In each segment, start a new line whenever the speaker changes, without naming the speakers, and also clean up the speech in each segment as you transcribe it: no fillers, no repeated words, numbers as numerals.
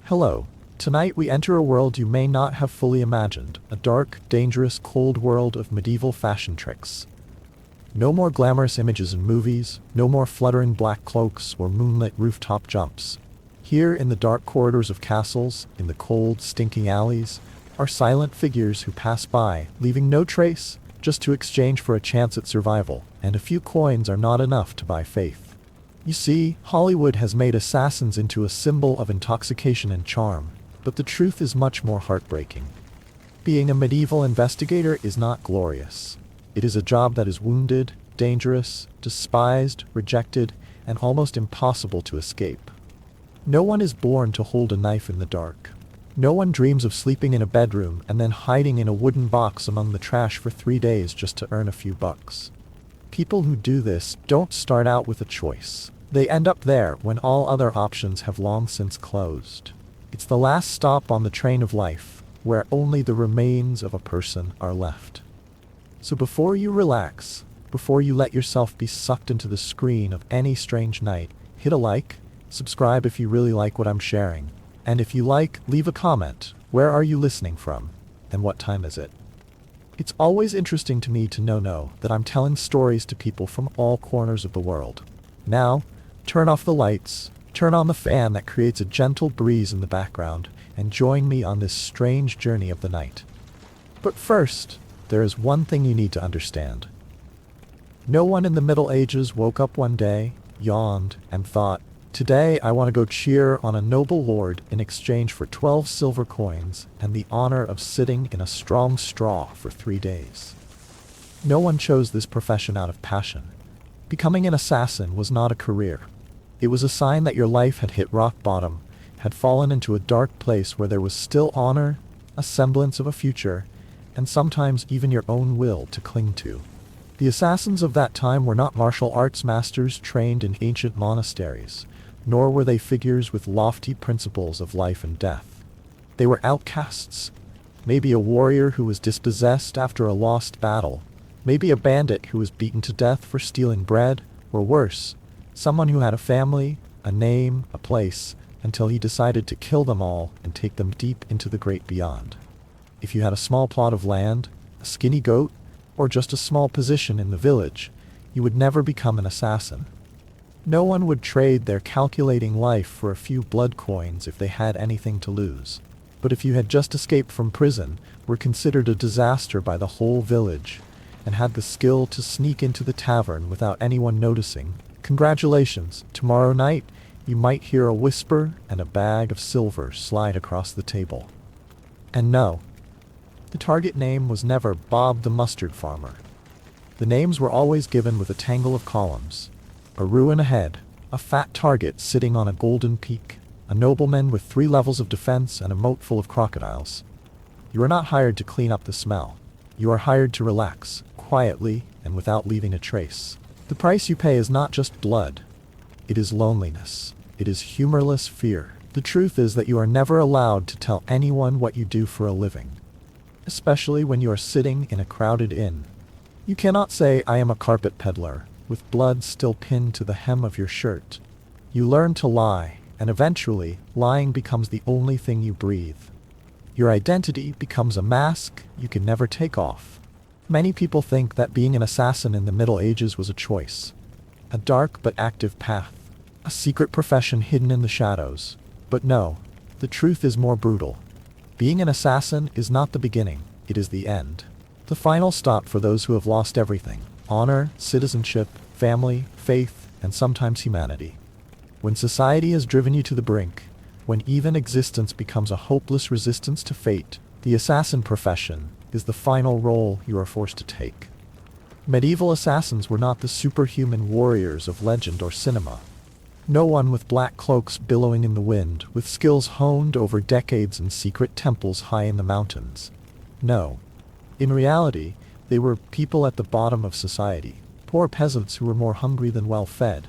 Hello. Tonight we enter a world you may not have fully imagined, a dark, dangerous, cold world of medieval fashion tricks. No more glamorous images in movies, no more fluttering black cloaks or moonlit rooftop jumps. Here in the dark corridors of castles, in the cold, stinking alleys, are silent figures who pass by, leaving no trace, just to exchange for a chance at survival, and a few coins are not enough to buy faith. You see, Hollywood has made assassins into a symbol of intoxication and charm, but the truth is much more heartbreaking. Being a medieval investigator is not glorious. It is a job that is wounded, dangerous, despised, rejected, and almost impossible to escape. No one is born to hold a knife in the dark. No one dreams of sleeping in a bedroom and then hiding in a wooden box among the trash for 3 days just to earn a few bucks. People who do this don't start out with a choice. They end up there when all other options have long since closed. It's the last stop on the train of life, where only the remains of a person are left. So before you relax, before you let yourself be sucked into the screen of any strange night, hit a like, subscribe if you really like what I'm sharing, and if you like, leave a comment. Where are you listening from? And what time is it? It's always interesting to me to know that I'm telling stories to people from all corners of the world. Now, turn off the lights, turn on the fan that creates a gentle breeze in the background, and join me on this strange journey of the night. But first, there is one thing you need to understand. No one in the Middle Ages woke up one day, yawned, and thought, "Today I want to go cheer on a noble lord in exchange for 12 silver coins and the honor of sitting in a strong straw for 3 days." No one chose this profession out of passion. Becoming an assassin was not a career. It was a sign that your life had hit rock bottom, had fallen into a dark place where there was still honor, a semblance of a future, and sometimes even your own will to cling to. The assassins of that time were not martial arts masters trained in ancient monasteries, nor were they figures with lofty principles of life and death. They were outcasts. Maybe a warrior who was dispossessed after a lost battle, maybe a bandit who was beaten to death for stealing bread, or worse, someone who had a family, a name, a place, until he decided to kill them all and take them deep into the great beyond. If you had a small plot of land, a skinny goat, or just a small position in the village, you would never become an assassin. No one would trade their calculating life for a few blood coins if they had anything to lose. But if you had just escaped from prison, were considered a disaster by the whole village, and had the skill to sneak into the tavern without anyone noticing, congratulations, tomorrow night you might hear a whisper and a bag of silver slide across the table. And no, the target name was never Bob the Mustard Farmer. The names were always given with a tangle of columns. A ruin ahead, a fat target sitting on a golden peak, a nobleman with 3 levels of defense and a moat full of crocodiles. You are not hired to clean up the smell. You are hired to relax, quietly and without leaving a trace. The price you pay is not just blood. It is loneliness. It is humorless fear. The truth is that you are never allowed to tell anyone what you do for a living, especially when you are sitting in a crowded inn. You cannot say, "I am a carpet peddler," with blood still pinned to the hem of your shirt. You learn to lie, and eventually, lying becomes the only thing you breathe. Your identity becomes a mask you can never take off. Many people think that being an assassin in the Middle Ages was a choice, a dark but active path, a secret profession hidden in the shadows. But no, the truth is more brutal. Being an assassin is not the beginning, it is the end. The final stop for those who have lost everything: honor, citizenship, family, faith, and sometimes humanity. When society has driven you to the brink, when even existence becomes a hopeless resistance to fate, the assassin profession is the final role you are forced to take. Medieval assassins were not the superhuman warriors of legend or cinema. No one with black cloaks billowing in the wind, with skills honed over decades in secret temples high in the mountains. No. In reality, they were people at the bottom of society, poor peasants who were more hungry than well-fed.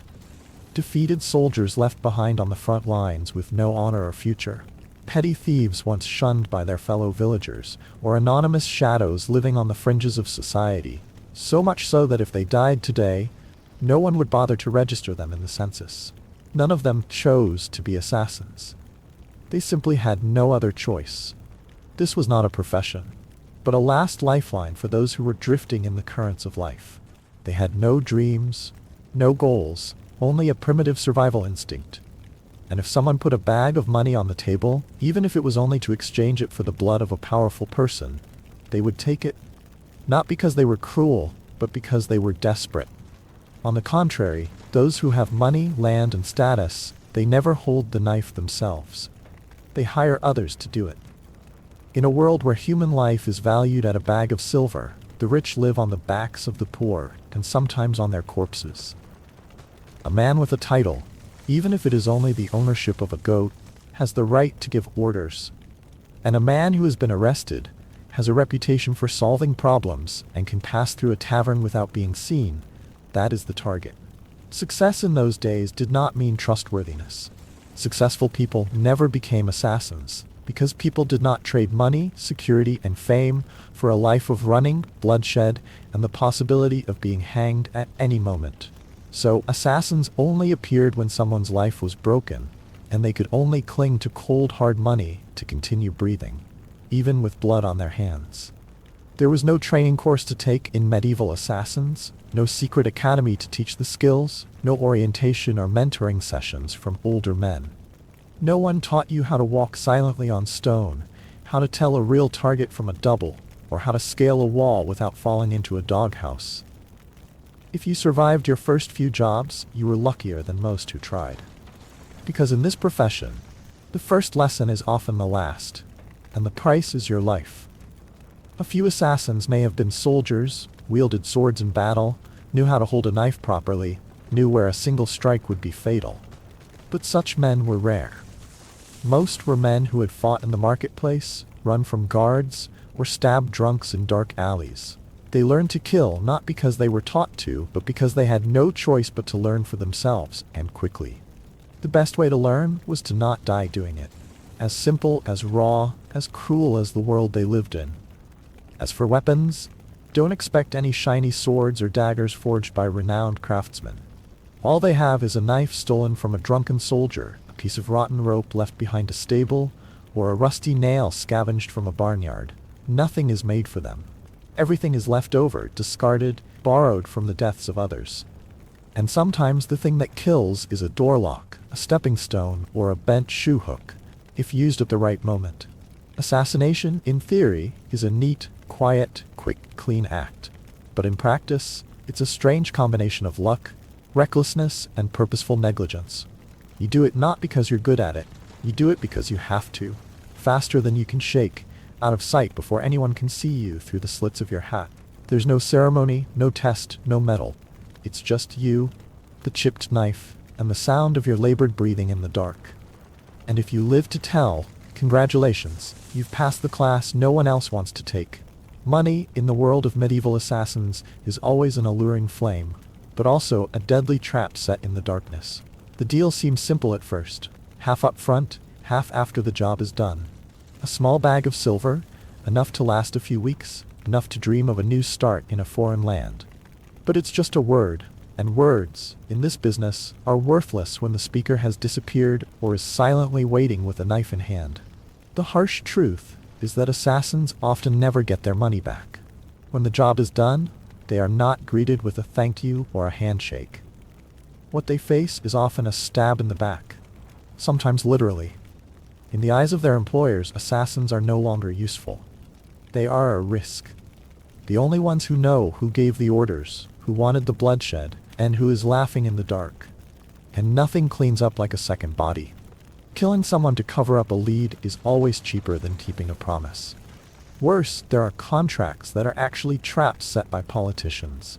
Defeated soldiers left behind on the front lines with no honor or future. Petty thieves once shunned by their fellow villagers, or anonymous shadows living on the fringes of society, so much so that if they died today, no one would bother to register them in the census. None of them chose to be assassins. They simply had no other choice. This was not a profession, but a last lifeline for those who were drifting in the currents of life. They had no dreams, no goals, only a primitive survival instinct. And if someone put a bag of money on the table, even if it was only to exchange it for the blood of a powerful person, they would take it. Not because they were cruel, but because they were desperate. On the contrary, those who have money, land, and status, they never hold the knife themselves. They hire others to do it. In a world where human life is valued at a bag of silver, the rich live on the backs of the poor, and sometimes on their corpses. A man with a title, even if it is only the ownership of a goat, has the right to give orders. And a man who has been arrested has a reputation for solving problems and can pass through a tavern without being seen. That is the target. Success in those days did not mean trustworthiness. Successful people never became assassins, because people did not trade money, security, and fame for a life of running, bloodshed, and the possibility of being hanged at any moment. So, assassins only appeared when someone's life was broken, and they could only cling to cold hard money to continue breathing, even with blood on their hands. There was no training course to take in medieval assassins, no secret academy to teach the skills, no orientation or mentoring sessions from older men. No one taught you how to walk silently on stone, how to tell a real target from a double, or how to scale a wall without falling into a doghouse. If you survived your first few jobs, you were luckier than most who tried. Because in this profession, the first lesson is often the last, and the price is your life. A few assassins may have been soldiers, wielded swords in battle, knew how to hold a knife properly, knew where a single strike would be fatal. But such men were rare. Most were men who had fought in the marketplace, run from guards, or stabbed drunks in dark alleys. They learned to kill not because they were taught to, but because they had no choice but to learn for themselves, and quickly. The best way to learn was to not die doing it. As simple, as raw, as cruel as the world they lived in. As for weapons, don't expect any shiny swords or daggers forged by renowned craftsmen. All they have is a knife stolen from a drunken soldier, a piece of rotten rope left behind a stable, or a rusty nail scavenged from a barnyard. Nothing is made for them. Everything is left over, discarded, borrowed from the deaths of others. And sometimes the thing that kills is a door lock, a stepping stone, or a bent shoe hook, if used at the right moment. Assassination, in theory, is a neat, quiet, quick, clean act. But in practice, it's a strange combination of luck, recklessness, and purposeful negligence. You do it not because you're good at it. You do it because you have to. Faster than you can shake, out of sight before anyone can see you through the slits of your hat. There's no ceremony, no test, no medal. It's just you, the chipped knife, and the sound of your labored breathing in the dark. And if you live to tell, congratulations, you've passed the class no one else wants to take. Money, in the world of medieval assassins, is always an alluring flame, but also a deadly trap set in the darkness. The deal seems simple at first, half up front, half after the job is done. A small bag of silver, enough to last a few weeks, enough to dream of a new start in a foreign land. But it's just a word, and words, in this business, are worthless when the speaker has disappeared or is silently waiting with a knife in hand. The harsh truth is that assassins often never get their money back. When the job is done, they are not greeted with a thank you or a handshake. What they face is often a stab in the back, sometimes literally. In the eyes of their employers, assassins are no longer useful. They are a risk. The only ones who know who gave the orders, who wanted the bloodshed, and who is laughing in the dark. And nothing cleans up like a second body. Killing someone to cover up a lead is always cheaper than keeping a promise. Worse, there are contracts that are actually traps set by politicians.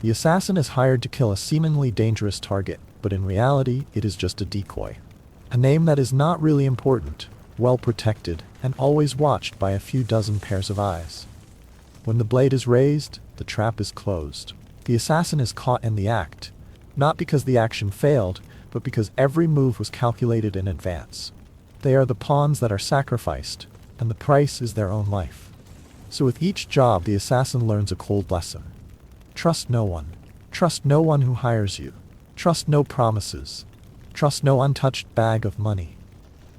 The assassin is hired to kill a seemingly dangerous target, but in reality, it is just a decoy. A name that is not really important, well protected, and always watched by a few dozen pairs of eyes. When the blade is raised, the trap is closed. The assassin is caught in the act, not because the action failed, but because every move was calculated in advance. They are the pawns that are sacrificed, and the price is their own life. So with each job, the assassin learns a cold lesson. Trust no one. Trust no one who hires you. Trust no promises. Trust no untouched bag of money.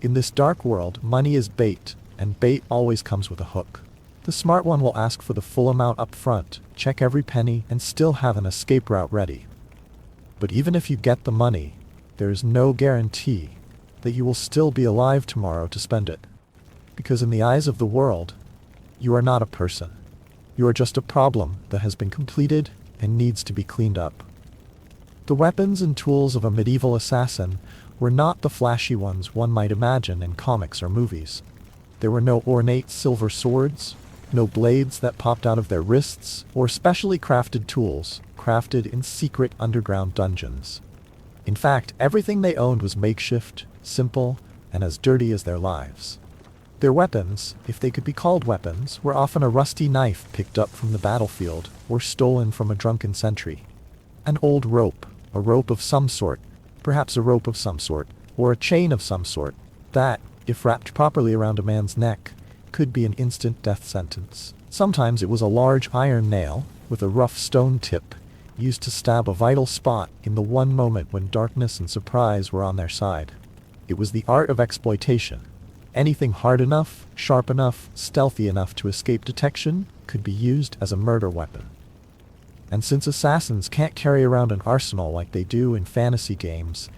In this dark world, money is bait, and bait always comes with a hook. The smart one will ask for the full amount up front, check every penny, and still have an escape route ready. But even if you get the money, there is no guarantee that you will still be alive tomorrow to spend it. Because in the eyes of the world, you are not a person. You are just a problem that has been completed and needs to be cleaned up. The weapons and tools of a medieval assassin were not the flashy ones one might imagine in comics or movies. There were no ornate silver swords, no blades that popped out of their wrists, or specially crafted tools, crafted in secret underground dungeons. In fact, everything they owned was makeshift, simple, and as dirty as their lives. Their weapons, if they could be called weapons, were often a rusty knife picked up from the battlefield or stolen from a drunken sentry. An old rope, a rope of some sort, perhaps a rope of some sort, or a chain of some sort, that, if wrapped properly around a man's neck, could be an instant death sentence. Sometimes it was a large iron nail, with a rough stone tip, used to stab a vital spot in the one moment when darkness and surprise were on their side. It was the art of exploitation. Anything hard enough, sharp enough, stealthy enough to escape detection could be used as a murder weapon. And since assassins can't carry around an arsenal like they do in fantasy games,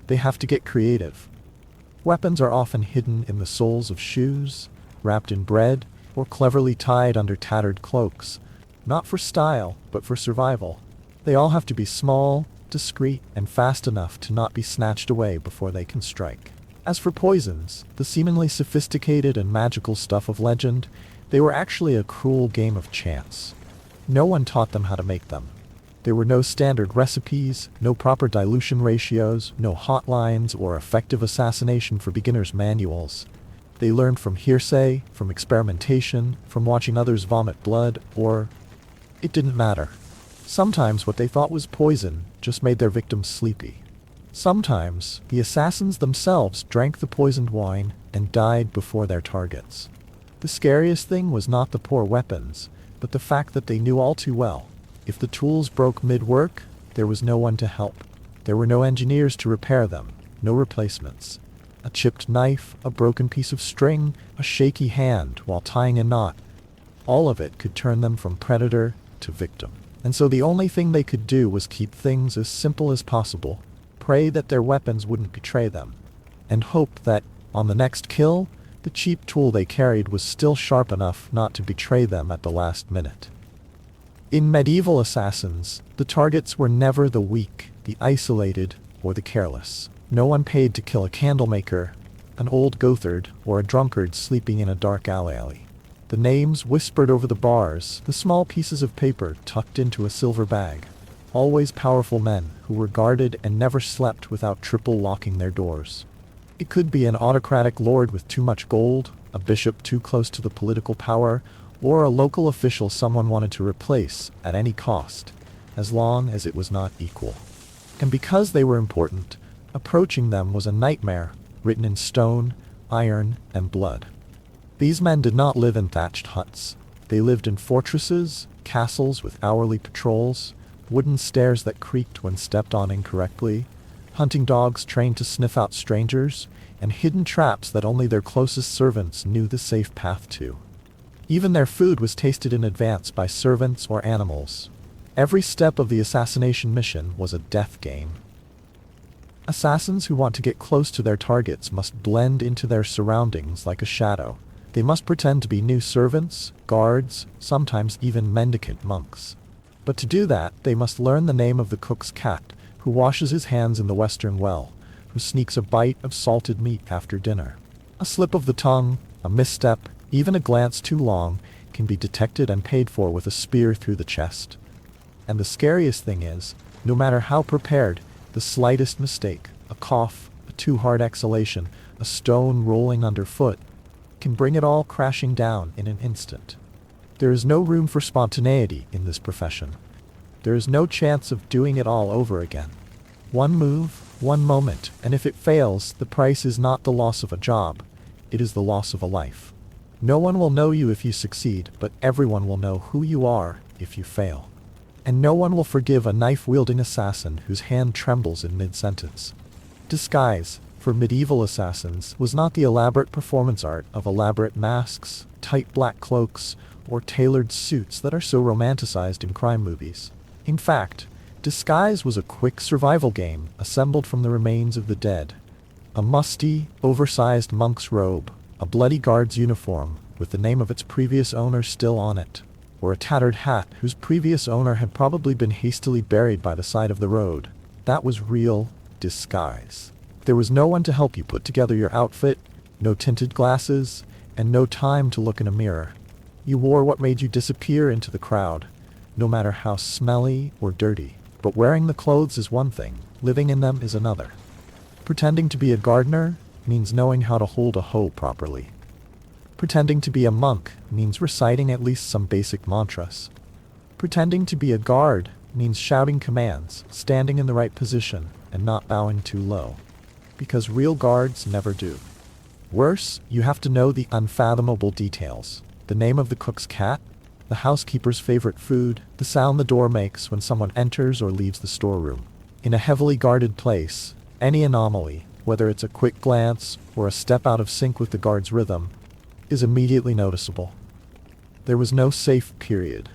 they have to get creative. Weapons are often hidden in the soles of shoes, wrapped in bread, or cleverly tied under tattered cloaks, not for style, but for survival. They all have to be small, discreet, and fast enough to not be snatched away before they can strike. As for poisons, the seemingly sophisticated and magical stuff of legend, they were actually a cruel game of chance. No one taught them how to make them. There were no standard recipes, no proper dilution ratios, no hotlines or effective assassination for beginners manuals. They learned from hearsay, from experimentation, from watching others vomit blood, or it didn't matter. Sometimes what they thought was poison just made their victims sleepy. Sometimes the assassins themselves drank the poisoned wine and died before their targets. The scariest thing was not the poor weapons, but the fact that they knew all too well. If the tools broke mid-work, there was no one to help. There were no engineers to repair them, no replacements. A chipped knife, a broken piece of string, a shaky hand while tying a knot. All of it could turn them from predator to victim. And so the only thing they could do was keep things as simple as possible, pray that their weapons wouldn't betray them, and hope that, on the next kill, the cheap tool they carried was still sharp enough not to betray them at the last minute. In medieval assassins, the targets were never the weak, the isolated, or the careless. No one paid to kill a candlemaker, an old goatherd, or a drunkard sleeping in a dark alley. The names whispered over the bars, the small pieces of paper tucked into a silver bag. Always powerful men who were guarded and never slept without triple locking their doors. It could be an autocratic lord with too much gold, a bishop too close to the political power, or a local official someone wanted to replace at any cost, as long as it was not equal. And because they were important, approaching them was a nightmare, written in stone, iron, and blood. These men did not live in thatched huts. They lived in fortresses, castles with hourly patrols, wooden stairs that creaked when stepped on incorrectly, hunting dogs trained to sniff out strangers, and hidden traps that only their closest servants knew the safe path to. Even their food was tasted in advance by servants or animals. Every step of the assassination mission was a death game. Assassins who want to get close to their targets must blend into their surroundings like a shadow. They must pretend to be new servants, guards, sometimes even mendicant monks. But to do that, they must learn the name of the cook's cat, who washes his hands in the western well, who sneaks a bite of salted meat after dinner. A slip of the tongue, a misstep, even a glance too long, can be detected and paid for with a spear through the chest. And the scariest thing is, no matter how prepared, the slightest mistake, a cough, a too hard exhalation, a stone rolling underfoot, can bring it all crashing down in an instant. There is no room for spontaneity in this profession. There is no chance of doing it all over again. One move, one moment, and if it fails, the price is not the loss of a job, it is the loss of a life. No one will know you if you succeed, but everyone will know who you are if you fail. And no one will forgive a knife-wielding assassin whose hand trembles in mid-sentence. Disguise, for medieval assassins was not the elaborate performance art of elaborate masks, tight black cloaks, or tailored suits that are so romanticized in crime movies. In fact, disguise was a quick survival game assembled from the remains of the dead. A musty, oversized monk's robe, a bloody guard's uniform with the name of its previous owner still on it, or a tattered hat whose previous owner had probably been hastily buried by the side of the road. That was real disguise. There was no one to help you put together your outfit, no tinted glasses, and no time to look in a mirror. You wore what made you disappear into the crowd, no matter how smelly or dirty. But wearing the clothes is one thing, living in them is another. Pretending to be a gardener means knowing how to hold a hoe properly. Pretending to be a monk means reciting at least some basic mantras. Pretending to be a guard means shouting commands, standing in the right position, and not bowing too low. Because real guards never do. Worse, you have to know the unfathomable details. The name of the cook's cat, the housekeeper's favorite food, the sound the door makes when someone enters or leaves the storeroom. In a heavily guarded place, any anomaly, whether it's a quick glance or a step out of sync with the guard's rhythm, is immediately noticeable. There was no safe period.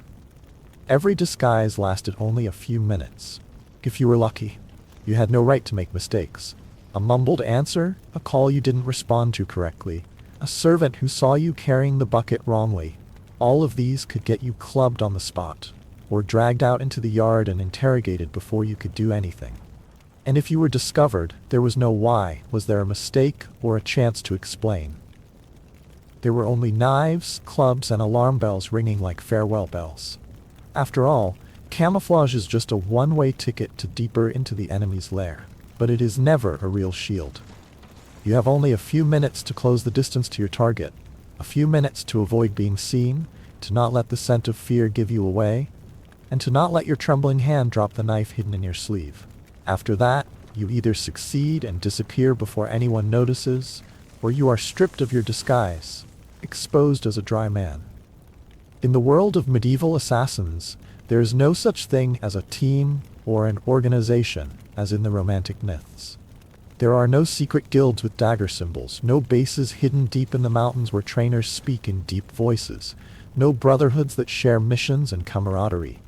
Every disguise lasted only a few minutes. If you were lucky, you had no right to make mistakes. A mumbled answer, a call you didn't respond to correctly, a servant who saw you carrying the bucket wrongly. All of these could get you clubbed on the spot, or dragged out into the yard and interrogated before you could do anything. And if you were discovered, there was no why, was there a mistake, or a chance to explain. There were only knives, clubs, and alarm bells ringing like farewell bells. After all, camouflage is just a one-way ticket to deeper into the enemy's lair. But it is never a real shield. You have only a few minutes to close the distance to your target, a few minutes to avoid being seen, to not let the scent of fear give you away, and to not let your trembling hand drop the knife hidden in your sleeve. After that, you either succeed and disappear before anyone notices, or you are stripped of your disguise, exposed as a dry man. In the world of medieval assassins, there is no such thing as a team or an organization as in the romantic myths. There are no secret guilds with dagger symbols, no bases hidden deep in the mountains where trainers speak in deep voices, no brotherhoods that share missions and camaraderie.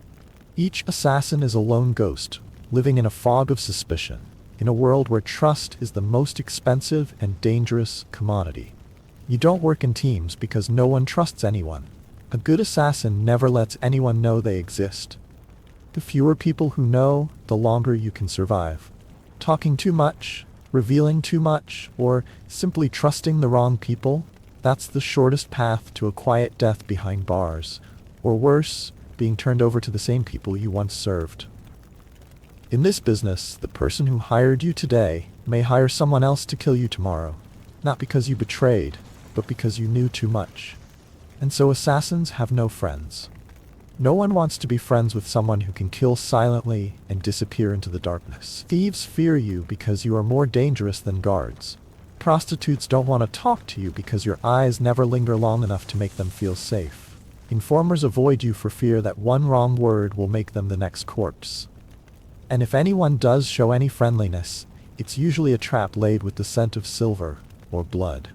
Each assassin is a lone ghost, living in a fog of suspicion, in a world where trust is the most expensive and dangerous commodity. You don't work in teams because no one trusts anyone. A good assassin never lets anyone know they exist. The fewer people who know, the longer you can survive. Talking too much, revealing too much, or simply trusting the wrong people, that's the shortest path to a quiet death behind bars, or worse, being turned over to the same people you once served. In this business, the person who hired you today may hire someone else to kill you tomorrow, not because you betrayed, but because you knew too much. And so assassins have no friends. No one wants to be friends with someone who can kill silently and disappear into the darkness. Thieves fear you because you are more dangerous than guards. Prostitutes don't want to talk to you because your eyes never linger long enough to make them feel safe. Informers avoid you for fear that one wrong word will make them the next corpse. And if anyone does show any friendliness, it's usually a trap laid with the scent of silver or blood.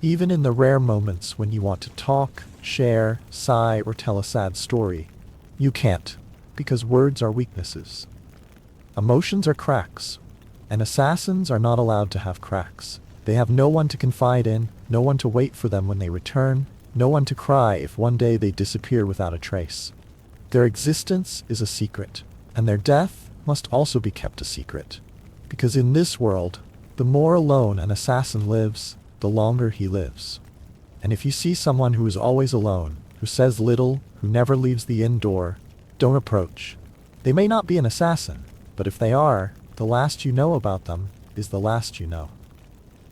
Even in the rare moments when you want to talk, share, sigh, or tell a sad story, you can't, because words are weaknesses. Emotions are cracks, and assassins are not allowed to have cracks. They have no one to confide in, no one to wait for them when they return, no one to cry if one day they disappear without a trace. Their existence is a secret, and their death must also be kept a secret. Because in this world, the more alone an assassin lives, the longer he lives. And if you see someone who is always alone, who says little, who never leaves the inn door, don't approach. They may not be an assassin, but if they are, the last you know about them is the last you know.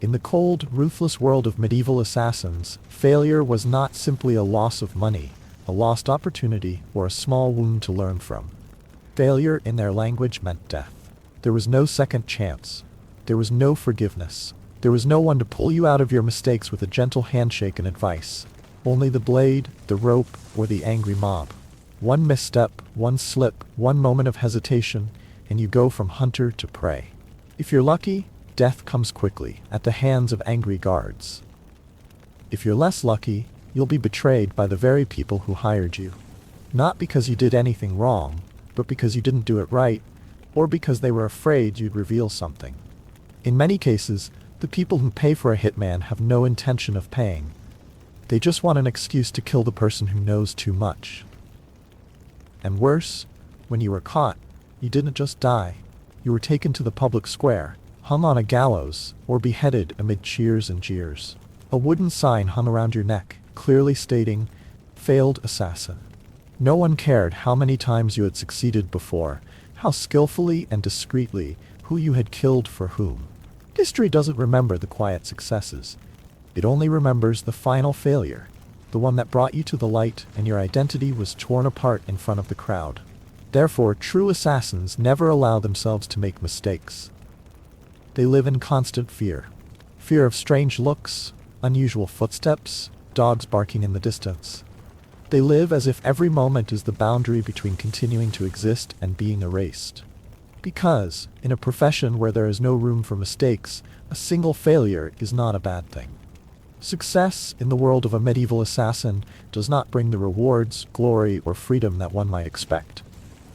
In the cold, ruthless world of medieval assassins, failure was not simply a loss of money, a lost opportunity, or a small wound to learn from. Failure in their language meant death. There was no second chance. There was no forgiveness. There was no one to pull you out of your mistakes with a gentle handshake and advice. Only the blade, the rope, or the angry mob. One misstep, one slip, one moment of hesitation, and you go from hunter to prey. If you're lucky, death comes quickly, at the hands of angry guards. If you're less lucky, you'll be betrayed by the very people who hired you. Not because you did anything wrong, but because you didn't do it right, or because they were afraid you'd reveal something. In many cases, the people who pay for a hitman have no intention of paying. They just want an excuse to kill the person who knows too much. And worse, when you were caught, you didn't just die. You were taken to the public square, hung on a gallows, or beheaded amid cheers and jeers. A wooden sign hung around your neck, clearly stating, "Failed assassin." No one cared how many times you had succeeded before, how skillfully and discreetly, who you had killed for whom. History doesn't remember the quiet successes. It only remembers the final failure, the one that brought you to the light and your identity was torn apart in front of the crowd. Therefore, true assassins never allow themselves to make mistakes. They live in constant fear. Fear of strange looks, unusual footsteps, dogs barking in the distance. They live as if every moment is the boundary between continuing to exist and being erased. Because, in a profession where there is no room for mistakes, a single failure is not a bad thing. Success, in the world of a medieval assassin, does not bring the rewards, glory, or freedom that one might expect.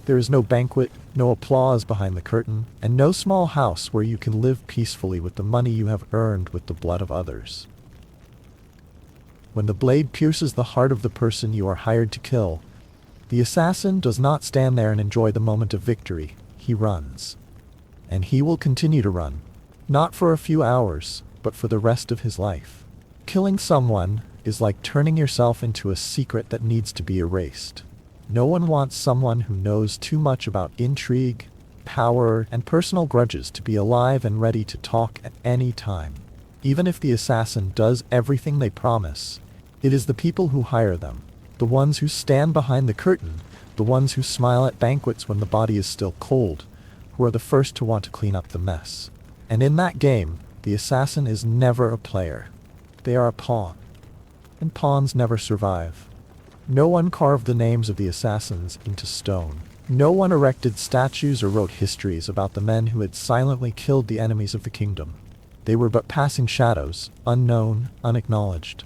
There is no banquet, no applause behind the curtain, and no small house where you can live peacefully with the money you have earned with the blood of others. When the blade pierces the heart of the person you are hired to kill, the assassin does not stand there and enjoy the moment of victory. He runs. And he will continue to run. Not for a few hours, but for the rest of his life. Killing someone is like turning yourself into a secret that needs to be erased. No one wants someone who knows too much about intrigue, power, and personal grudges to be alive and ready to talk at any time. Even if the assassin does everything they promise, it is the people who hire them, the ones who stand behind the curtain, the ones who smile at banquets when the body is still cold, who are the first to want to clean up the mess. And in that game, the assassin is never a player. They are a pawn. And pawns never survive. No one carved the names of the assassins into stone. No one erected statues or wrote histories about the men who had silently killed the enemies of the kingdom. They were but passing shadows, unknown, unacknowledged.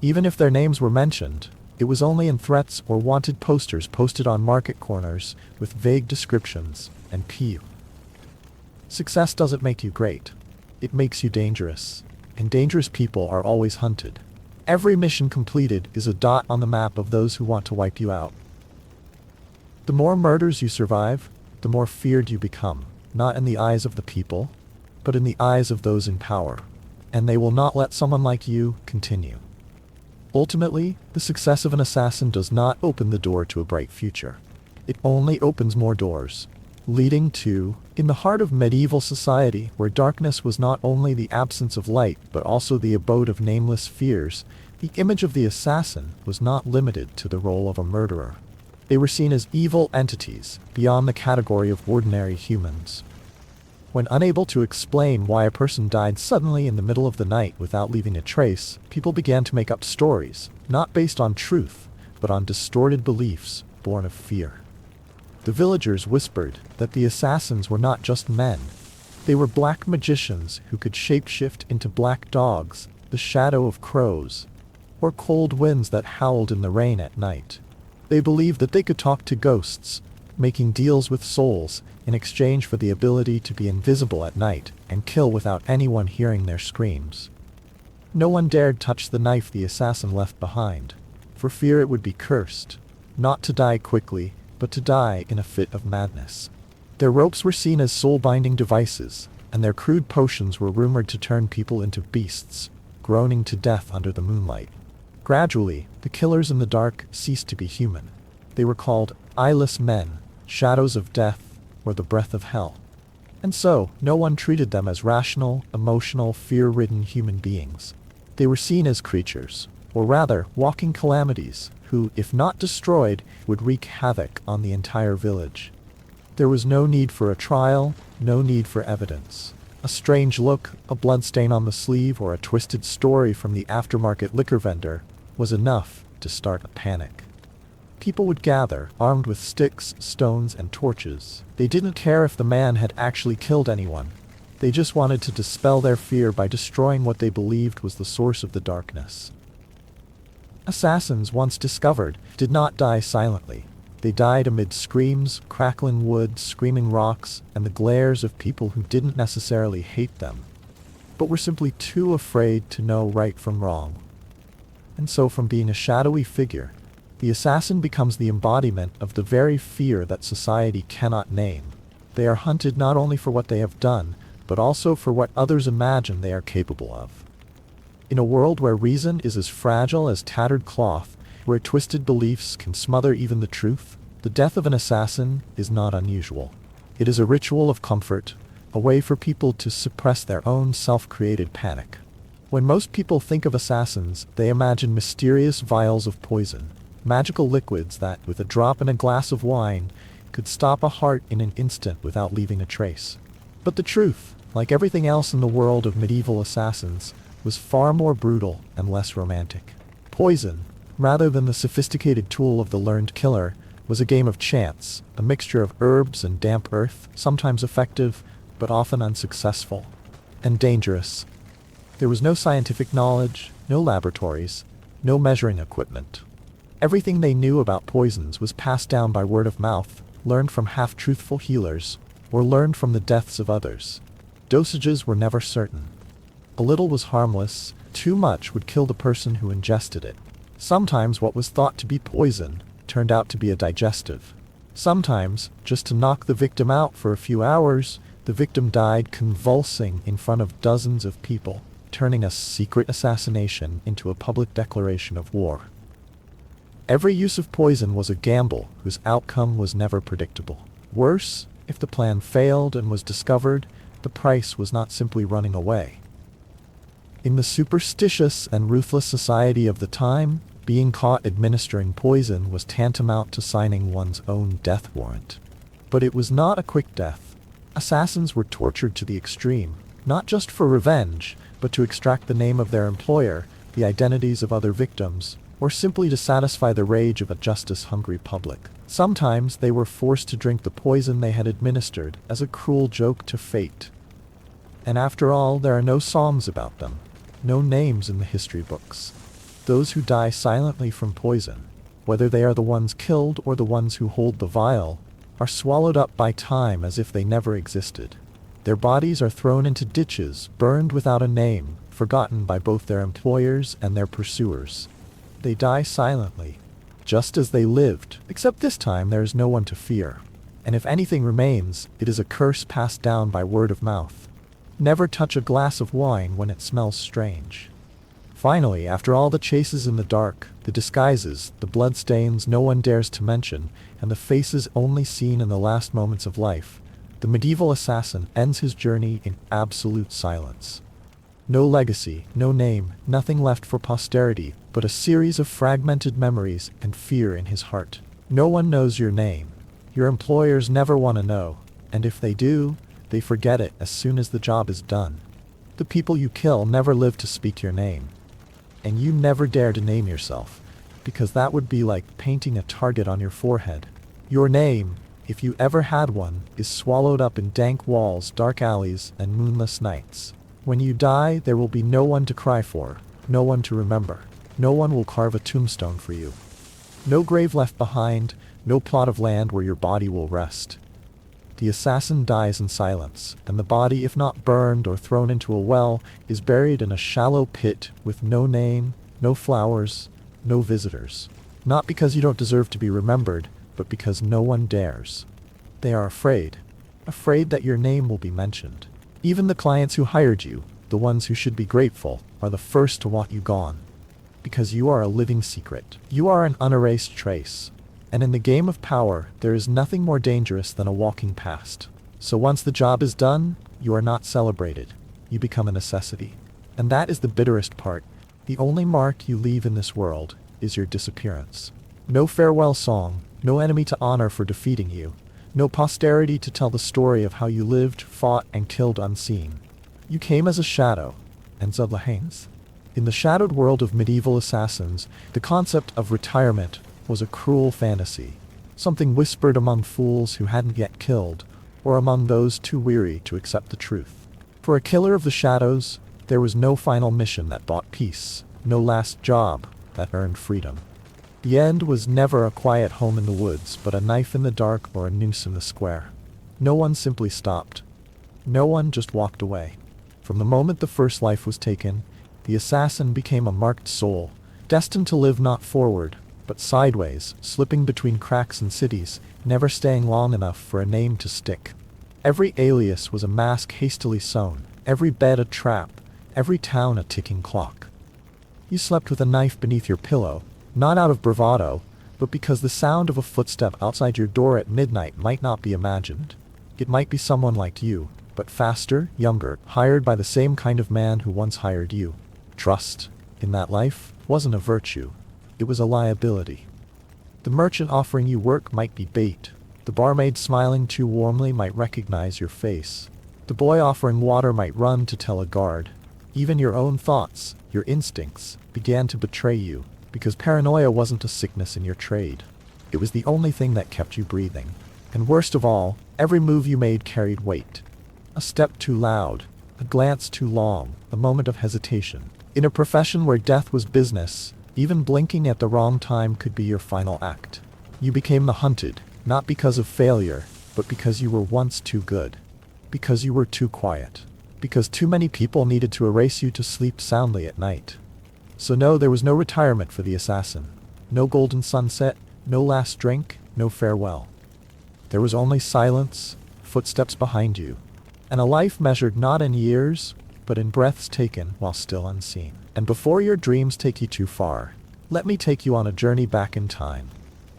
Even if their names were mentioned, it was only in threats or wanted posters posted on market corners with vague descriptions and P. Success doesn't make you great. It makes you dangerous. And dangerous people are always hunted. Every mission completed is a dot on the map of those who want to wipe you out. The more murders you survive, the more feared you become, not in the eyes of the people, but in the eyes of those in power. And they will not let someone like you continue. Ultimately, the success of an assassin does not open the door to a bright future. It only opens more doors, leading to, in the heart of medieval society where darkness was not only the absence of light but also the abode of nameless fears, the image of the assassin was not limited to the role of a murderer. They were seen as evil entities, beyond the category of ordinary humans. When unable to explain why a person died suddenly in the middle of the night without leaving a trace, people began to make up stories, not based on truth, but on distorted beliefs born of fear. The villagers whispered that the assassins were not just men. They were black magicians who could shapeshift into black dogs, the shadow of crows, or cold winds that howled in the rain at night. They believed that they could talk to ghosts, making deals with souls in exchange for the ability to be invisible at night and kill without anyone hearing their screams. No one dared touch the knife the assassin left behind, for fear it would be cursed, not to die quickly, but to die in a fit of madness. Their ropes were seen as soul-binding devices, and their crude potions were rumored to turn people into beasts, groaning to death under the moonlight. Gradually, the killers in the dark ceased to be human. They were called eyeless men, shadows of death, or the breath of hell. And so, no one treated them as rational, emotional, fear-ridden human beings. They were seen as creatures, or rather, walking calamities, who, if not destroyed, would wreak havoc on the entire village. There was no need for a trial, no need for evidence. A strange look, a bloodstain on the sleeve, or a twisted story from the aftermarket liquor vendor was enough to start a panic. People would gather, armed with sticks, stones, and torches. They didn't care if the man had actually killed anyone. They just wanted to dispel their fear by destroying what they believed was the source of the darkness. Assassins, once discovered, did not die silently. They died amid screams, crackling wood, screaming rocks, and the glares of people who didn't necessarily hate them, but were simply too afraid to know right from wrong. And so from being a shadowy figure, the assassin becomes the embodiment of the very fear that society cannot name. They are hunted not only for what they have done, but also for what others imagine they are capable of. In a world where reason is as fragile as tattered cloth, where twisted beliefs can smother even the truth, the death of an assassin is not unusual. It is a ritual of comfort, a way for people to suppress their own self-created panic. When most people think of assassins, they imagine mysterious vials of poison, magical liquids that, with a drop in a glass of wine, could stop a heart in an instant without leaving a trace. But the truth, like everything else in the world of medieval assassins, was far more brutal and less romantic. Poison, rather than the sophisticated tool of the learned killer, was a game of chance, a mixture of herbs and damp earth, sometimes effective, but often unsuccessful, and dangerous. There was no scientific knowledge, no laboratories, no measuring equipment. Everything they knew about poisons was passed down by word of mouth, learned from half-truthful healers, or learned from the deaths of others. Dosages were never certain. A little was harmless, too much would kill the person who ingested it. Sometimes what was thought to be poison turned out to be a digestive. Sometimes, just to knock the victim out for a few hours, the victim died convulsing in front of dozens of people, turning a secret assassination into a public declaration of war. Every use of poison was a gamble whose outcome was never predictable. Worse, if the plan failed and was discovered, the price was not simply running away. In the superstitious and ruthless society of the time, being caught administering poison was tantamount to signing one's own death warrant. But it was not a quick death. Assassins were tortured to the extreme, not just for revenge, but to extract the name of their employer, the identities of other victims, or simply to satisfy the rage of a justice-hungry public. Sometimes they were forced to drink the poison they had administered as a cruel joke to fate. And after all, there are no songs about them, no names in the history books. Those who die silently from poison, whether they are the ones killed or the ones who hold the vial, are swallowed up by time as if they never existed. Their bodies are thrown into ditches, burned without a name, forgotten by both their employers and their pursuers. They die silently, just as they lived, except this time there is no one to fear. And if anything remains, it is a curse passed down by word of mouth. Never touch a glass of wine when it smells strange. Finally, after all the chases in the dark, the disguises, the bloodstains no one dares to mention, and the faces only seen in the last moments of life, the medieval assassin ends his journey in absolute silence. No legacy, no name, nothing left for posterity, but a series of fragmented memories and fear in his heart. No one knows your name. Your employers never want to know, and if they do, they forget it as soon as the job is done. The people you kill never live to speak your name. And you never dare to name yourself, because that would be like painting a target on your forehead. Your name, if you ever had one, is swallowed up in dank walls, dark alleys, and moonless nights. When you die, there will be no one to cry for, no one to remember. No one will carve a tombstone for you. No grave left behind, no plot of land where your body will rest. The assassin dies in silence, and the body, if not burned or thrown into a well, is buried in a shallow pit with no name, no flowers, no visitors. Not because you don't deserve to be remembered, but because no one dares. They are afraid that your name will be mentioned. Even the clients who hired you, the ones who should be grateful, are the first to want you gone. Because you are a living secret. You are an unerased trace. And in the game of power, there is nothing more dangerous than a walking past. So once the job is done, you are not celebrated. You become a necessity. And that is the bitterest part. The only mark you leave in this world is your disappearance. No farewell song, no enemy to honor for defeating you, no posterity to tell the story of how you lived, fought, and killed unseen. You came as a shadow, and Zudlahanes. In the shadowed world of medieval assassins, the concept of retirement was a cruel fantasy, something whispered among fools who hadn't yet killed, or among those too weary to accept the truth. For a killer of the shadows, there was no final mission that bought peace, no last job that earned freedom. The end was never a quiet home in the woods, but a knife in the dark or a noose in the square. No one simply stopped. No one just walked away. From the moment the first life was taken, the assassin became a marked soul, destined to live not forward, but sideways, slipping between cracks and cities, never staying long enough for a name to stick. Every alias was a mask hastily sewn, every bed a trap, every town a ticking clock. You slept with a knife beneath your pillow, not out of bravado, but because the sound of a footstep outside your door at midnight might not be imagined. It might be someone like you, but faster, younger, hired by the same kind of man who once hired you. Trust, in that life, wasn't a virtue. It was a liability. The merchant offering you work might be bait. The barmaid smiling too warmly might recognize your face. The boy offering water might run to tell a guard. Even your own thoughts, your instincts, began to betray you, because paranoia wasn't a sickness in your trade. It was the only thing that kept you breathing. And worst of all, every move you made carried weight. A step too loud, a glance too long, a moment of hesitation. In a profession where death was business, even blinking at the wrong time could be your final act. You became the hunted, not because of failure, but because you were once too good. Because you were too quiet. Because too many people needed to erase you to sleep soundly at night. So no, there was no retirement for the assassin. No golden sunset, no last drink, no farewell. There was only silence, footsteps behind you, and a life measured not in years, but in breaths taken while still unseen. And before your dreams take you too far, let me take you on a journey back in time.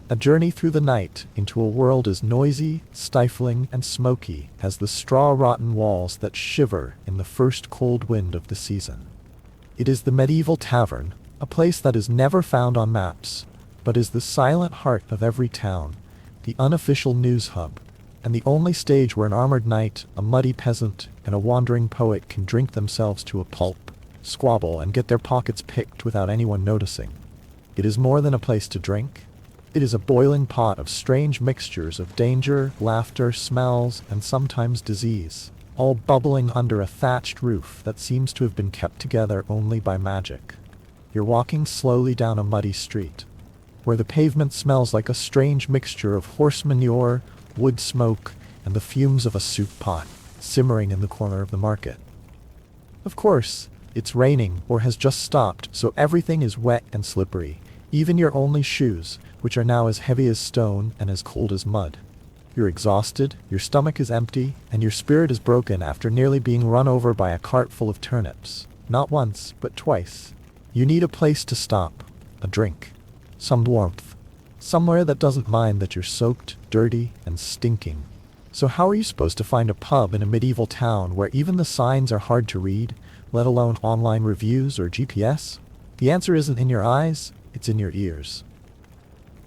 A journey through the night into a world as noisy, stifling, and smoky as the straw-rotten walls that shiver in the first cold wind of the season. It is the medieval tavern, a place that is never found on maps, but is the silent heart of every town, the unofficial news hub, and the only stage where an armored knight, a muddy peasant, and a wandering poet can drink themselves to a pulp, squabble, and get their pockets picked without anyone noticing. It is more than a place to drink. It is a boiling pot of strange mixtures of danger, laughter, smells, and sometimes disease, all bubbling under a thatched roof that seems to have been kept together only by magic. You're walking slowly down a muddy street, where the pavement smells like a strange mixture of horse manure, wood smoke, and the fumes of a soup pot, simmering in the corner of the market. Of course, it's raining or has just stopped, so everything is wet and slippery, even your only shoes, which are now as heavy as stone and as cold as mud. You're exhausted, your stomach is empty, and your spirit is broken after nearly being run over by a cart full of turnips. Not once, but twice. You need a place to stop, a drink, some warmth, somewhere that doesn't mind that you're soaked, dirty, and stinking. So how are you supposed to find a pub in a medieval town where even the signs are hard to read, let alone online reviews or GPS? The answer isn't in your eyes, it's in your ears.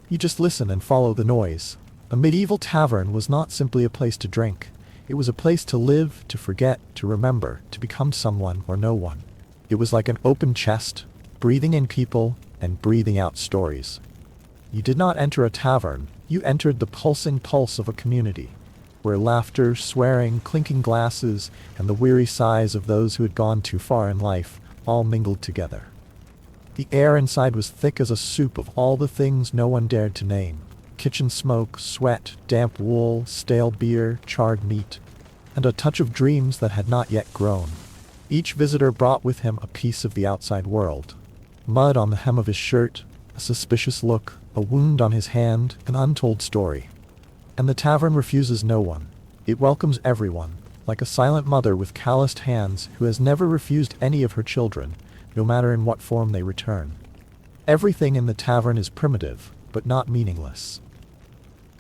You just listen and follow the noise. A medieval tavern was not simply a place to drink. It was a place to live, to forget, to remember, to become someone or no one. It was like an open chest, breathing in people and breathing out stories. You did not enter a tavern, you entered the pulsing pulse of a community, where laughter, swearing, clinking glasses, and the weary sighs of those who had gone too far in life all mingled together. The air inside was thick as a soup of all the things no one dared to name. Kitchen smoke, sweat, damp wool, stale beer, charred meat, and a touch of dreams that had not yet grown. Each visitor brought with him a piece of the outside world. Mud on the hem of his shirt, a suspicious look, a wound on his hand, an untold story. And the tavern refuses no one. It welcomes everyone, like a silent mother with calloused hands who has never refused any of her children, no matter in what form they return. Everything in the tavern is primitive, but not meaningless.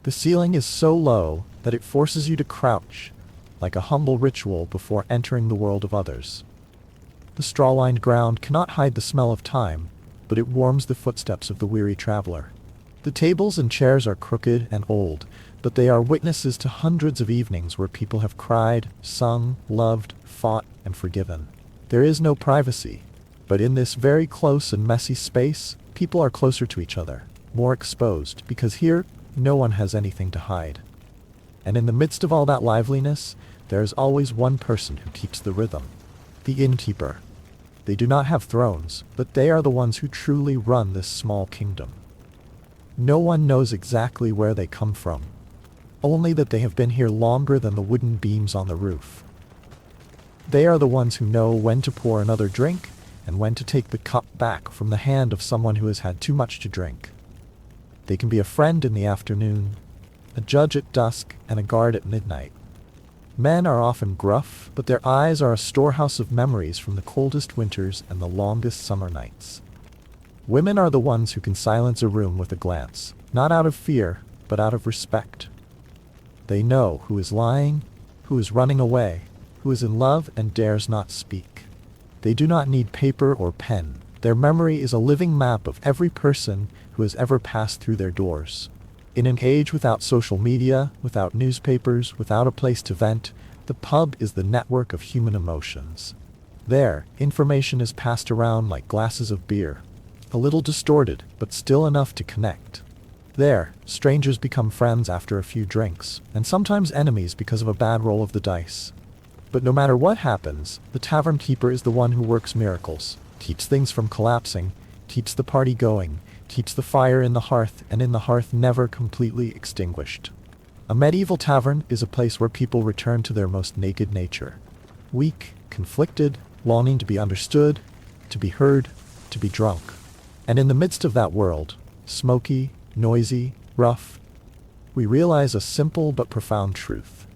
The ceiling is so low that it forces you to crouch, like a humble ritual before entering the world of others. The straw-lined ground cannot hide the smell of time, but it warms the footsteps of the weary traveler. The tables and chairs are crooked and old, but they are witnesses to hundreds of evenings where people have cried, sung, loved, fought, and forgiven. There is no privacy, but in this very close and messy space, people are closer to each other, more exposed, because here, no one has anything to hide. And in the midst of all that liveliness, there is always one person who keeps the rhythm. The innkeeper. They do not have thrones, but they are the ones who truly run this small kingdom. No one knows exactly where they come from, only that they have been here longer than the wooden beams on the roof. They are the ones who know when to pour another drink and when to take the cup back from the hand of someone who has had too much to drink. They can be a friend in the afternoon, a judge at dusk, and a guard at midnight. Men are often gruff, but their eyes are a storehouse of memories from the coldest winters and the longest summer nights. Women are the ones who can silence a room with a glance, not out of fear, but out of respect. They know who is lying, who is running away, who is in love and dares not speak. They do not need paper or pen. Their memory is a living map of every person who has ever passed through their doors. In an age without social media, without newspapers, without a place to vent, the pub is the network of human emotions. There, information is passed around like glasses of beer, a little distorted, but still enough to connect. There, strangers become friends after a few drinks, and sometimes enemies because of a bad roll of the dice. But no matter what happens, the tavern keeper is the one who works miracles, keeps things from collapsing, keeps the party going, keeps the fire in the hearth, and in the hearth never completely extinguished. A medieval tavern is a place where people return to their most naked nature. Weak, conflicted, longing to be understood, to be heard, to be drunk. And in the midst of that world, smoky, noisy, rough, we realize a simple but profound truth.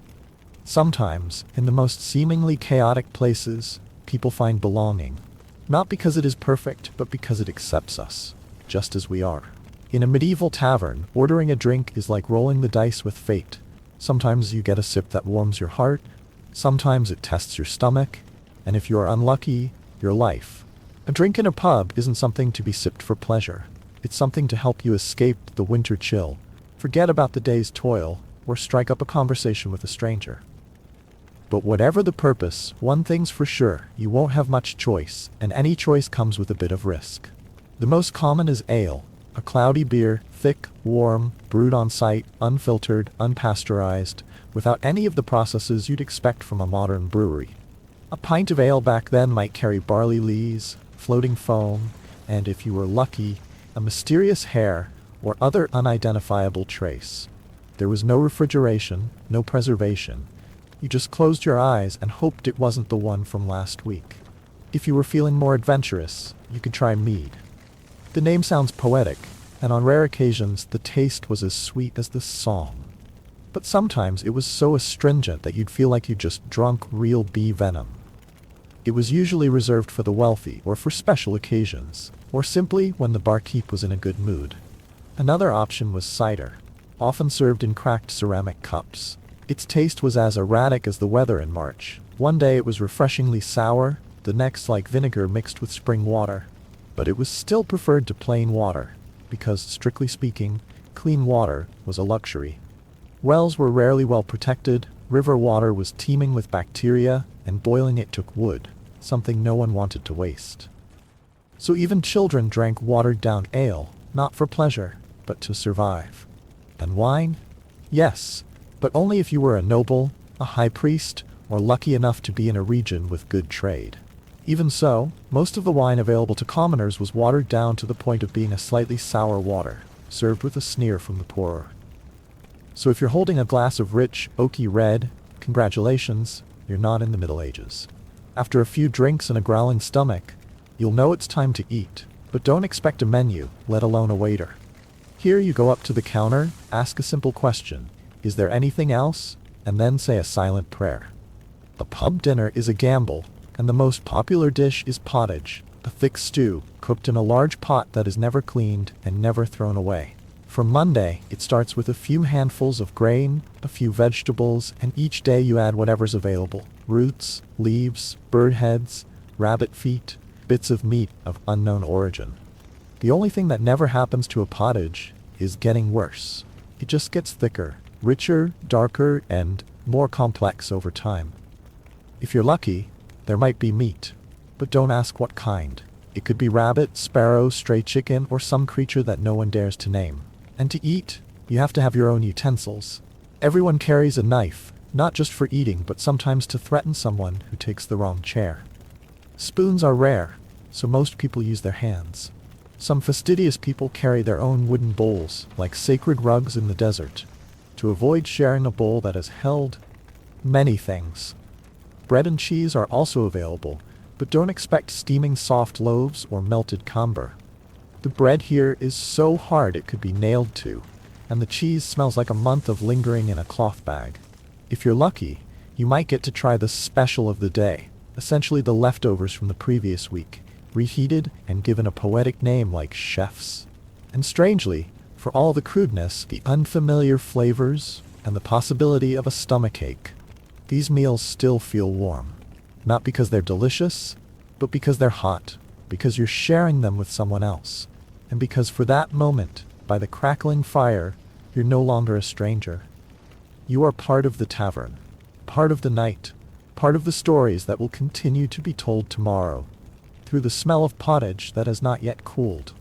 Sometimes, in the most seemingly chaotic places, people find belonging. Not because it is perfect, but because it accepts us, just as we are. In a medieval tavern, ordering a drink is like rolling the dice with fate. Sometimes you get a sip that warms your heart, sometimes it tests your stomach, and if you are unlucky, your life. A drink in a pub isn't something to be sipped for pleasure. It's something to help you escape the winter chill, forget about the day's toil, or strike up a conversation with a stranger. But whatever the purpose, one thing's for sure, you won't have much choice, and any choice comes with a bit of risk. The most common is ale, a cloudy beer, thick, warm, brewed on site, unfiltered, unpasteurized, without any of the processes you'd expect from a modern brewery. A pint of ale back then might carry barley lees, floating foam, and if you were lucky, a mysterious hair or other unidentifiable trace. There was no refrigeration, no preservation. You just closed your eyes and hoped it wasn't the one from last week. If you were feeling more adventurous, you could try mead. The name sounds poetic, and on rare occasions the taste was as sweet as the song. But sometimes it was so astringent that you'd feel like you just drunk real bee venom. It was usually reserved for the wealthy or for special occasions, or simply when the barkeep was in a good mood. Another option was cider, often served in cracked ceramic cups. Its taste was as erratic as the weather in March. One day it was refreshingly sour, the next like vinegar mixed with spring water. But it was still preferred to plain water, because, strictly speaking, clean water was a luxury. Wells were rarely well protected, river water was teeming with bacteria, and boiling it took wood, something no one wanted to waste. So even children drank watered-down ale, not for pleasure, but to survive. And wine? Yes, but only if you were a noble, a high priest, or lucky enough to be in a region with good trade. Even so, most of the wine available to commoners was watered down to the point of being a slightly sour water, served with a sneer from the poorer. So if you're holding a glass of rich, oaky red, congratulations, you're not in the Middle Ages. After a few drinks and a growling stomach, you'll know it's time to eat, but don't expect a menu, let alone a waiter. Here you go up to the counter, ask a simple question, is there anything else? And then say a silent prayer. A pub dinner is a gamble, and the most popular dish is pottage, a thick stew, cooked in a large pot that is never cleaned and never thrown away. For Monday, it starts with a few handfuls of grain, a few vegetables, and each day you add whatever's available. Roots, leaves, bird heads, rabbit feet, bits of meat of unknown origin. The only thing that never happens to a pottage is getting worse. It just gets thicker, richer, darker, and more complex over time. If you're lucky, there might be meat, but don't ask what kind. It could be rabbit, sparrow, stray chicken, or some creature that no one dares to name. And to eat, you have to have your own utensils. Everyone carries a knife, not just for eating but sometimes to threaten someone who takes the wrong chair. Spoons are rare, so most people use their hands. Some fastidious people carry their own wooden bowls, like sacred rugs in the desert, to avoid sharing a bowl that has held many things. Bread and cheese are also available, but don't expect steaming soft loaves or melted camembert. The bread here is so hard it could be nailed to, and the cheese smells like a month of lingering in a cloth bag. If you're lucky, you might get to try the special of the day, essentially the leftovers from the previous week, reheated and given a poetic name like chefs. And strangely, for all the crudeness, the unfamiliar flavors, and the possibility of a stomachache, these meals still feel warm. Not because they're delicious, but because they're hot, because you're sharing them with someone else, and because for that moment, by the crackling fire, you're no longer a stranger. You are part of the tavern, part of the night, part of the stories that will continue to be told tomorrow, through the smell of pottage that has not yet cooled.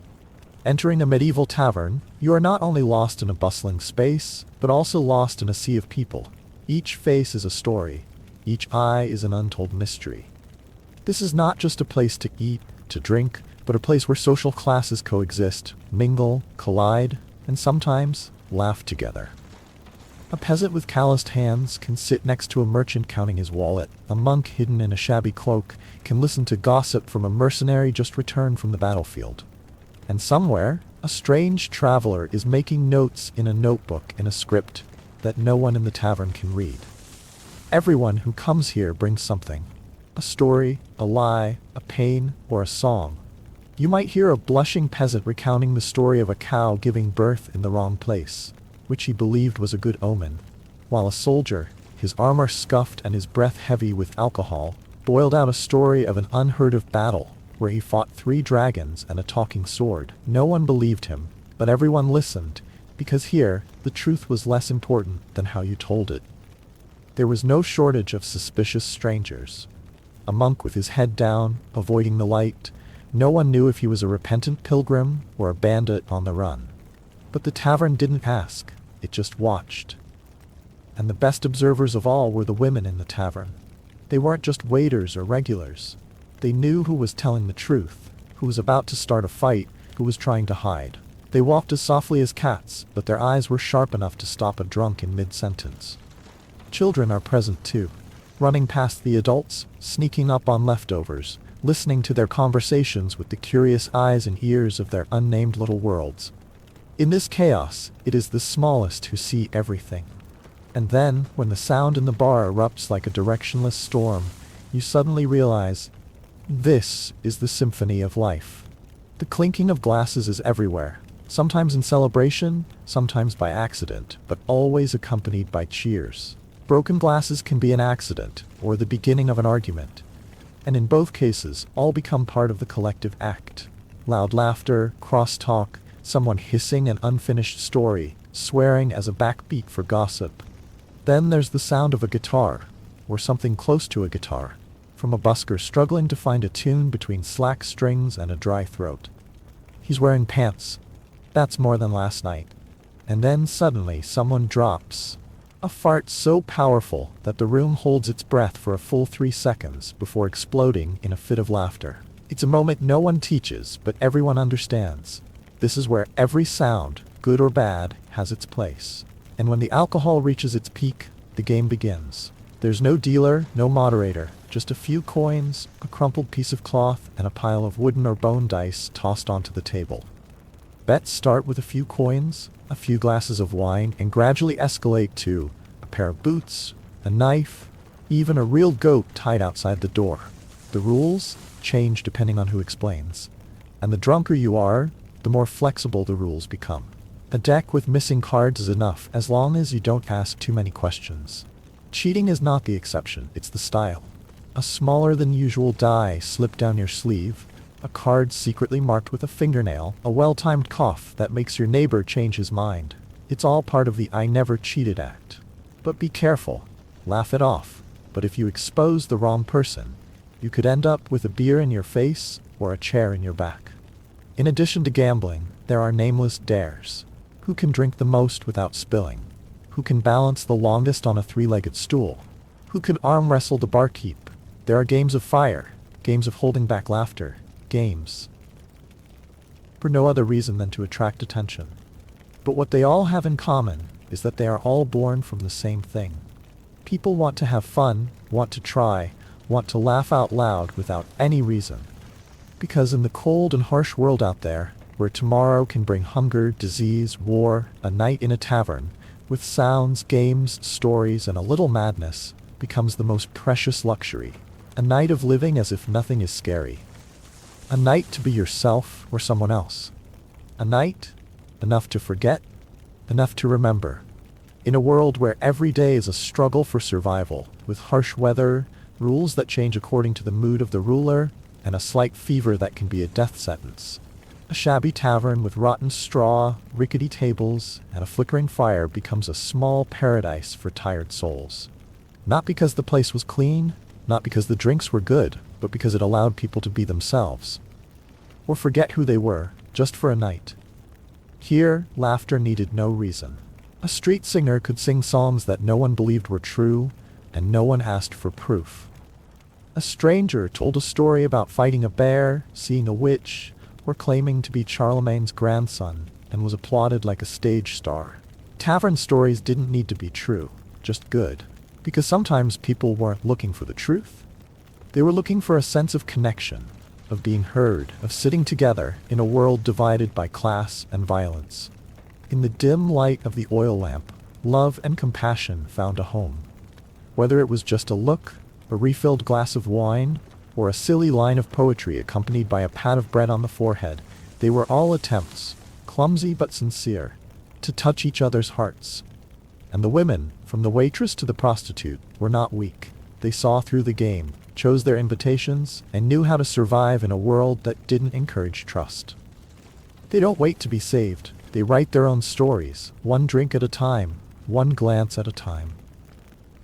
Entering a medieval tavern, you are not only lost in a bustling space, but also lost in a sea of people. Each face is a story, each eye is an untold mystery. This is not just a place to eat, to drink, but a place where social classes coexist, mingle, collide, and sometimes laugh together. A peasant with calloused hands can sit next to a merchant counting his wallet. A monk hidden in a shabby cloak can listen to gossip from a mercenary just returned from the battlefield. And somewhere, a strange traveler is making notes in a notebook in a script that no one in the tavern can read. Everyone who comes here brings something. A story, a lie, a pain, or a song. You might hear a blushing peasant recounting the story of a cow giving birth in the wrong place, which he believed was a good omen, while a soldier, his armor scuffed and his breath heavy with alcohol, boiled out a story of an unheard-of battle where he fought 3 dragons and a talking sword. No one believed him, but everyone listened, because here, the truth was less important than how you told it. There was no shortage of suspicious strangers. A monk with his head down, avoiding the light. No one knew if he was a repentant pilgrim or a bandit on the run. But the tavern didn't ask, it just watched. And the best observers of all were the women in the tavern. They weren't just waiters or regulars. They knew who was telling the truth, who was about to start a fight, who was trying to hide. They walked as softly as cats, but their eyes were sharp enough to stop a drunk in mid-sentence. Children are present too, running past the adults, sneaking up on leftovers, listening to their conversations with the curious eyes and ears of their unnamed little worlds. In this chaos, it is the smallest who see everything. And then, when the sound in the bar erupts like a directionless storm, you suddenly realize, this is the symphony of life. The clinking of glasses is everywhere, sometimes in celebration, sometimes by accident, but always accompanied by cheers. Broken glasses can be an accident, or the beginning of an argument. And in both cases, all become part of the collective act. Loud laughter, cross-talk, someone hissing an unfinished story, swearing as a backbeat for gossip. Then there's the sound of a guitar, or something close to a guitar, from a busker struggling to find a tune between slack strings and a dry throat. He's wearing pants. That's more than last night. And then suddenly someone drops. A fart so powerful that the room holds its breath for a full 3 seconds before exploding in a fit of laughter. It's a moment no one teaches, but everyone understands. This is where every sound, good or bad, has its place. And when the alcohol reaches its peak, the game begins. There's no dealer, no moderator, just a few coins, a crumpled piece of cloth, and a pile of wooden or bone dice tossed onto the table. Bets start with a few coins, a few glasses of wine, and gradually escalate to a pair of boots, a knife, even a real goat tied outside the door. The rules change depending on who explains. And the drunker you are, the more flexible the rules become. A deck with missing cards is enough, as long as you don't ask too many questions. Cheating is not the exception, it's the style. A smaller than usual die slipped down your sleeve, a card secretly marked with a fingernail, a well-timed cough that makes your neighbor change his mind. It's all part of the I never cheated act. But be careful. Laugh it off. But if you expose the wrong person, you could end up with a beer in your face or a chair in your back. In addition to gambling, there are nameless dares. Who can drink the most without spilling? Who can balance the longest on a three-legged stool? Who can arm wrestle the barkeep? There are games of fire, games of holding back laughter, games for no other reason than to attract attention. But what they all have in common is that they are all born from the same thing. People want to have fun, want to try, want to laugh out loud without any reason. Because in the cold and harsh world out there, where tomorrow can bring hunger, disease, war, a night in a tavern, with sounds, games, stories, and a little madness, becomes the most precious luxury. A night of living as if nothing is scary. A night to be yourself or someone else. A night enough to forget, enough to remember. In a world where every day is a struggle for survival, with harsh weather, rules that change according to the mood of the ruler, and a slight fever that can be a death sentence. A shabby tavern with rotten straw, rickety tables, and a flickering fire becomes a small paradise for tired souls. Not because the place was clean, not because the drinks were good, but because it allowed people to be themselves. Or forget who they were, just for a night. Here, laughter needed no reason. A street singer could sing songs that no one believed were true, and no one asked for proof. A stranger told a story about fighting a bear, seeing a witch, or claiming to be Charlemagne's grandson, and was applauded like a stage star. Tavern stories didn't need to be true, just good. Because sometimes people weren't looking for the truth. They were looking for a sense of connection, of being heard, of sitting together in a world divided by class and violence. In the dim light of the oil lamp, love and compassion found a home. Whether it was just a look, a refilled glass of wine, or a silly line of poetry accompanied by a pat of bread on the forehead, they were all attempts, clumsy but sincere, to touch each other's hearts. And the women, from the waitress to the prostitute, were not weak. They saw through the game, chose their invitations, and knew how to survive in a world that didn't encourage trust. They don't wait to be saved. They write their own stories, one drink at a time, one glance at a time.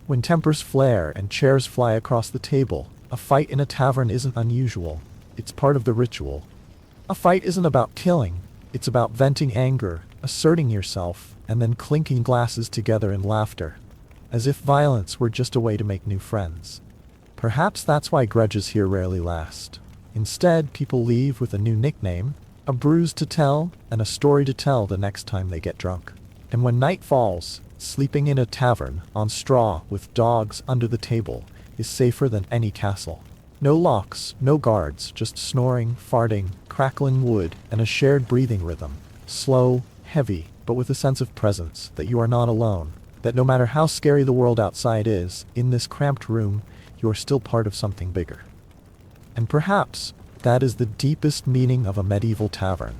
When tempers flare and chairs fly across the table, a fight in a tavern isn't unusual. It's part of the ritual. A fight isn't about killing. It's about venting anger, asserting yourself, and then clinking glasses together in laughter, as if violence were just a way to make new friends. Perhaps that's why grudges here rarely last. Instead, people leave with a new nickname, a bruise to tell, and a story to tell the next time they get drunk. And when night falls, sleeping in a tavern, on straw, with dogs under the table, is safer than any castle. No locks, no guards, just snoring, farting, crackling wood, and a shared breathing rhythm. Slow, heavy, but with a sense of presence, that you are not alone, that no matter how scary the world outside is, in this cramped room, you are still part of something bigger. And perhaps that is the deepest meaning of a medieval tavern.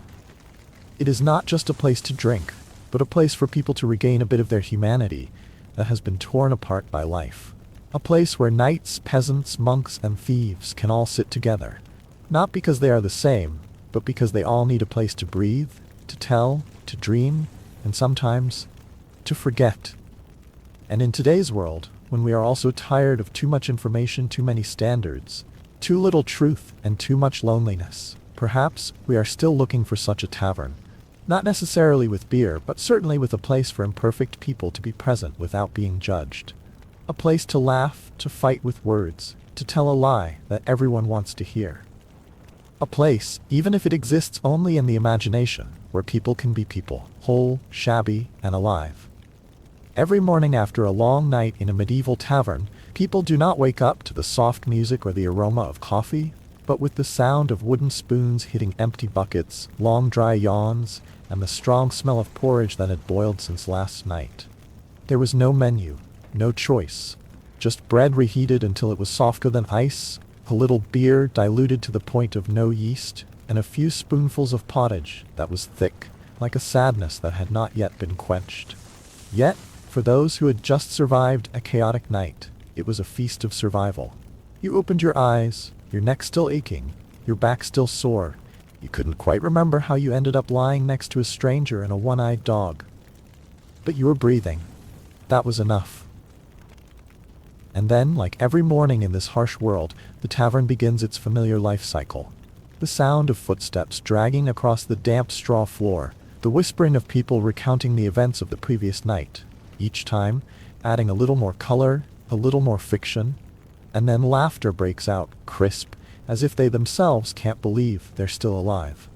It is not just a place to drink, but a place for people to regain a bit of their humanity that has been torn apart by life. A place where knights, peasants, monks, and thieves can all sit together. Not because they are the same, but because they all need a place to breathe, to tell, to dream, and sometimes to forget. And in today's world, when we are also tired of too much information, too many standards, too little truth, and too much loneliness, perhaps we are still looking for such a tavern. Not necessarily with beer, but certainly with a place for imperfect people to be present without being judged. A place to laugh, to fight with words, to tell a lie that everyone wants to hear. A place, even if it exists only in the imagination, where people can be people, whole, shabby, and alive. Every morning after a long night in a medieval tavern, people do not wake up to the soft music or the aroma of coffee, but with the sound of wooden spoons hitting empty buckets, long dry yawns, and the strong smell of porridge that had boiled since last night. There was no menu, no choice, just bread reheated until it was softer than ice, a little beer diluted to the point of no yeast, and a few spoonfuls of pottage that was thick, like a sadness that had not yet been quenched. Yet, for those who had just survived a chaotic night, it was a feast of survival. You opened your eyes, your neck still aching, your back still sore. You couldn't quite remember how you ended up lying next to a stranger and a one-eyed dog. But you were breathing. That was enough. And then, like every morning in this harsh world, the tavern begins its familiar life cycle. The sound of footsteps dragging across the damp straw floor, the whispering of people recounting the events of the previous night, each time adding a little more color, a little more fiction, and then laughter breaks out, crisp, as if they themselves can't believe they're still alive.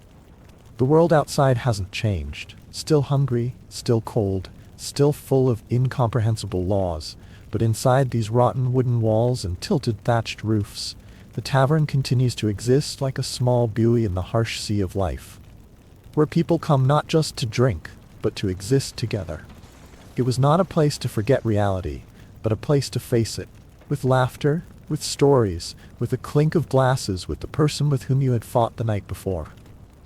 The world outside hasn't changed, still hungry, still cold, still full of incomprehensible laws, but inside these rotten wooden walls and tilted thatched roofs, the tavern continues to exist like a small buoy in the harsh sea of life, where people come not just to drink, but to exist together. It was not a place to forget reality, but a place to face it, with laughter, with stories, with a clink of glasses with the person with whom you had fought the night before.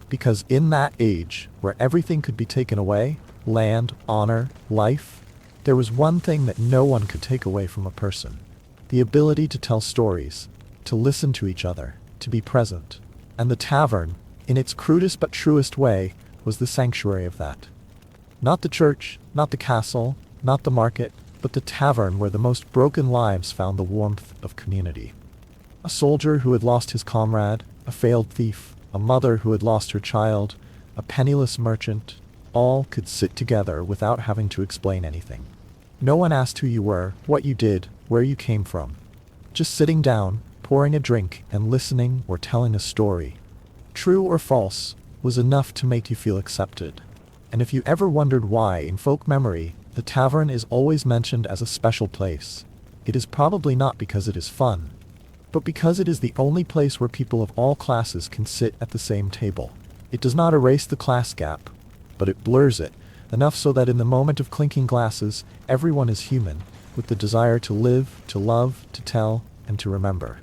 Because in that age, where everything could be taken away, land, honor, life, there was one thing that no one could take away from a person: the ability to tell stories, to listen to each other, to be present. And the tavern, in its crudest but truest way, was the sanctuary of that. Not the church, not the castle, not the market, but the tavern where the most broken lives found the warmth of community. A soldier who had lost his comrade, a failed thief, a mother who had lost her child, a penniless merchant, all could sit together without having to explain anything. No one asked who you were, what you did, where you came from. Just sitting down, pouring a drink, and listening or telling a story, true or false, was enough to make you feel accepted. And if you ever wondered why, in folk memory, the tavern is always mentioned as a special place, it is probably not because it is fun, but because it is the only place where people of all classes can sit at the same table. It does not erase the class gap, but it blurs it, enough so that in the moment of clinking glasses, everyone is human, with the desire to live, to love, to tell, and to remember.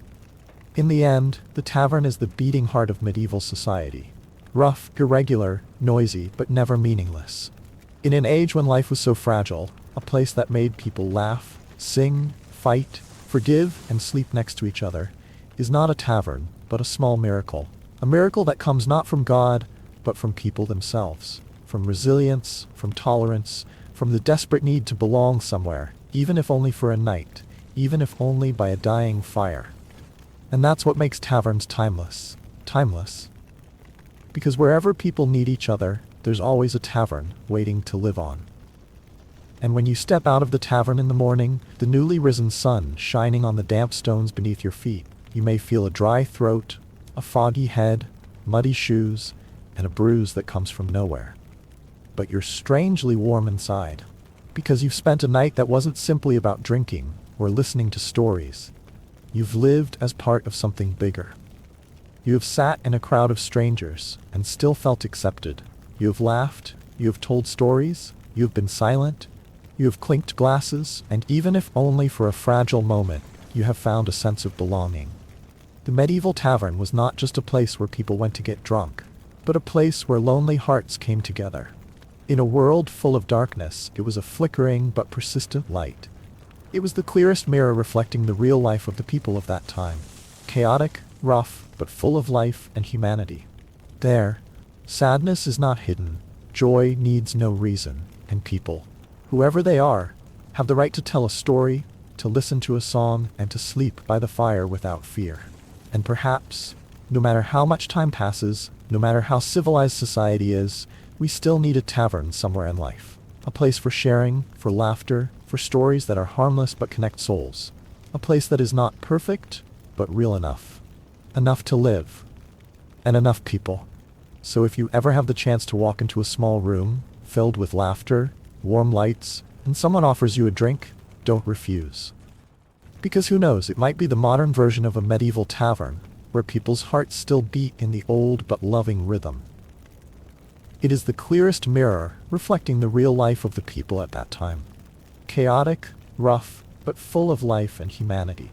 In the end, the tavern is the beating heart of medieval society. Rough, irregular, noisy, but never meaningless. In an age when life was so fragile, a place that made people laugh, sing, fight, forgive, and sleep next to each other, is not a tavern, but a small miracle. A miracle that comes not from God, but from people themselves. From resilience, from tolerance, from the desperate need to belong somewhere, even if only for a night, even if only by a dying fire. And that's what makes taverns timeless. Timeless. Because wherever people need each other, there's always a tavern waiting to live on. And when you step out of the tavern in the morning, the newly risen sun shining on the damp stones beneath your feet, you may feel a dry throat, a foggy head, muddy shoes, and a bruise that comes from nowhere. But you're strangely warm inside, because you've spent a night that wasn't simply about drinking or listening to stories. You've lived as part of something bigger. You have sat in a crowd of strangers and still felt accepted. You have laughed, you have told stories, you have been silent, you have clinked glasses, and even if only for a fragile moment, you have found a sense of belonging. The medieval tavern was not just a place where people went to get drunk, but a place where lonely hearts came together. In a world full of darkness, it was a flickering but persistent light. It was the clearest mirror reflecting the real life of the people of that time. Chaotic, rough, but full of life and humanity. There, sadness is not hidden, joy needs no reason, and people, whoever they are, have the right to tell a story, to listen to a song, and to sleep by the fire without fear. And perhaps, no matter how much time passes, no matter how civilized society is, we still need a tavern somewhere in life. A place for sharing, for laughter, for stories that are harmless but connect souls. A place that is not perfect, but real enough. Enough to live. And enough people. So if you ever have the chance to walk into a small room, filled with laughter, warm lights, and someone offers you a drink, don't refuse. Because who knows, it might be the modern version of a medieval tavern, where people's hearts still beat in the old but loving rhythm. It is the clearest mirror, reflecting the real life of the people at that time. Chaotic, rough, but full of life and humanity.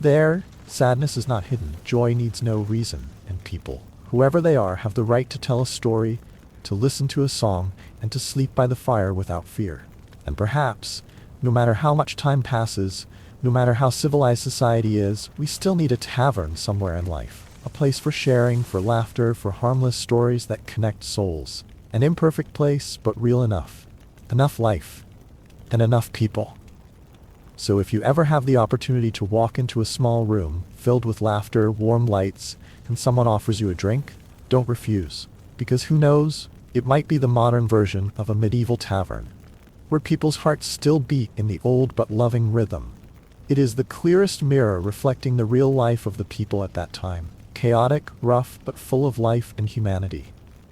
There, sadness is not hidden, joy needs no reason, and people, whoever they are, have the right to tell a story, to listen to a song, and to sleep by the fire without fear. And perhaps, no matter how much time passes, no matter how civilized society is, we still need a tavern somewhere in life. A place for sharing, for laughter, for harmless stories that connect souls. An imperfect place, but real enough. Enough life. And enough people. So if you ever have the opportunity to walk into a small room, filled with laughter, warm lights, and someone offers you a drink, don't refuse. Because who knows, it might be the modern version of a medieval tavern. where people's hearts still beat in the old but loving rhythm. It is the clearest mirror reflecting the real life of the people at that time, chaotic, rough, but full of life and humanity.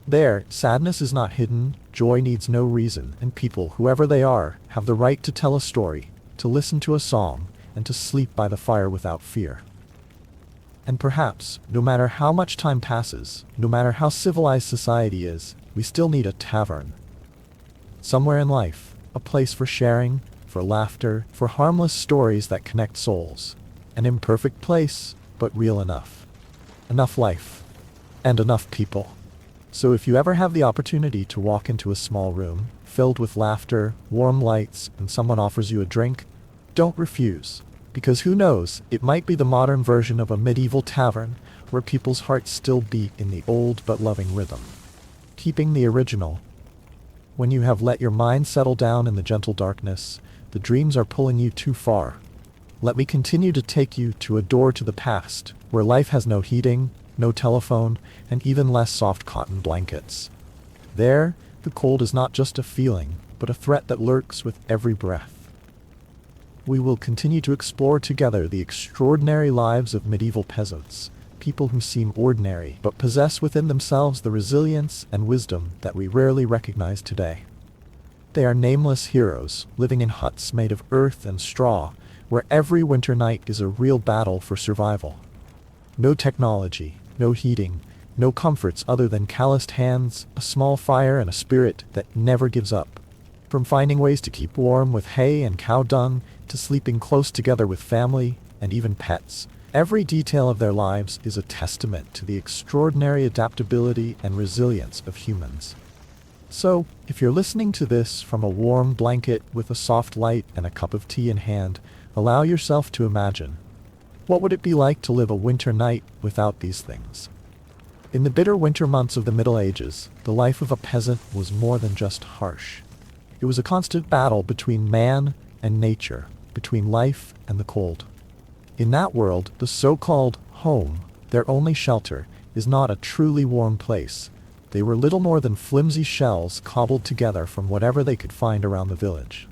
There, sadness is not hidden, joy needs no reason, and people, whoever they are, have the right to tell a story, to listen to a song, and to sleep by the fire without fear. And perhaps, no matter how much time passes, no matter how civilized society is, we still need a tavern. Somewhere in life, a place for sharing, for laughter, for harmless stories that connect souls. An imperfect place, but real enough. Enough life. And enough people. So if you ever have the opportunity to walk into a small room, filled with laughter, warm lights, and someone offers you a drink, don't refuse. Because who knows, it might be the modern version of a medieval tavern, where people's hearts still beat in the old but loving rhythm. Keeping the original. When you have let your mind settle down in the gentle darkness, the dreams are pulling you too far. Let me continue to take you to a door to the past, where life has no heating, no telephone, and even less soft cotton blankets. There, the cold is not just a feeling, but a threat that lurks with every breath. We will continue to explore together the extraordinary lives of medieval peasants, people who seem ordinary, but possess within themselves the resilience and wisdom that we rarely recognize today. They are nameless heroes, living in huts made of earth and straw, where every winter night is a real battle for survival. No technology, no heating, no comforts other than calloused hands, a small fire, and a spirit that never gives up. From finding ways to keep warm with hay and cow dung, to sleeping close together with family, and even pets, every detail of their lives is a testament to the extraordinary adaptability and resilience of humans. So, if you're listening to this from a warm blanket with a soft light and a cup of tea in hand, allow yourself to imagine. What would it be like to live a winter night without these things? In the bitter winter months of the Middle Ages, the life of a peasant was more than just harsh. It was a constant battle between man and nature, between life and the cold. In that world, the so-called home, their only shelter, is not a truly warm place. They were little more than flimsy shells cobbled together from whatever they could find around the village.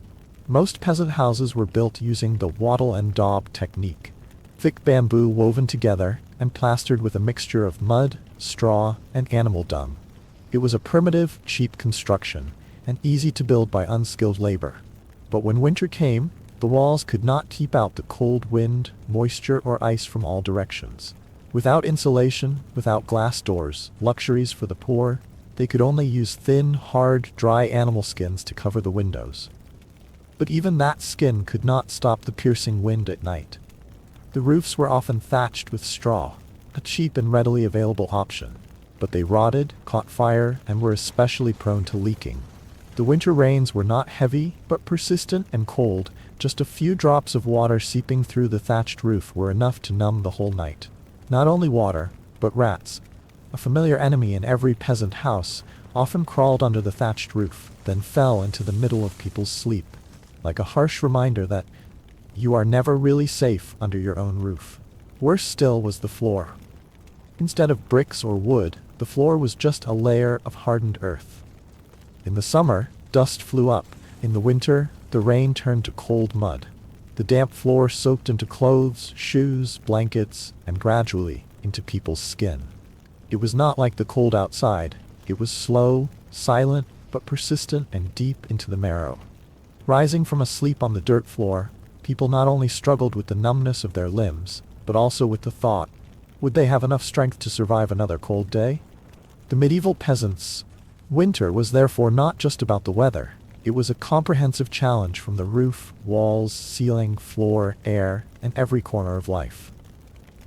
Most peasant houses were built using the wattle and daub technique, thick bamboo woven together and plastered with a mixture of mud, straw, and animal dung. It was a primitive, cheap construction, and easy to build by unskilled labor. But when winter came, the walls could not keep out the cold wind, moisture, or ice from all directions. Without insulation, without glass doors, luxuries for the poor, they could only use thin, hard, dry animal skins to cover the windows. But even that skin could not stop the piercing wind at night. The roofs were often thatched with straw, a cheap and readily available option, but they rotted, caught fire, and were especially prone to leaking. The winter rains were not heavy, but persistent and cold. Just a few drops of water seeping through the thatched roof were enough to numb the whole night. Not only water, but rats, a familiar enemy in every peasant house, often crawled under the thatched roof, then fell into the middle of people's sleep, like a harsh reminder that you are never really safe under your own roof. Worse still was the floor. Instead of bricks or wood, the floor was just a layer of hardened earth. In the summer, dust flew up. In the winter, the rain turned to cold mud. The damp floor soaked into clothes, shoes, blankets, and gradually into people's skin. It was not like the cold outside. It was slow, silent, but persistent and deep into the marrow. Rising from a sleep on the dirt floor, people not only struggled with the numbness of their limbs, but also with the thought, would they have enough strength to survive another cold day? The medieval peasants' winter was therefore not just about the weather. It was a comprehensive challenge from the roof, walls, ceiling, floor, air, and every corner of life.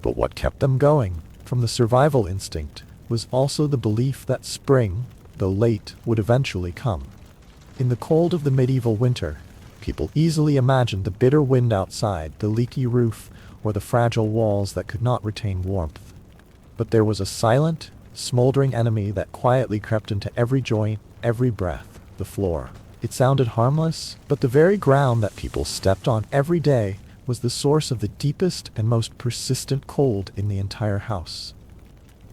But what kept them going, from the survival instinct, was also the belief that spring, though late, would eventually come. In the cold of the medieval winter, people easily imagined the bitter wind outside, the leaky roof, or the fragile walls that could not retain warmth. But there was a silent, smoldering enemy that quietly crept into every joint, every breath, the floor. It sounded harmless, but the very ground that people stepped on every day was the source of the deepest and most persistent cold in the entire house.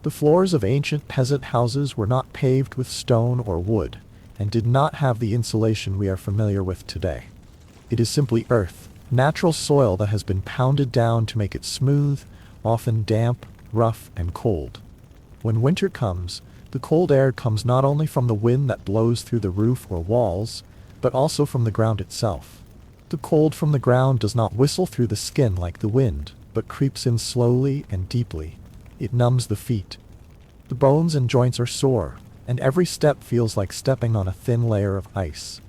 The floors of ancient peasant houses were not paved with stone or wood. and did not have the insulation we are familiar with today. It is simply earth, natural soil that has been pounded down to make it smooth, often damp, rough, and cold. When winter comes, the cold air comes not only from the wind that blows through the roof or walls, but also from the ground itself. The cold from the ground does not whistle through the skin like the wind, but creeps in slowly and deeply. It numbs the feet. The bones and joints are sore, and every step feels like stepping on a thin layer of ice.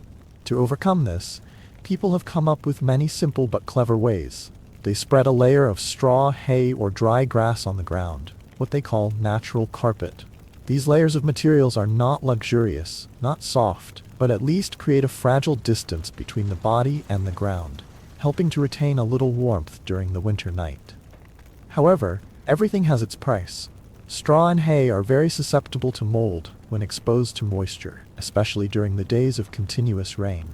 To overcome this, people have come up with many simple but clever ways. They spread a layer of straw, hay, or dry grass on the ground, what they call natural carpet. These layers of materials are not luxurious, not soft, but at least create a fragile distance between the body and the ground, helping to retain a little warmth during the winter night. However, everything has its price. Straw and hay are very susceptible to mold when exposed to moisture, especially during the days of continuous rain.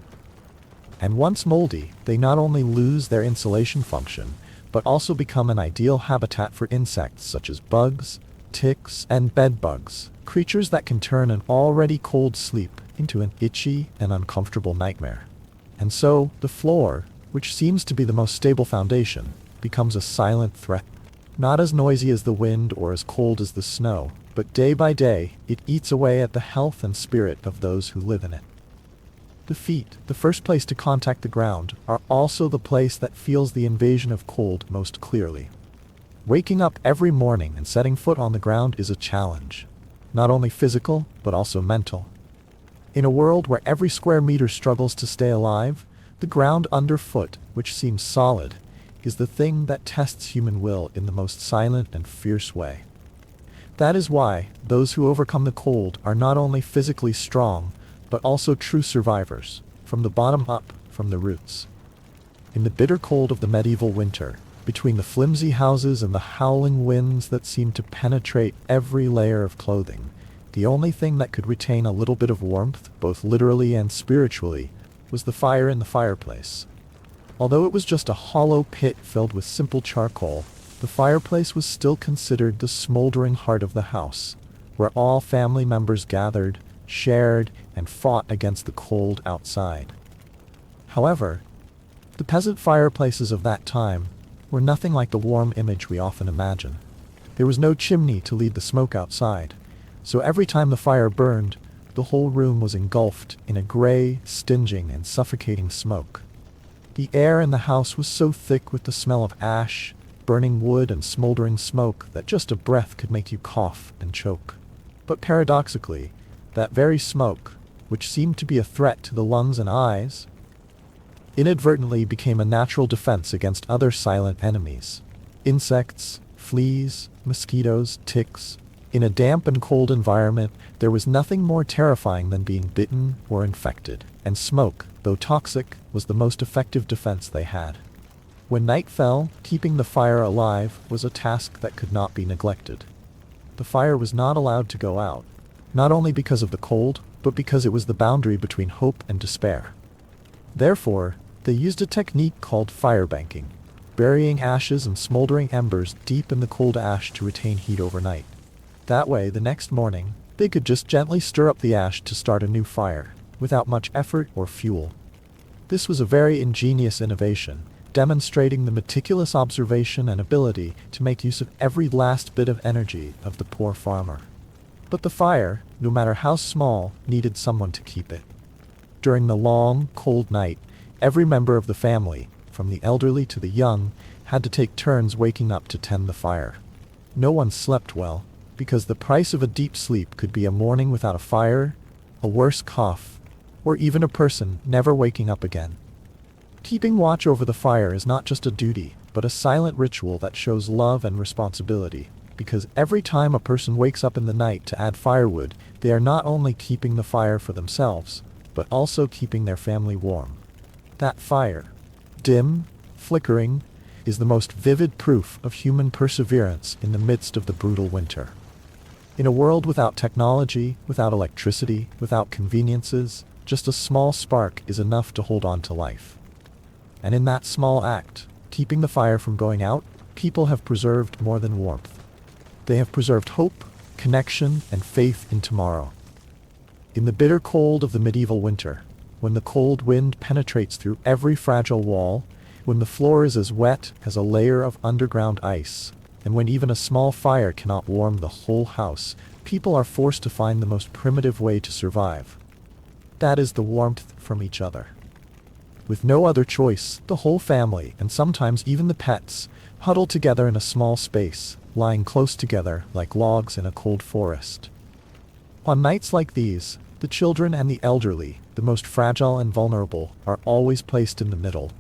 And once moldy, they not only lose their insulation function, but also become an ideal habitat for insects such as bugs, ticks, and bedbugs, creatures that can turn an already cold sleep into an itchy and uncomfortable nightmare. And so, the floor, which seems to be the most stable foundation, becomes a silent threat. Not as noisy as the wind or as cold as the snow, but day by day, it eats away at the health and spirit of those who live in it. The feet, the first place to contact the ground, are also the place that feels the invasion of cold most clearly. Waking up every morning and setting foot on the ground is a challenge. Not only physical, but also mental. In a world where every square meter struggles to stay alive, the ground underfoot, which seems solid, is the thing that tests human will in the most silent and fierce way. That is why those who overcome the cold are not only physically strong, but also true survivors, from the bottom up, from the roots. In the bitter cold of the medieval winter, between the flimsy houses and the howling winds that seemed to penetrate every layer of clothing, the only thing that could retain a little bit of warmth, both literally and spiritually, was the fire in the fireplace. Although it was just a hollow pit filled with simple charcoal, the fireplace was still considered the smoldering heart of the house, where all family members gathered, shared, and fought against the cold outside. However, the peasant fireplaces of that time were nothing like the warm image we often imagine. There was no chimney to lead the smoke outside, so every time the fire burned, the whole room was engulfed in a gray, stinging, and suffocating smoke. The air in the house was so thick with the smell of ash, burning wood, and smoldering smoke that just a breath could make you cough and choke. But paradoxically, that very smoke, which seemed to be a threat to the lungs and eyes, inadvertently became a natural defense against other silent enemies. Insects, fleas, mosquitoes, ticks. In a damp and cold environment, there was nothing more terrifying than being bitten or infected, and smoke, though toxic, was the most effective defense they had. When night fell, keeping the fire alive was a task that could not be neglected. The fire was not allowed to go out, not only because of the cold, but because it was the boundary between hope and despair. Therefore, they used a technique called firebanking, burying ashes and smoldering embers deep in the cold ash to retain heat overnight. That way, the next morning, they could just gently stir up the ash to start a new fire, without much effort or fuel. This was a very ingenious innovation, demonstrating the meticulous observation and ability to make use of every last bit of energy of the poor farmer. But the fire, no matter how small, needed someone to keep it. During the long, cold night, every member of the family, from the elderly to the young, had to take turns waking up to tend the fire. No one slept well, because the price of a deep sleep could be a morning without a fire, a worse cough, or even a person never waking up again. Keeping watch over the fire is not just a duty, but a silent ritual that shows love and responsibility, because every time a person wakes up in the night to add firewood, they are not only keeping the fire for themselves, but also keeping their family warm. That fire, dim, flickering, is the most vivid proof of human perseverance in the midst of the brutal winter. In a world without technology, without electricity, without conveniences, just a small spark is enough to hold on to life. And in that small act, keeping the fire from going out, people have preserved more than warmth. They have preserved hope, connection, and faith in tomorrow. In the bitter cold of the medieval winter, when the cold wind penetrates through every fragile wall, when the floor is as wet as a layer of underground ice, and when even a small fire cannot warm the whole house, people are forced to find the most primitive way to survive. That is the warmth from each other. With no other choice, the whole family, and sometimes even the pets, huddle together in a small space, lying close together like logs in a cold forest. On nights like these, the children and the elderly, the most fragile and vulnerable, are always placed in the middle,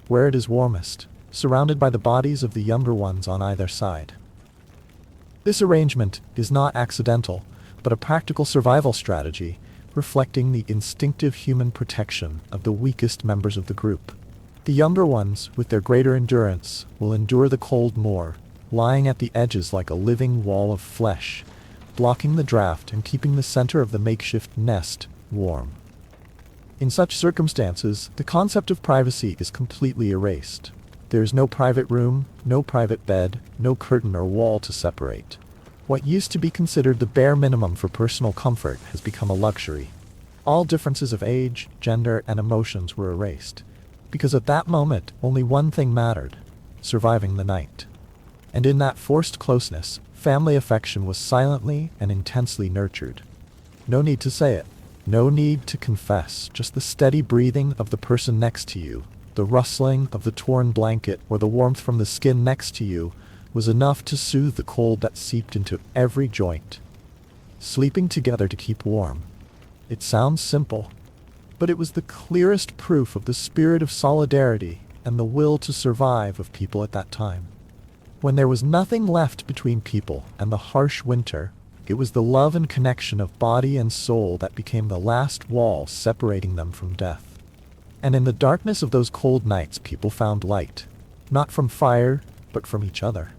where it is warmest, surrounded by the bodies of the younger ones on either side. This arrangement is not accidental, but a practical survival strategy, reflecting the instinctive human protection of the weakest members of the group. The younger ones, with their greater endurance, will endure the cold more, lying at the edges like a living wall of flesh, blocking the draft and keeping the center of the makeshift nest warm. In such circumstances, the concept of privacy is completely erased. There is no private room, no private bed, no curtain or wall to separate. What used to be considered the bare minimum for personal comfort has become a luxury. All differences of age, gender, and emotions were erased, because at that moment only one thing mattered: surviving the night. And in that forced closeness, family affection was silently and intensely nurtured. No need to say it. No need to confess, just the steady breathing of the person next to you, the rustling of the torn blanket, or the warmth from the skin next to you was enough to soothe the cold that seeped into every joint. Sleeping together to keep warm. It sounds simple, but it was the clearest proof of the spirit of solidarity and the will to survive of people at that time. When there was nothing left between people and the harsh winter, it was the love and connection of body and soul that became the last wall separating them from death. And in the darkness of those cold nights, people found light, not from fire, but from each other.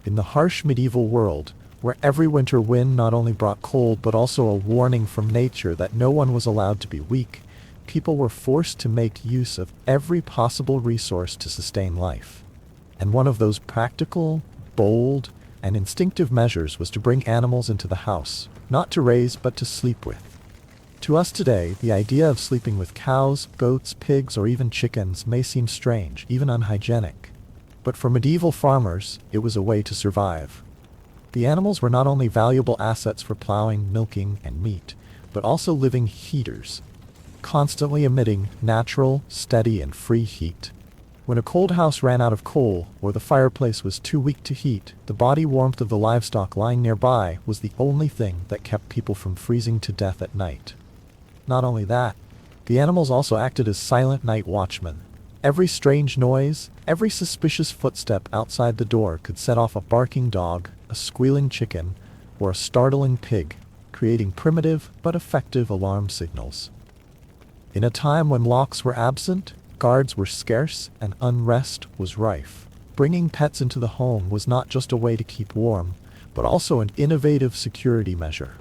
In the harsh medieval world, where every winter wind not only brought cold but also a warning from nature that no one was allowed to be weak, people were forced to make use of every possible resource to sustain life. And one of those practical, bold, and instinctive measures was to bring animals into the house, not to raise but to sleep with. To us today, the idea of sleeping with cows, goats, pigs, or even chickens may seem strange, even unhygienic. But for medieval farmers, it was a way to survive. The animals were not only valuable assets for plowing, milking, and meat, but also living heaters, constantly emitting natural, steady, and free heat. When a cold house ran out of coal, or the fireplace was too weak to heat, the body warmth of the livestock lying nearby was the only thing that kept people from freezing to death at night. Not only that, the animals also acted as silent night watchmen. Every strange noise, every suspicious footstep outside the door could set off a barking dog, a squealing chicken, or a startling pig, creating primitive but effective alarm signals. In a time when locks were absent, guards were scarce, and unrest was rife, bringing pets into the home was not just a way to keep warm, but also an innovative security measure.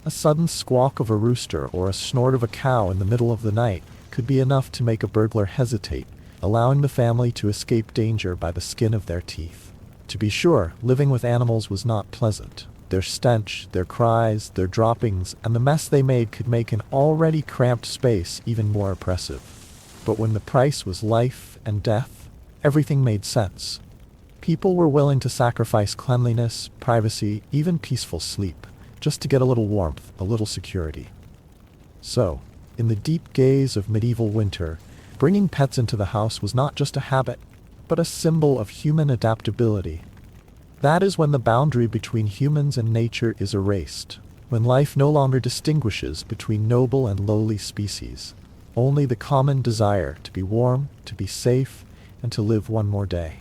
A sudden squawk of a rooster or a snort of a cow in the middle of the night could be enough to make a burglar hesitate, allowing the family to escape danger by the skin of their teeth. To be sure, living with animals was not pleasant. Their stench, their cries, their droppings, and the mess they made could make an already cramped space even more oppressive. But when the price was life and death, everything made sense. People were willing to sacrifice cleanliness, privacy, even peaceful sleep, just to get a little warmth, a little security. So, in the deep gaze of medieval winter, bringing pets into the house was not just a habit, but a symbol of human adaptability. That is when the boundary between humans and nature is erased, when life no longer distinguishes between noble and lowly species, only the common desire to be warm, to be safe, and to live one more day.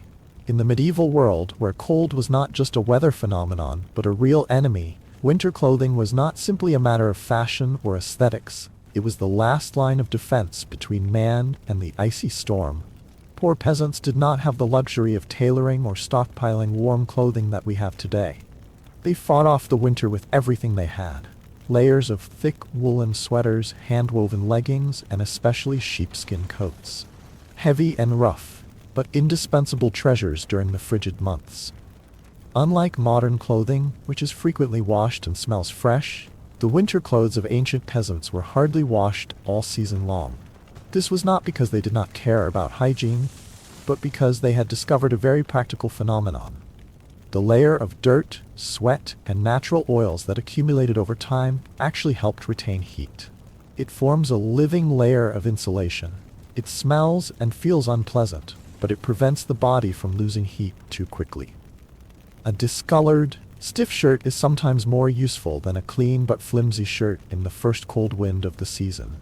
In the medieval world, where cold was not just a weather phenomenon, but a real enemy, winter clothing was not simply a matter of fashion or aesthetics. It was the last line of defense between man and the icy storm. Poor peasants did not have the luxury of tailoring or stockpiling warm clothing that we have today. They fought off the winter with everything they had. Layers of thick woolen sweaters, hand-woven leggings, and especially sheepskin coats. Heavy and rough, but indispensable treasures during the frigid months. Unlike modern clothing, which is frequently washed and smells fresh, The winter clothes of ancient peasants were hardly washed all season long. This was not because they did not care about hygiene, but because they had discovered a very practical phenomenon. The layer of dirt, sweat, and natural oils that accumulated over time actually helped retain heat. It forms a living layer of insulation. It smells and feels unpleasant, but it prevents the body from losing heat too quickly. A discolored, stiff shirt is sometimes more useful than a clean but flimsy shirt in the first cold wind of the season.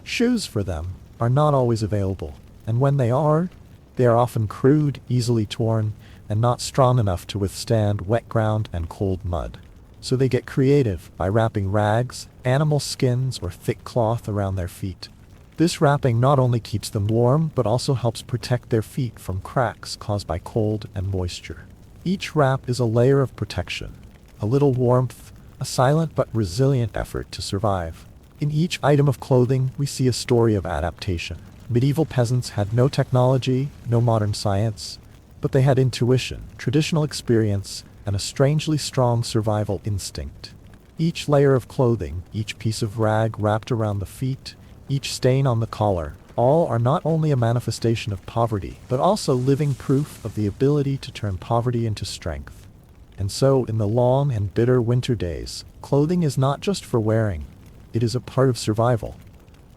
Shoes for them are not always available, and when they are often crude, easily torn, and not strong enough to withstand wet ground and cold mud. So they get creative by wrapping rags, animal skins, or thick cloth around their feet. This wrapping not only keeps them warm, but also helps protect their feet from cracks caused by cold and moisture. Each wrap is a layer of protection, a little warmth, a silent but resilient effort to survive. In each item of clothing, we see a story of adaptation. Medieval peasants had no technology, no modern science, but they had intuition, traditional experience, and a strangely strong survival instinct. Each layer of clothing, each piece of rag wrapped around the feet, each stain on the collar, all are not only a manifestation of poverty, but also living proof of the ability to turn poverty into strength. And so, in the long and bitter winter days, clothing is not just for wearing, it is a part of survival.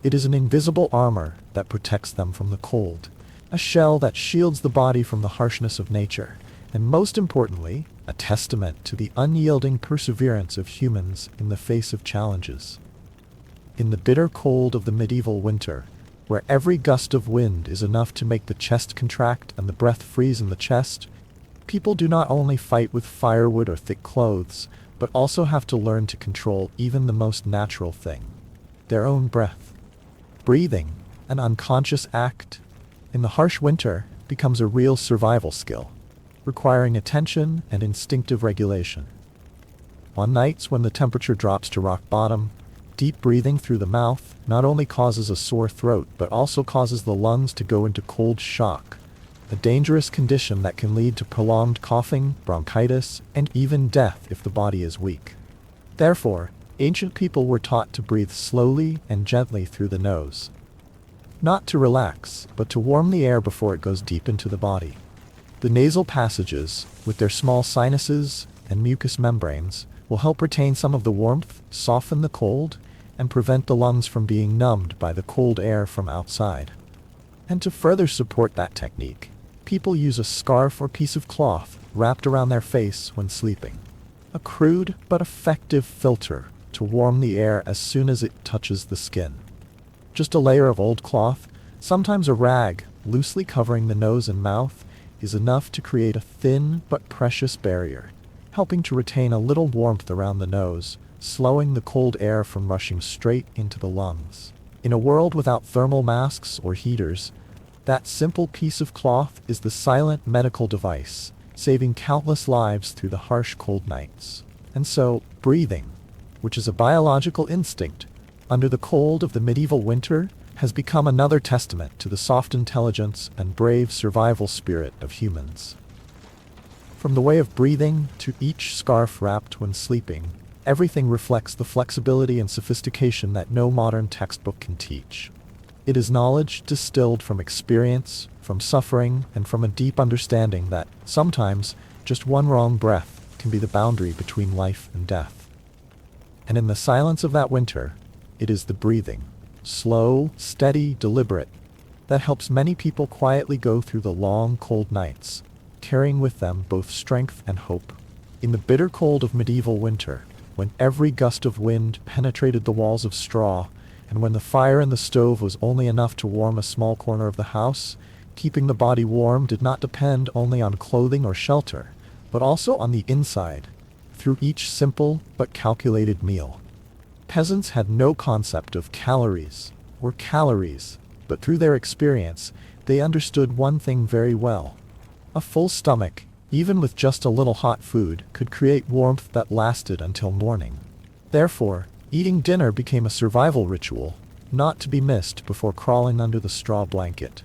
It is an invisible armor that protects them from the cold, a shell that shields the body from the harshness of nature, and most importantly, a testament to the unyielding perseverance of humans in the face of challenges. In the bitter cold of the medieval winter, where every gust of wind is enough to make the chest contract and the breath freeze in the chest, people do not only fight with firewood or thick clothes, but also have to learn to control even the most natural thing, their own breath. Breathing, an unconscious act, in the harsh winter becomes a real survival skill, requiring attention and instinctive regulation. On nights when the temperature drops to rock bottom, deep breathing through the mouth not only causes a sore throat but also causes the lungs to go into cold shock, a dangerous condition that can lead to prolonged coughing, bronchitis, and even death if the body is weak. Therefore, ancient people were taught to breathe slowly and gently through the nose. Not to relax, but to warm the air before it goes deep into the body. The nasal passages, with their small sinuses and mucous membranes, will help retain some of the warmth, soften the cold, and prevent the lungs from being numbed by the cold air from outside. And to further support that technique, people use a scarf or piece of cloth wrapped around their face when sleeping. A crude but effective filter to warm the air as soon as it touches the skin. Just a layer of old cloth, sometimes a rag, loosely covering the nose and mouth, is enough to create a thin but precious barrier, helping to retain a little warmth around the nose, slowing the cold air from rushing straight into the lungs. In a world without thermal masks or heaters, that simple piece of cloth is the silent medical device, saving countless lives through the harsh cold nights. And so, breathing, which is a biological instinct, under the cold of the medieval winter, has become another testament to the soft intelligence and brave survival spirit of humans. From the way of breathing to each scarf wrapped when sleeping, everything reflects the flexibility and sophistication that no modern textbook can teach. It is knowledge distilled from experience, from suffering, and from a deep understanding that, sometimes, just one wrong breath can be the boundary between life and death. And in the silence of that winter, it is the breathing, slow, steady, deliberate, that helps many people quietly go through the long, cold nights, carrying with them both strength and hope. In the bitter cold of medieval winter, when every gust of wind penetrated the walls of straw, and when the fire in the stove was only enough to warm a small corner of the house, keeping the body warm did not depend only on clothing or shelter, but also on the inside, through each simple but calculated meal. Peasants had no concept of calories or calories, but through their experience, they understood one thing very well. A full stomach, even with just a little hot food, could create warmth that lasted until morning. Therefore, eating dinner became a survival ritual, not to be missed before crawling under the straw blanket.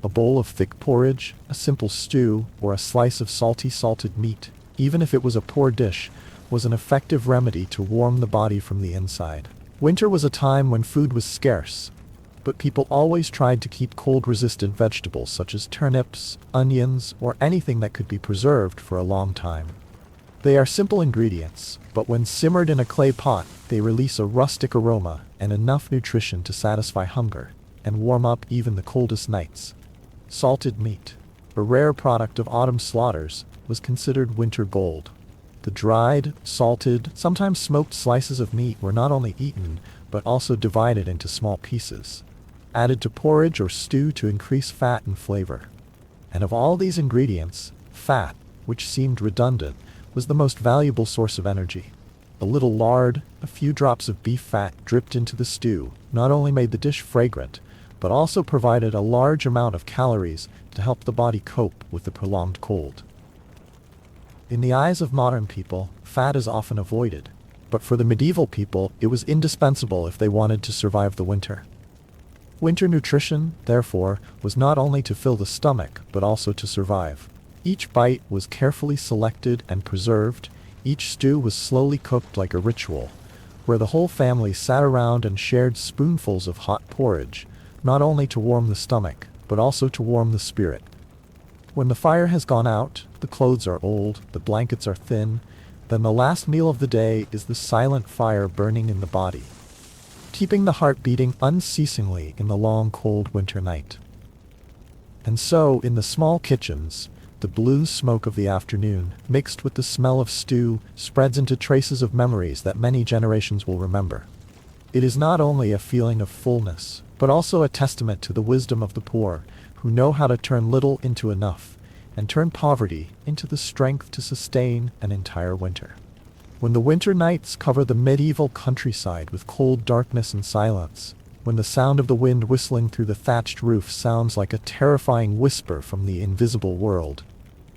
A bowl of thick porridge, a simple stew, or a slice of salty salted meat, even if it was a poor dish, was an effective remedy to warm the body from the inside. Winter was a time when food was scarce, but people always tried to keep cold-resistant vegetables such as turnips, onions, or anything that could be preserved for a long time. They are simple ingredients, but when simmered in a clay pot, they release a rustic aroma and enough nutrition to satisfy hunger and warm up even the coldest nights. Salted meat, a rare product of autumn slaughters, was considered winter gold. The dried, salted, sometimes smoked slices of meat were not only eaten, but also divided into small pieces, added to porridge or stew to increase fat and flavor. And of all these ingredients, fat, which seemed redundant, was the most valuable source of energy. A little lard, a few drops of beef fat dripped into the stew, not only made the dish fragrant, but also provided a large amount of calories to help the body cope with the prolonged cold. In the eyes of modern people, fat is often avoided, but for the medieval people, it was indispensable if they wanted to survive the winter. Winter nutrition, therefore, was not only to fill the stomach, but also to survive. Each bite was carefully selected and preserved. Each stew was slowly cooked like a ritual, where the whole family sat around and shared spoonfuls of hot porridge, not only to warm the stomach, but also to warm the spirit. When the fire has gone out, the clothes are old, the blankets are thin, then the last meal of the day is the silent fire burning in the body, keeping the heart beating unceasingly in the long cold winter night. And so, in the small kitchens, the blue smoke of the afternoon, mixed with the smell of stew, spreads into traces of memories that many generations will remember. It is not only a feeling of fullness, but also a testament to the wisdom of the poor, who know how to turn little into enough, and turn poverty into the strength to sustain an entire winter. When the winter nights cover the medieval countryside with cold darkness and silence, when the sound of the wind whistling through the thatched roof sounds like a terrifying whisper from the invisible world,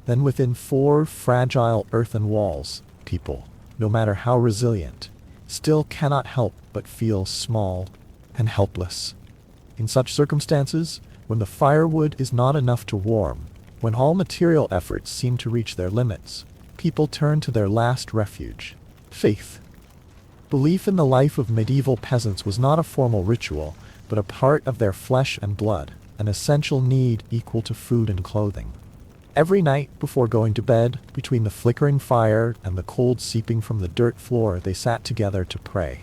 then within 4 fragile earthen walls, people, no matter how resilient, still cannot help but feel small and helpless. In such circumstances, when the firewood is not enough to warm, when all material efforts seem to reach their limits, people turn to their last refuge, faith. Belief in the life of medieval peasants was not a formal ritual, but a part of their flesh and blood, an essential need equal to food and clothing. Every night before going to bed, between the flickering fire and the cold seeping from the dirt floor, they sat together to pray.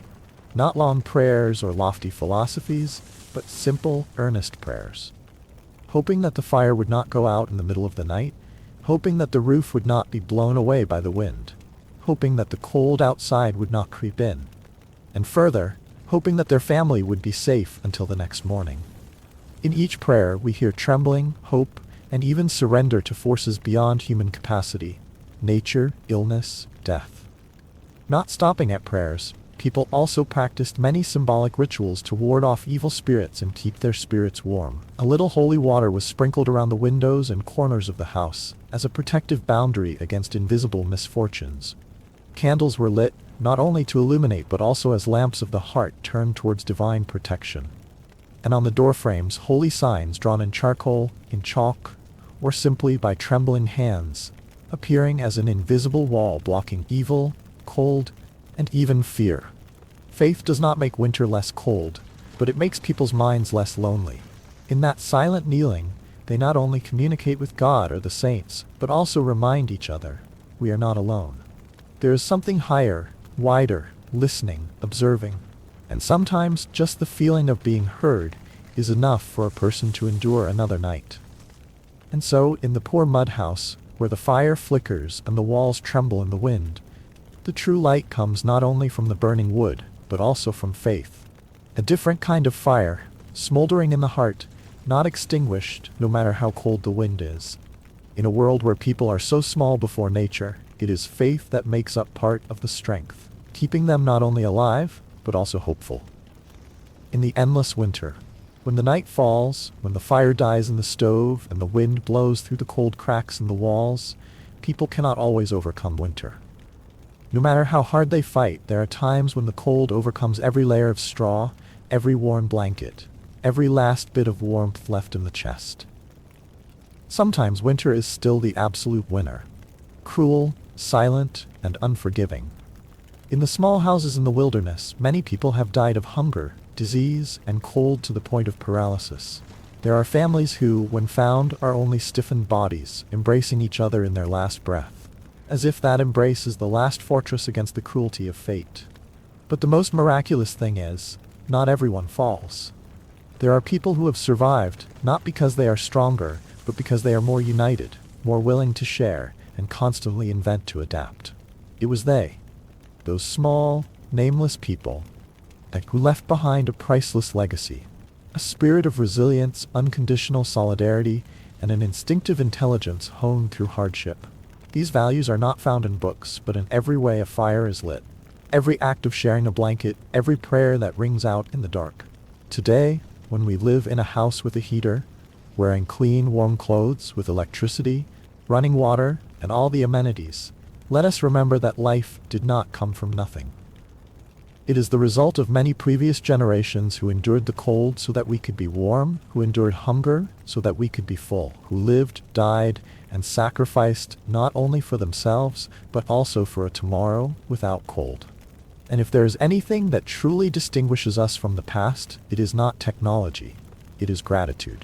Not long prayers or lofty philosophies, but simple, earnest prayers. Hoping that the fire would not go out in the middle of the night, hoping that the roof would not be blown away by the wind, hoping that the cold outside would not creep in, and further, hoping that their family would be safe until the next morning. In each prayer we hear trembling, hope, and even surrender to forces beyond human capacity, nature, illness, death. Not stopping at prayers, people also practiced many symbolic rituals to ward off evil spirits and keep their spirits warm. A little holy water was sprinkled around the windows and corners of the house as a protective boundary against invisible misfortunes. Candles were lit, not only to illuminate but also as lamps of the heart turned towards divine protection. And on the doorframes, holy signs drawn in charcoal, in chalk, or simply by trembling hands, appearing as an invisible wall blocking evil, cold, and even fear. Faith does not make winter less cold, but it makes people's minds less lonely. In that silent kneeling, they not only communicate with God or the saints, but also remind each other, we are not alone. There is something higher, wider, listening, observing, and sometimes just the feeling of being heard is enough for a person to endure another night. And so, in the poor mud house, where the fire flickers and the walls tremble in the wind, the true light comes not only from the burning wood, but also from faith. A different kind of fire, smoldering in the heart, not extinguished, no matter how cold the wind is. In a world where people are so small before nature, it is faith that makes up part of the strength, keeping them not only alive, but also hopeful. In the endless winter, when the night falls, when the fire dies in the stove, and the wind blows through the cold cracks in the walls, people cannot always overcome winter. No matter how hard they fight, there are times when the cold overcomes every layer of straw, every worn blanket, every last bit of warmth left in the chest. Sometimes winter is still the absolute winner. Cruel, silent, and unforgiving. In the small houses in the wilderness, many people have died of hunger, disease, and cold to the point of paralysis. There are families who, when found, are only stiffened bodies, embracing each other in their last breath, as if that embrace is the last fortress against the cruelty of fate. But the most miraculous thing is, not everyone falls. There are people who have survived, not because they are stronger, but because they are more united, more willing to share, and constantly invent to adapt. It was they, those small, nameless people, who left behind a priceless legacy, a spirit of resilience, unconditional solidarity, and an instinctive intelligence honed through hardship. These values are not found in books, but in every way a fire is lit, every act of sharing a blanket, every prayer that rings out in the dark. Today, when we live in a house with a heater, wearing clean, warm clothes with electricity, running water, and all the amenities, let us remember that life did not come from nothing. It is the result of many previous generations who endured the cold so that we could be warm, who endured hunger so that we could be full, who lived, died, and sacrificed not only for themselves, but also for a tomorrow without cold. And if there is anything that truly distinguishes us from the past, it is not technology, it is gratitude.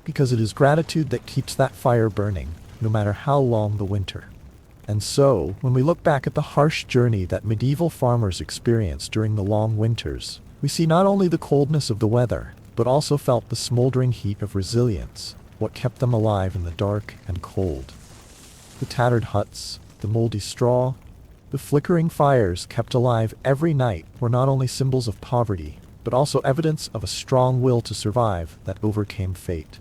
Because it is gratitude that keeps that fire burning, no matter how long the winter. And so, when we look back at the harsh journey that medieval farmers experienced during the long winters, we see not only the coldness of the weather, but also felt the smoldering heat of resilience, what kept them alive in the dark and cold. The tattered huts, the moldy straw, the flickering fires kept alive every night were not only symbols of poverty, but also evidence of a strong will to survive that overcame fate.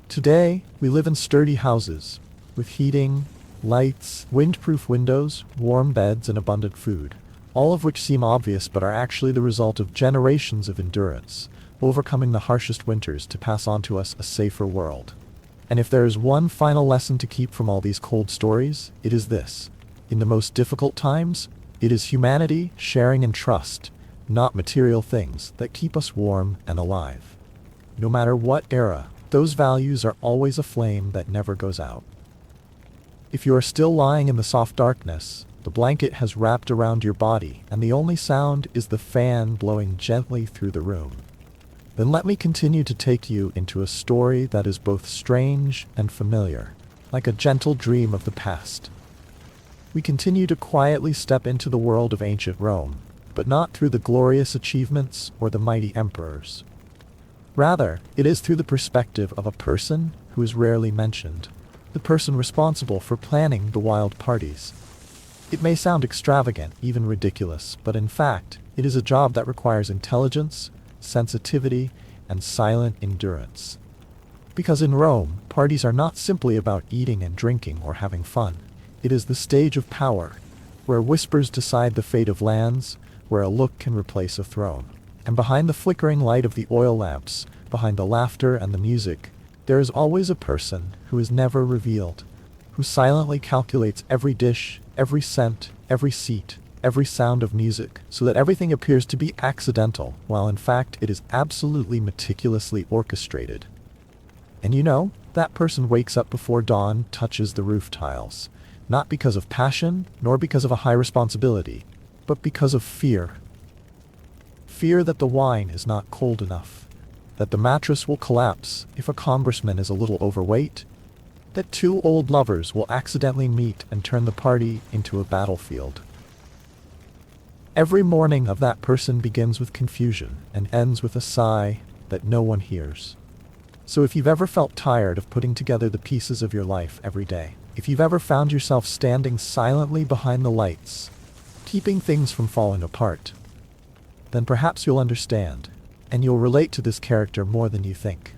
Today, we live in sturdy houses, with heating, lights, windproof windows, warm beds, and abundant food, all of which seem obvious but are actually the result of generations of endurance, overcoming the harshest winters to pass on to us a safer world. And if there is one final lesson to keep from all these cold stories, it is this. In the most difficult times, it is humanity, sharing, and trust, not material things, that keep us warm and alive. No matter what era, those values are always a flame that never goes out. If you are still lying in the soft darkness, the blanket has wrapped around your body, and the only sound is the fan blowing gently through the room, then let me continue to take you into a story that is both strange and familiar, like a gentle dream of the past. We continue to quietly step into the world of ancient Rome, but not through the glorious achievements or the mighty emperors. Rather, it is through the perspective of a person who is rarely mentioned, the person responsible for planning the wild parties. It may sound extravagant, even ridiculous, but in fact, it is a job that requires intelligence, sensitivity, and silent endurance. Because in Rome, parties are not simply about eating and drinking or having fun. It is the stage of power, where whispers decide the fate of lands, where a look can replace a throne. And behind the flickering light of the oil lamps, behind the laughter and the music, there is always a person who is never revealed, who silently calculates every dish, every scent, every seat, every sound of music, so that everything appears to be accidental, while in fact it is absolutely meticulously orchestrated. And you know, that person wakes up before dawn touches the roof tiles, not because of passion, nor because of a high responsibility, but because of fear. Fear that the wine is not cold enough, that the mattress will collapse if a congressman is a little overweight, that two old lovers will accidentally meet and turn the party into a battlefield. Every morning of that person begins with confusion and ends with a sigh that no one hears. So if you've ever felt tired of putting together the pieces of your life every day, if you've ever found yourself standing silently behind the lights, keeping things from falling apart, then perhaps you'll understand, and you'll relate to this character more than you think.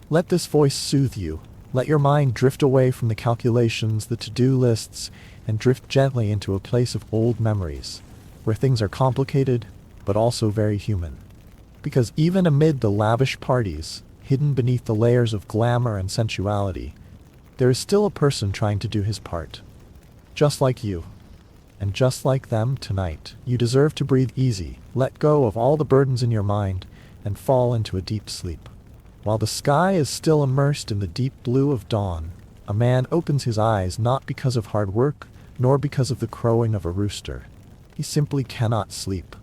Let this voice soothe you. Let your mind drift away from the calculations, the to-do lists, and drift gently into a place of old memories, where things are complicated, but also very human. Because even amid the lavish parties, hidden beneath the layers of glamour and sensuality, there is still a person trying to do his part. Just like you. And just like them tonight, you deserve to breathe easy, let go of all the burdens in your mind, and fall into a deep sleep. While the sky is still immersed in the deep blue of dawn, a man opens his eyes not because of hard work, nor because of the crowing of a rooster, He simply cannot sleep.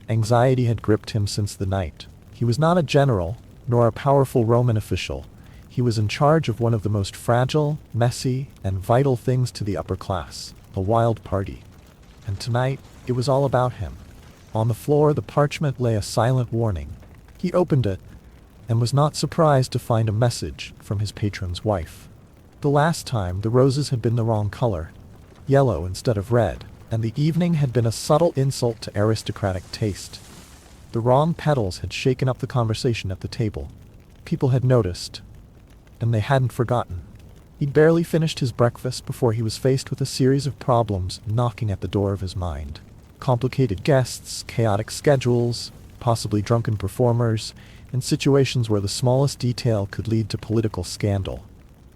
Anxiety had gripped him since the night. He was not a general, nor a powerful Roman official. He was in charge of one of the most fragile, messy, and vital things to the upper class, a wild party. And tonight, it was all about him. On the floor, the parchment lay a silent warning. He opened it, and was not surprised to find a message from his patron's wife. The last time, the roses had been the wrong color, yellow instead of red, and the evening had been a subtle insult to aristocratic taste. The wrong petals had shaken up the conversation at the table. People had noticed, and they hadn't forgotten. He'd barely finished his breakfast before he was faced with a series of problems knocking at the door of his mind. Complicated guests, chaotic schedules, possibly drunken performers, and situations where the smallest detail could lead to political scandal.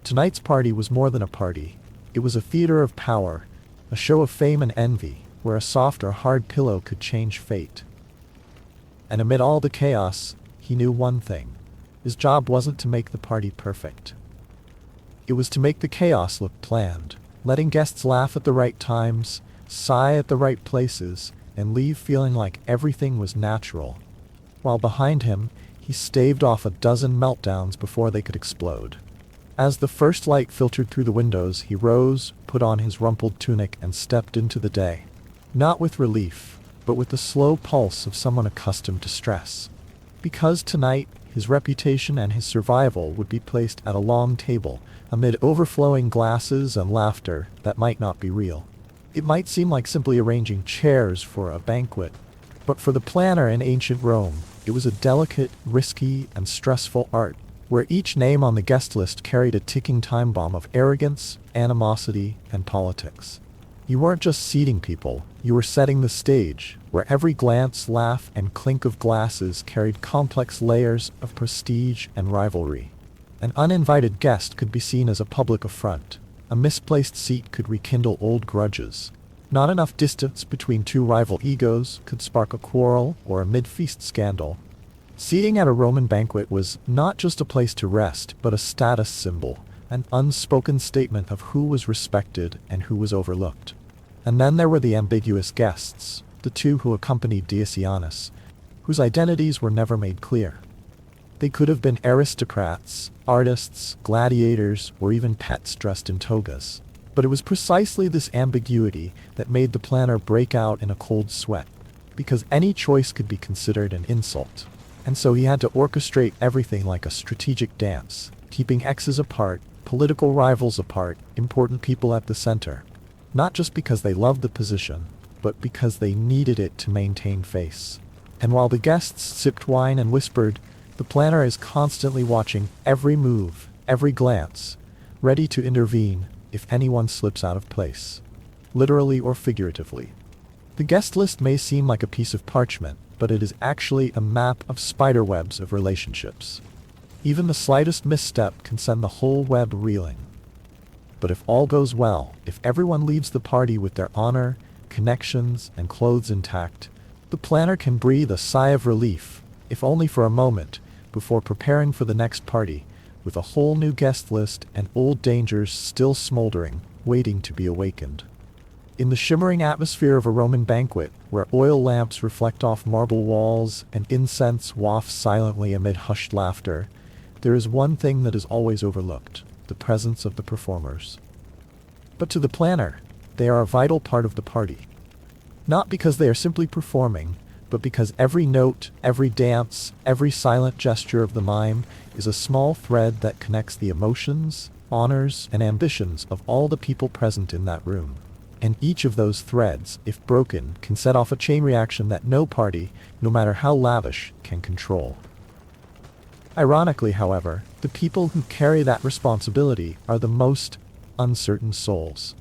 Tonight's party was more than a party. It was a theater of power, a show of fame and envy, where a soft or hard pillow could change fate. And amid all the chaos, he knew one thing. His job wasn't to make the party perfect. It was to make the chaos look planned, letting guests laugh at the right times, sigh at the right places, and leave feeling like everything was natural. While behind him, he staved off a dozen meltdowns before they could explode. As the first light filtered through the windows, he rose, put on his rumpled tunic, and stepped into the day. Not with relief, but with the slow pulse of someone accustomed to stress. Because tonight, his reputation and his survival would be placed at a long table, amid overflowing glasses and laughter that might not be real. It might seem like simply arranging chairs for a banquet, but for the planner in ancient Rome, it was a delicate, risky, and stressful art, where each name on the guest list carried a ticking time bomb of arrogance, animosity, and politics. You weren't just seating people, you were setting the stage, where every glance, laugh, and clink of glasses carried complex layers of prestige and rivalry. An uninvited guest could be seen as a public affront. A misplaced seat could rekindle old grudges. Not enough distance between two rival egos could spark a quarrel or a mid-feast scandal. Seating at a Roman banquet was not just a place to rest, but a status symbol, an unspoken statement of who was respected and who was overlooked. And then there were the ambiguous guests, the two who accompanied Dionysius, whose identities were never made clear. They could have been aristocrats, artists, gladiators, or even pets dressed in togas. But it was precisely this ambiguity that made the planner break out in a cold sweat, because any choice could be considered an insult. And so he had to orchestrate everything like a strategic dance, keeping exes apart, political rivals apart, important people at the center. Not just because they loved the position, but because they needed it to maintain face. And while the guests sipped wine and whispered, the planner is constantly watching every move, every glance, ready to intervene if anyone slips out of place, literally or figuratively. The guest list may seem like a piece of parchment, but it is actually a map of spiderwebs of relationships. Even the slightest misstep can send the whole web reeling. But if all goes well, if everyone leaves the party with their honor, connections, and clothes intact, the planner can breathe a sigh of relief, if only for a moment, before preparing for the next party, with a whole new guest list and old dangers still smoldering, waiting to be awakened. In the shimmering atmosphere of a Roman banquet, where oil lamps reflect off marble walls and incense wafts silently amid hushed laughter, there is one thing that is always overlooked: the presence of the performers. But to the planner, they are a vital part of the party. Not because they are simply performing, but because every note, every dance, every silent gesture of the mime is a small thread that connects the emotions, honors, and ambitions of all the people present in that room. And each of those threads, if broken, can set off a chain reaction that no party, no matter how lavish, can control. Ironically, however, the people who carry that responsibility are the most uncertain souls.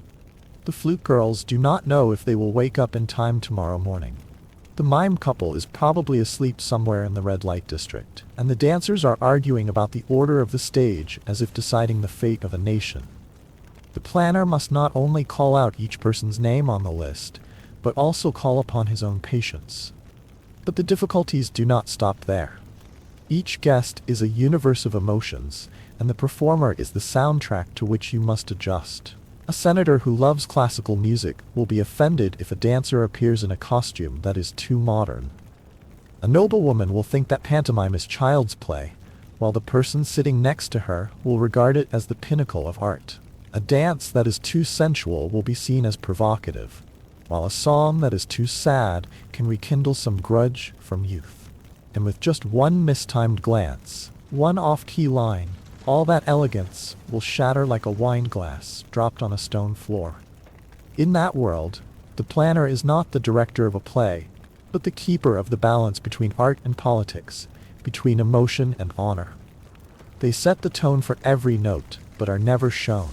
The flute girls do not know if they will wake up in time tomorrow morning. The mime couple is probably asleep somewhere in the red light district, and the dancers are arguing about the order of the stage as if deciding the fate of a nation. The planner must not only call out each person's name on the list, but also call upon his own patience. But the difficulties do not stop there. Each guest is a universe of emotions, and the performer is the soundtrack to which you must adjust. A A senator who loves classical music will be offended if a dancer appears in a costume that is too modern. A noblewoman will think that pantomime is child's play, while the person sitting next to her will regard it as the pinnacle of art. A dance that is too sensual will be seen as provocative, while a song that is too sad can rekindle some grudge from youth. And with just one mistimed glance, one off-key line, all that elegance will shatter like a wine glass dropped on a stone floor. In that world, the planner is not the director of a play, but the keeper of the balance between art and politics, between emotion and honor. They set the tone for every note, but are never shown.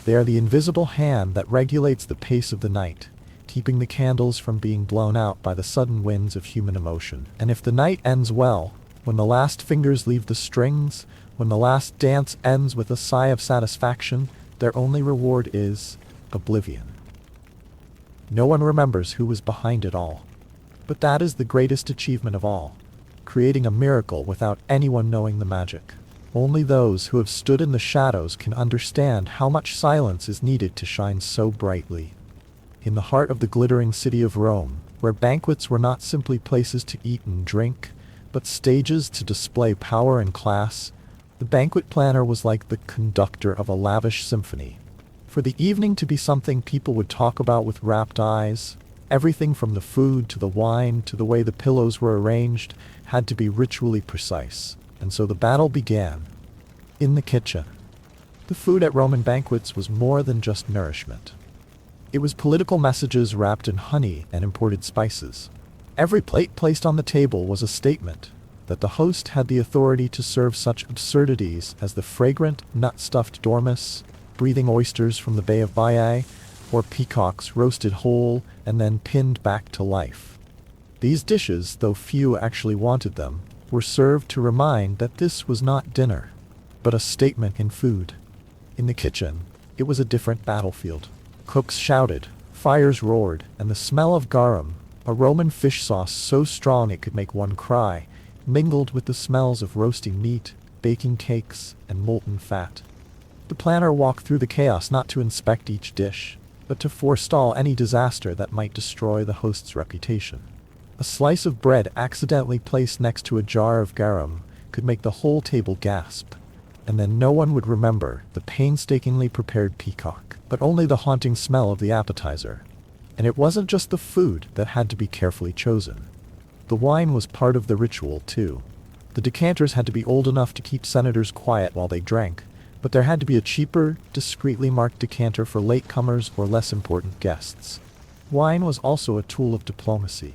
They are the invisible hand that regulates the pace of the night, keeping the candles from being blown out by the sudden winds of human emotion. And if the night ends well, when the last fingers leave the strings, when the last dance ends with a sigh of satisfaction, their only reward is oblivion. No one remembers who was behind it all. But that is the greatest achievement of all, creating a miracle without anyone knowing the magic. Only those who have stood in the shadows can understand how much silence is needed to shine so brightly. In the heart of the glittering city of Rome, where banquets were not simply places to eat and drink, but stages to display power and class, the banquet planner was like the conductor of a lavish symphony. For the evening to be something people would talk about with rapt eyes, everything from the food to the wine to the way the pillows were arranged had to be ritually precise. And so the battle began. In the kitchen. The food at Roman banquets was more than just nourishment. It was political messages wrapped in honey and imported spices. Every plate placed on the table was a statement that the host had the authority to serve such absurdities as the fragrant, nut-stuffed dormice, breathing oysters from the Bay of Baiae, or peacocks roasted whole and then pinned back to life. These dishes, though few actually wanted them, were served to remind that this was not dinner, but a statement in food. In the kitchen, it was a different battlefield. Cooks shouted, fires roared, and the smell of garum, a Roman fish sauce so strong it could make one cry, mingled with the smells of roasting meat, baking cakes, and molten fat. The planner walked through the chaos not to inspect each dish, but to forestall any disaster that might destroy the host's reputation. A slice of bread accidentally placed next to a jar of garum could make the whole table gasp, and then no one would remember the painstakingly prepared peacock, but only the haunting smell of the appetizer. And it wasn't just the food that had to be carefully chosen. The wine was part of the ritual, too. The decanters had to be old enough to keep senators quiet while they drank, but there had to be a cheaper, discreetly marked decanter for latecomers or less important guests. Wine was also a tool of diplomacy.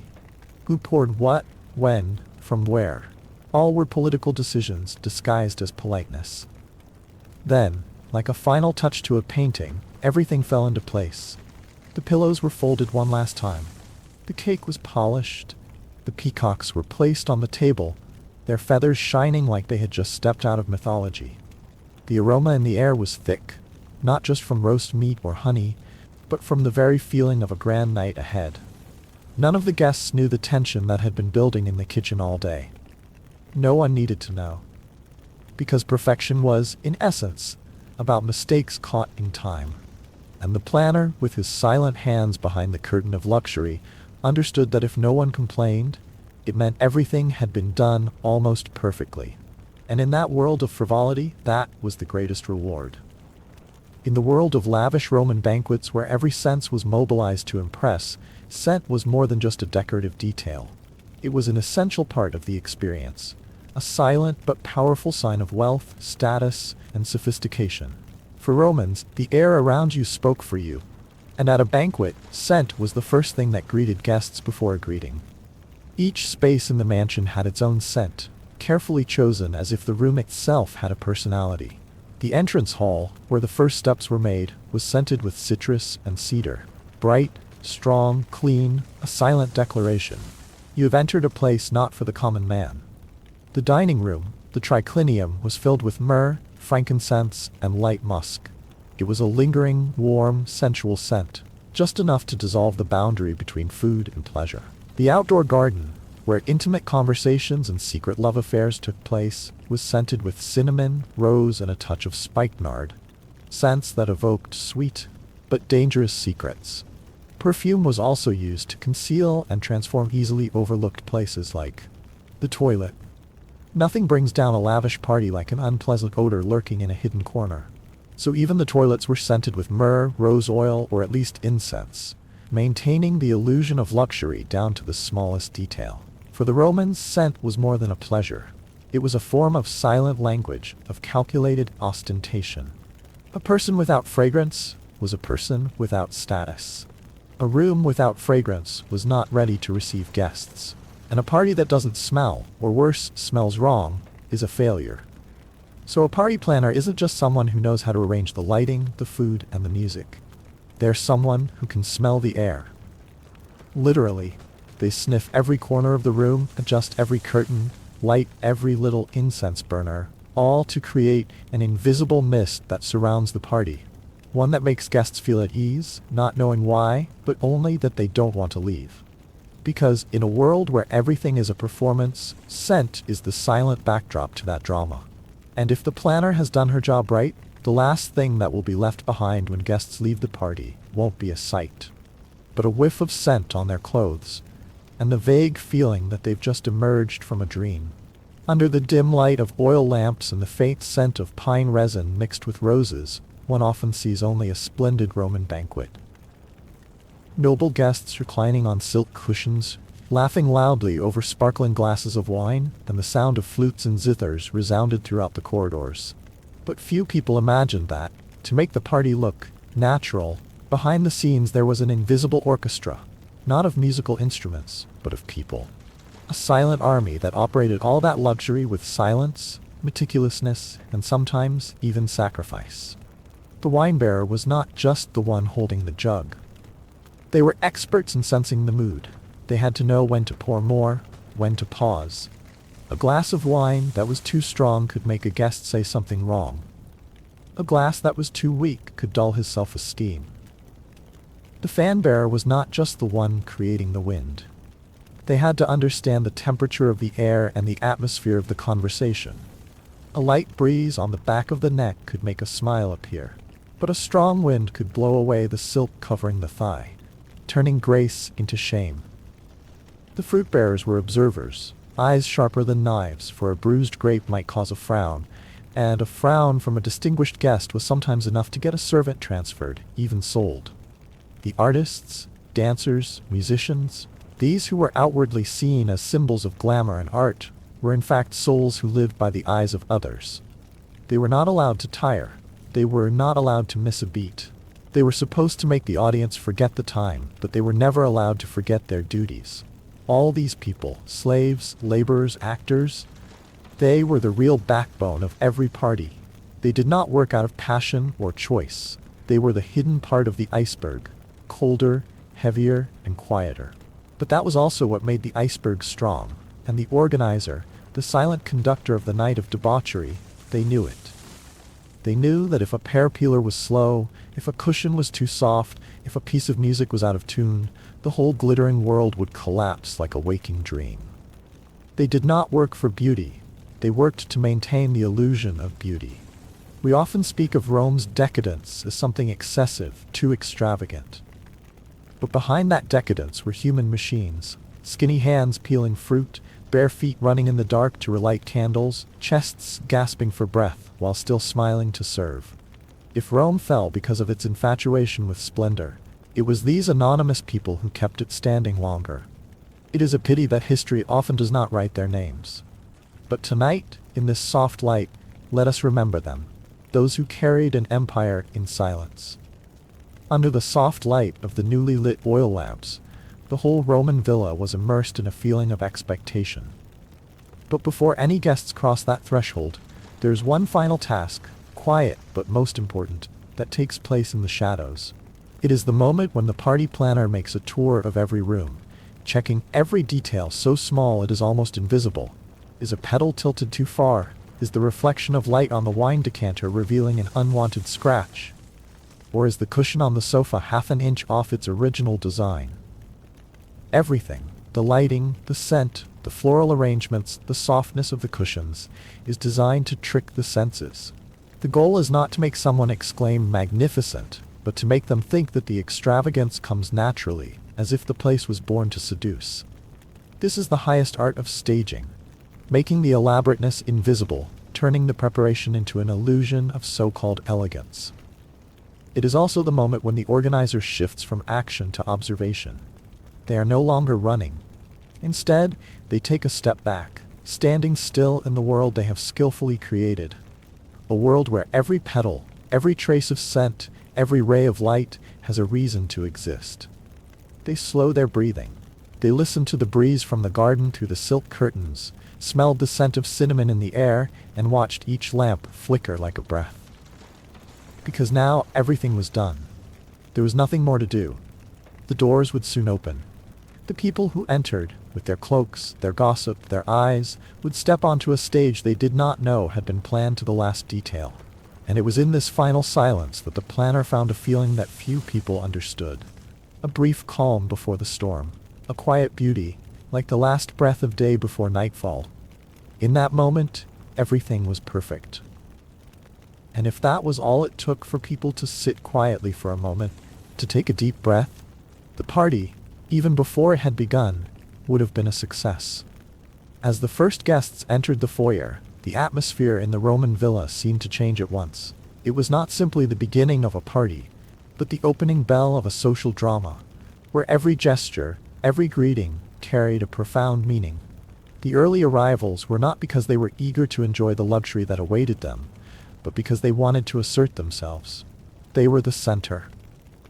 Who poured what, when, from where? All were political decisions disguised as politeness. Then, like a final touch to a painting, everything fell into place. The pillows were folded one last time. The cake was polished. The peacocks were placed on the table, their feathers shining like they had just stepped out of mythology. The aroma in the air was thick, not just from roast meat or honey, but from the very feeling of a grand night ahead. None of the guests knew the tension that had been building in the kitchen all day. No one needed to know. Because perfection was, in essence, about mistakes caught in time. And the planner, with his silent hands behind the curtain of luxury, understood that if no one complained, it meant everything had been done almost perfectly. And in that world of frivolity, that was the greatest reward. In the world of lavish Roman banquets where every sense was mobilized to impress, scent was more than just a decorative detail. It was an essential part of the experience, a silent but powerful sign of wealth, status, and sophistication. For Romans, the air around you spoke for you, and at a banquet, scent was the first thing that greeted guests before a greeting. Each space in the mansion had its own scent, carefully chosen as if the room itself had a personality. The entrance hall, where the first steps were made, was scented with citrus and cedar. Bright, strong, clean, a silent declaration. You have entered a place not for the common man. The dining room, the triclinium, was filled with myrrh, frankincense, and light musk. It was a lingering, warm, sensual scent, just enough to dissolve the boundary between food and pleasure. The outdoor garden, where intimate conversations and secret love affairs took place, was scented with cinnamon, rose, and a touch of spikenard. Scents that evoked sweet, but dangerous secrets. Perfume was also used to conceal and transform easily overlooked places like the toilet. Nothing brings down a lavish party like an unpleasant odor lurking in a hidden corner. So even the toilets were scented with myrrh, rose oil, or at least incense, maintaining the illusion of luxury down to the smallest detail. For the Romans, scent was more than a pleasure. It was a form of silent language, of calculated ostentation. A person without fragrance was a person without status. A room without fragrance was not ready to receive guests. And a party that doesn't smell, or worse, smells wrong, is a failure. So a party planner isn't just someone who knows how to arrange the lighting, the food, and the music. They're someone who can smell the air. Literally, they sniff every corner of the room, adjust every curtain, light every little incense burner, all to create an invisible mist that surrounds the party. One that makes guests feel at ease, not knowing why, but only that they don't want to leave. Because in a world where everything is a performance, scent is the silent backdrop to that drama. And if the planner has done her job right, the last thing that will be left behind when guests leave the party won't be a sight, but a whiff of scent on their clothes, and the vague feeling that they've just emerged from a dream. Under the dim light of oil lamps and the faint scent of pine resin mixed with roses, one often sees only a splendid Roman banquet. Noble guests reclining on silk cushions, laughing loudly over sparkling glasses of wine, and the sound of flutes and zithers resounded throughout the corridors. But few people imagined that, to make the party look natural, behind the scenes there was an invisible orchestra, not of musical instruments, but of people. A silent army that operated all that luxury with silence, meticulousness, and sometimes even sacrifice. The wine-bearer was not just the one holding the jug. They were experts in sensing the mood. They had to know when to pour more, when to pause. A glass of wine that was too strong could make a guest say something wrong. A glass that was too weak could dull his self-esteem. The fan-bearer was not just the one creating the wind. They had to understand the temperature of the air and the atmosphere of the conversation. A light breeze on the back of the neck could make a smile appear, but a strong wind could blow away the silk covering the thigh, turning grace into shame. The fruit-bearers were observers, eyes sharper than knives, for a bruised grape might cause a frown, and a frown from a distinguished guest was sometimes enough to get a servant transferred, even sold. The artists, dancers, musicians, these who were outwardly seen as symbols of glamour and art, were in fact souls who lived by the eyes of others. They were not allowed to tire. They were not allowed to miss a beat. They were supposed to make the audience forget the time, but they were never allowed to forget their duties. All these people, slaves, laborers, actors, they were the real backbone of every party. They did not work out of passion or choice. They were the hidden part of the iceberg, colder, heavier, and quieter. But that was also what made the iceberg strong, and the organizer, the silent conductor of the night of debauchery, they knew it. They knew that if a pear peeler was slow, if a cushion was too soft, if a piece of music was out of tune, the whole glittering world would collapse like a waking dream. They did not work for beauty. They worked to maintain the illusion of beauty. We often speak of Rome's decadence as something excessive, too extravagant. But behind that decadence were human machines, skinny hands peeling fruit, bare feet running in the dark to relight candles, chests gasping for breath while still smiling to serve. If Rome fell because of its infatuation with splendor, it was these anonymous people who kept it standing longer. It is a pity that history often does not write their names. But tonight, in this soft light, let us remember them, those who carried an empire in silence. Under the soft light of the newly lit oil lamps, the whole Roman villa was immersed in a feeling of expectation. But before any guests cross that threshold, there is one final task, quiet but most important, that takes place in the shadows. It is the moment when the party planner makes a tour of every room, checking every detail so small it is almost invisible. Is a pedal tilted too far? Is the reflection of light on the wine decanter revealing an unwanted scratch? Or is the cushion on the sofa half an inch off its original design? Everything, the lighting, the scent, the floral arrangements, the softness of the cushions, is designed to trick the senses. The goal is not to make someone exclaim magnificent, but to make them think that the extravagance comes naturally, as if the place was born to seduce. This is the highest art of staging, making the elaborateness invisible, turning the preparation into an illusion of so-called elegance. It is also the moment when the organizer shifts from action to observation. They are no longer running. Instead, they take a step back, standing still in the world they have skillfully created. A world where every petal, every trace of scent, every ray of light has a reason to exist. They slow their breathing. They listened to the breeze from the garden through the silk curtains, smelled the scent of cinnamon in the air, and watched each lamp flicker like a breath. Because now everything was done. There was nothing more to do. The doors would soon open. The people who entered, with their cloaks, their gossip, their eyes, would step onto a stage they did not know had been planned to the last detail. And it was in this final silence that the planner found a feeling that few people understood. A brief calm before the storm. A quiet beauty, like the last breath of day before nightfall. In that moment, everything was perfect. And if that was all it took for people to sit quietly for a moment, to take a deep breath, the party, even before it had begun, would have been a success. As the first guests entered the foyer, the atmosphere in the Roman villa seemed to change at once. It was not simply the beginning of a party, but the opening bell of a social drama, where every gesture, every greeting, carried a profound meaning. The early arrivals were not because they were eager to enjoy the luxury that awaited them, but because they wanted to assert themselves. They were the center.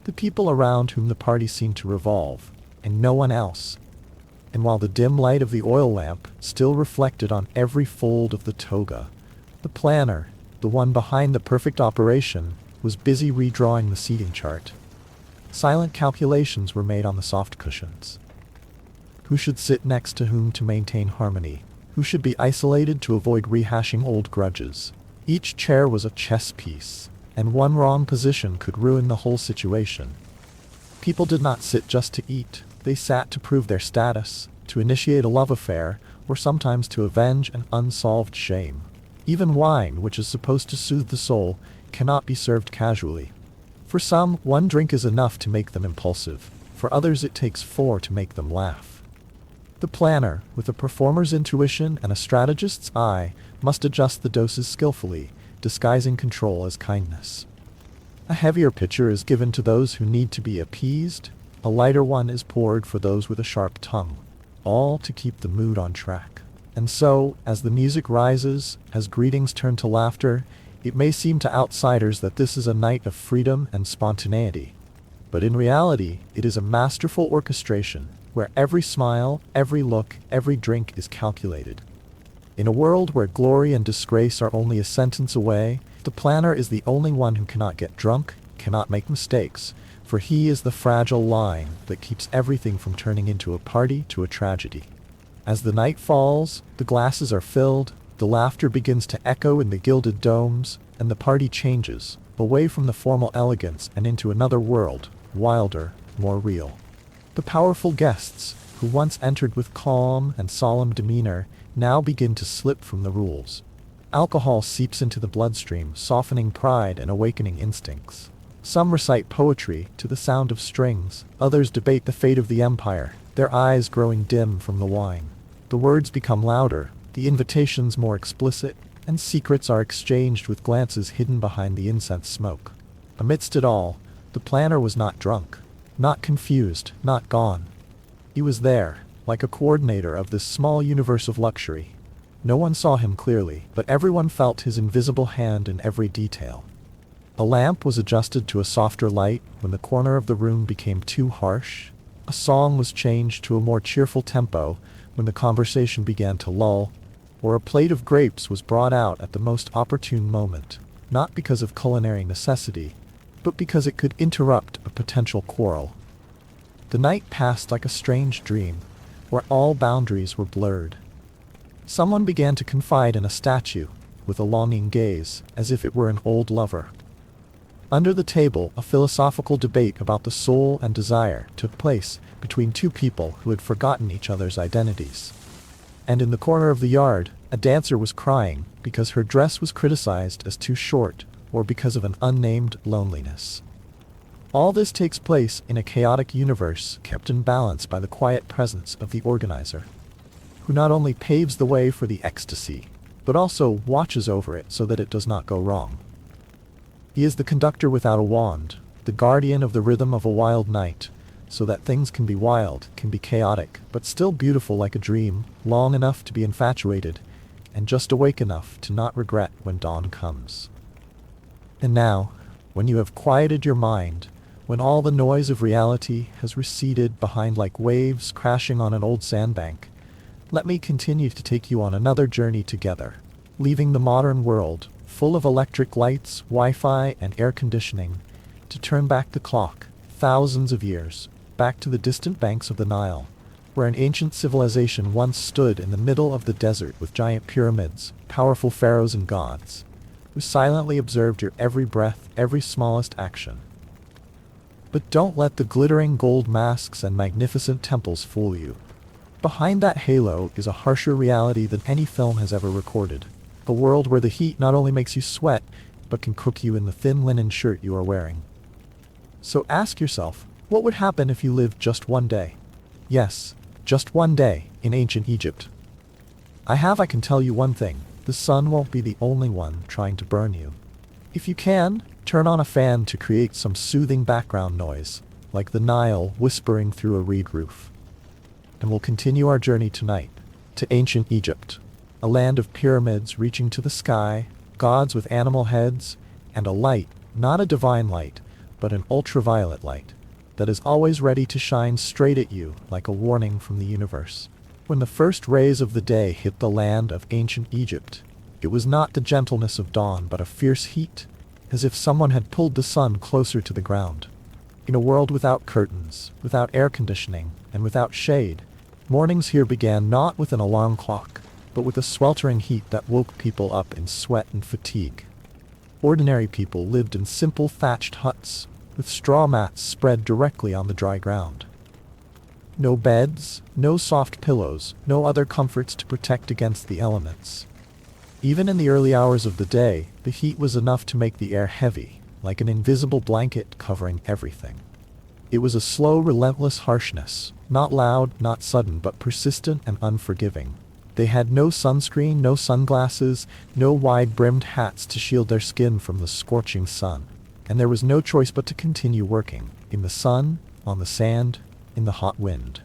The people around whom the party seemed to revolve, and no one else. And while the dim light of the oil lamp still reflected on every fold of the toga, the planner, the one behind the perfect operation, was busy redrawing the seating chart. Silent calculations were made on the soft cushions. Who should sit next to whom to maintain harmony? Who should be isolated to avoid rehashing old grudges? Each chair was a chess piece, and one wrong position could ruin the whole situation. People did not sit just to eat. They sat to prove their status, to initiate a love affair, or sometimes to avenge an unsolved shame. Even wine, which is supposed to soothe the soul, cannot be served casually. For some, one drink is enough to make them impulsive. For others, it takes 4 to make them laugh. The planner, with a performer's intuition and a strategist's eye, must adjust the doses skillfully, disguising control as kindness. A heavier pitcher is given to those who need to be appeased. A lighter one is poured for those with a sharp tongue, all to keep the mood on track. And so, as the music rises, as greetings turn to laughter, it may seem to outsiders that this is a night of freedom and spontaneity. But in reality, it is a masterful orchestration, where every smile, every look, every drink is calculated. In a world where glory and disgrace are only a sentence away, the planner is the only one who cannot get drunk, cannot make mistakes, for he is the fragile line that keeps everything from turning into a party to a tragedy. As the night falls, the glasses are filled, the laughter begins to echo in the gilded domes, and the party changes, away from the formal elegance and into another world, wilder, more real. The powerful guests, who once entered with calm and solemn demeanor, now begin to slip from the rules. Alcohol seeps into the bloodstream, softening pride and awakening instincts. Some recite poetry to the sound of strings, others debate the fate of the empire, their eyes growing dim from the wine. The words become louder, the invitations more explicit, and secrets are exchanged with glances hidden behind the incense smoke. Amidst it all, the planner was not drunk. Not confused, not gone. He was there, like a coordinator of this small universe of luxury. No one saw him clearly, but everyone felt his invisible hand in every detail. A lamp was adjusted to a softer light when the corner of the room became too harsh. A song was changed to a more cheerful tempo when the conversation began to lull, or a plate of grapes was brought out at the most opportune moment, not because of culinary necessity, but because it could interrupt a potential quarrel. The night passed like a strange dream, where all boundaries were blurred. Someone began to confide in a statue, with a longing gaze, as if it were an old lover. Under the table, a philosophical debate about the soul and desire took place between two people who had forgotten each other's identities. And in the corner of the yard, a dancer was crying because her dress was criticized as too short, or because of an unnamed loneliness. All this takes place in a chaotic universe kept in balance by the quiet presence of the organizer, who not only paves the way for the ecstasy, but also watches over it so that it does not go wrong. He is the conductor without a wand, the guardian of the rhythm of a wild night, so that things can be wild, can be chaotic, but still beautiful like a dream, long enough to be infatuated, and just awake enough to not regret when dawn comes. And now, when you have quieted your mind, when all the noise of reality has receded behind like waves crashing on an old sandbank, let me continue to take you on another journey together, leaving the modern world, full of electric lights, Wi-Fi, and air conditioning, to turn back the clock, thousands of years, back to the distant banks of the Nile, where an ancient civilization once stood in the middle of the desert with giant pyramids, powerful pharaohs and gods, who silently observed your every breath, every smallest action. But don't let the glittering gold masks and magnificent temples fool you. Behind that halo is a harsher reality than any film has ever recorded. A world where the heat not only makes you sweat, but can cook you in the thin linen shirt you are wearing. So ask yourself, what would happen if you lived just one day? Yes, just one day, in ancient Egypt. I can tell you one thing, the sun won't be the only one trying to burn you. If you can, turn on a fan to create some soothing background noise, like the Nile whispering through a reed roof. And we'll continue our journey tonight, to ancient Egypt, a land of pyramids reaching to the sky, gods with animal heads, and a light, not a divine light, but an ultraviolet light, that is always ready to shine straight at you like a warning from the universe. When the first rays of the day hit the land of ancient Egypt, it was not the gentleness of dawn but a fierce heat, as if someone had pulled the sun closer to the ground. In a world without curtains, without air conditioning, and without shade, mornings here began not with an alarm clock, but with a sweltering heat that woke people up in sweat and fatigue. Ordinary people lived in simple thatched huts, with straw mats spread directly on the dry ground. No beds, no soft pillows, no other comforts to protect against the elements. Even in the early hours of the day, the heat was enough to make the air heavy, like an invisible blanket covering everything. It was a slow, relentless harshness, not loud, not sudden, but persistent and unforgiving. They had no sunscreen, no sunglasses, no wide-brimmed hats to shield their skin from the scorching sun. And there was no choice but to continue working, in the sun, on the sand, in the hot wind.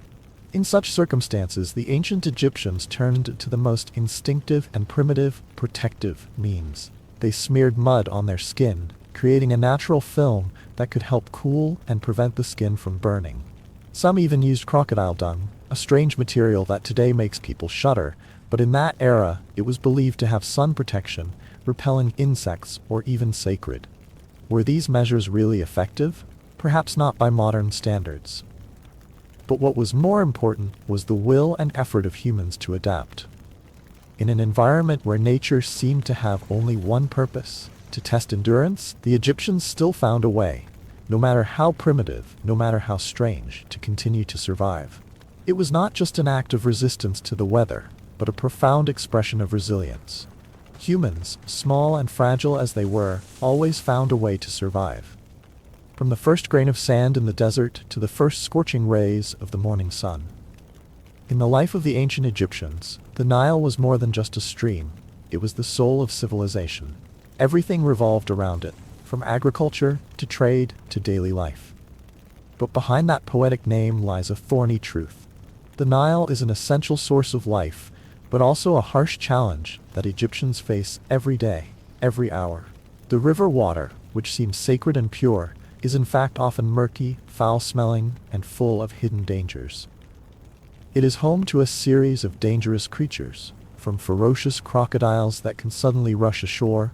In such circumstances, the ancient Egyptians turned to the most instinctive and primitive, protective means. They smeared mud on their skin, creating a natural film that could help cool and prevent the skin from burning. Some even used crocodile dung, a strange material that today makes people shudder, but in that era, it was believed to have sun protection, repelling insects, or even sacred. Were these measures really effective? Perhaps not by modern standards. But what was more important was the will and effort of humans to adapt. In an environment where nature seemed to have only one purpose, to test endurance, the Egyptians still found a way, no matter how primitive, no matter how strange, to continue to survive. It was not just an act of resistance to the weather, but a profound expression of resilience. Humans, small and fragile as they were, always found a way to survive. From the first grain of sand in the desert to the first scorching rays of the morning sun. In the life of the ancient Egyptians, the Nile was more than just a stream. It was the soul of civilization. Everything revolved around it, from agriculture to trade to daily life. But behind that poetic name lies a thorny truth. The Nile is an essential source of life, but also a harsh challenge that Egyptians face every day, every hour. The river water, which seems sacred and pure, is in fact often murky, foul-smelling, and full of hidden dangers. It is home to a series of dangerous creatures, from ferocious crocodiles that can suddenly rush ashore,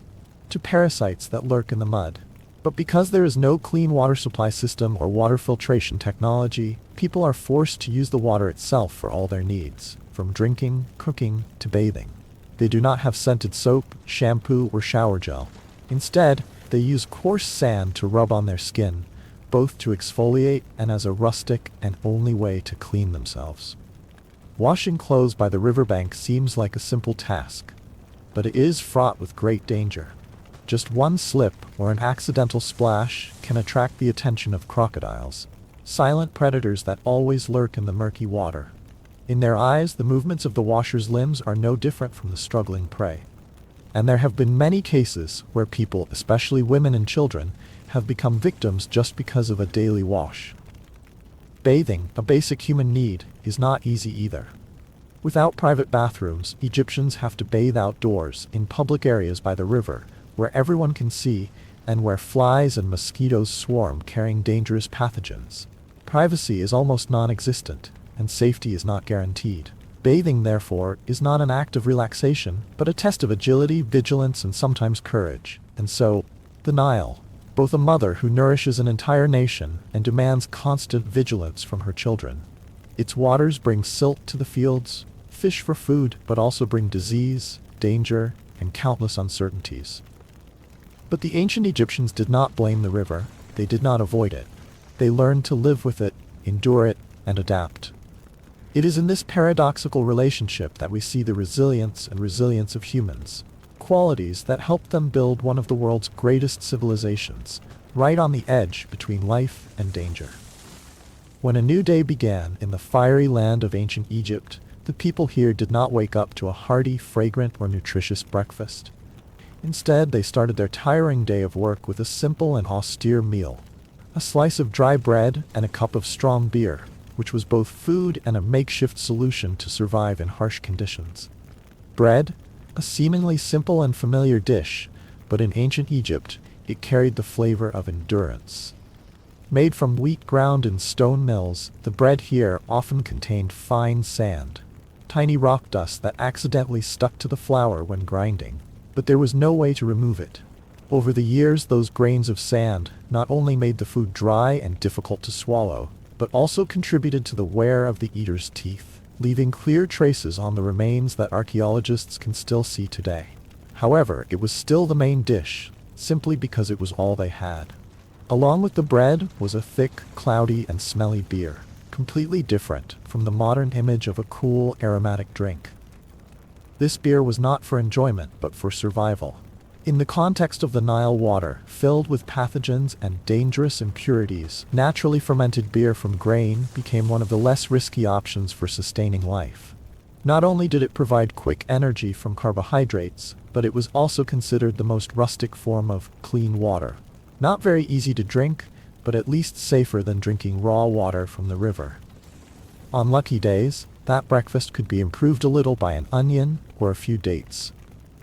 to parasites that lurk in the mud. But because there is no clean water supply system or water filtration technology, people are forced to use the water itself for all their needs, from drinking, cooking, to bathing. They do not have scented soap, shampoo, or shower gel. Instead, they use coarse sand to rub on their skin, both to exfoliate and as a rustic and only way to clean themselves. Washing clothes by the riverbank seems like a simple task, but it is fraught with great danger. Just one slip or an accidental splash can attract the attention of crocodiles, silent predators that always lurk in the murky water. In their eyes, the movements of the washer's limbs are no different from the struggling prey. And there have been many cases where people, especially women and children, have become victims just because of a daily wash. Bathing, a basic human need, is not easy either. Without private bathrooms, Egyptians have to bathe outdoors, in public areas by the river, where everyone can see, and where flies and mosquitoes swarm carrying dangerous pathogens. Privacy is almost non-existent, and safety is not guaranteed. Bathing, therefore, is not an act of relaxation, but a test of agility, vigilance, and sometimes courage. And so, the Nile, both a mother who nourishes an entire nation and demands constant vigilance from her children. Its waters bring silt to the fields, fish for food, but also bring disease, danger, and countless uncertainties. But the ancient Egyptians did not blame the river. They did not avoid it. They learned to live with it, endure it, and adapt. It is in this paradoxical relationship that we see the resilience of humans, qualities that helped them build one of the world's greatest civilizations, right on the edge between life and danger. When a new day began in the fiery land of ancient Egypt, the people here did not wake up to a hearty, fragrant, or nutritious breakfast. Instead, they started their tiring day of work with a simple and austere meal: a slice of dry bread and a cup of strong beer, which was both food and a makeshift solution to survive in harsh conditions. Bread, a seemingly simple and familiar dish, but in ancient Egypt, it carried the flavor of endurance. Made from wheat ground in stone mills, the bread here often contained fine sand, tiny rock dust that accidentally stuck to the flour when grinding, but there was no way to remove it. Over the years, those grains of sand not only made the food dry and difficult to swallow, but also contributed to the wear of the eater's teeth, leaving clear traces on the remains that archaeologists can still see today. However, it was still the main dish, simply because it was all they had. Along with the bread was a thick, cloudy, and smelly beer, completely different from the modern image of a cool, aromatic drink. This beer was not for enjoyment, but for survival. In the context of the Nile water, filled with pathogens and dangerous impurities, naturally fermented beer from grain became one of the less risky options for sustaining life. Not only did it provide quick energy from carbohydrates, but it was also considered the most rustic form of clean water. Not very easy to drink, but at least safer than drinking raw water from the river. On lucky days, that breakfast could be improved a little by an onion or a few dates.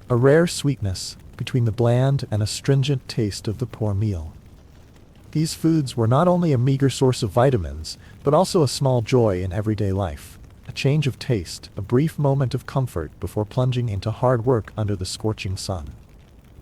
A rare sweetness between the bland and astringent taste of the poor meal. These foods were not only a meager source of vitamins, but also a small joy in everyday life, a change of taste, a brief moment of comfort before plunging into hard work under the scorching sun.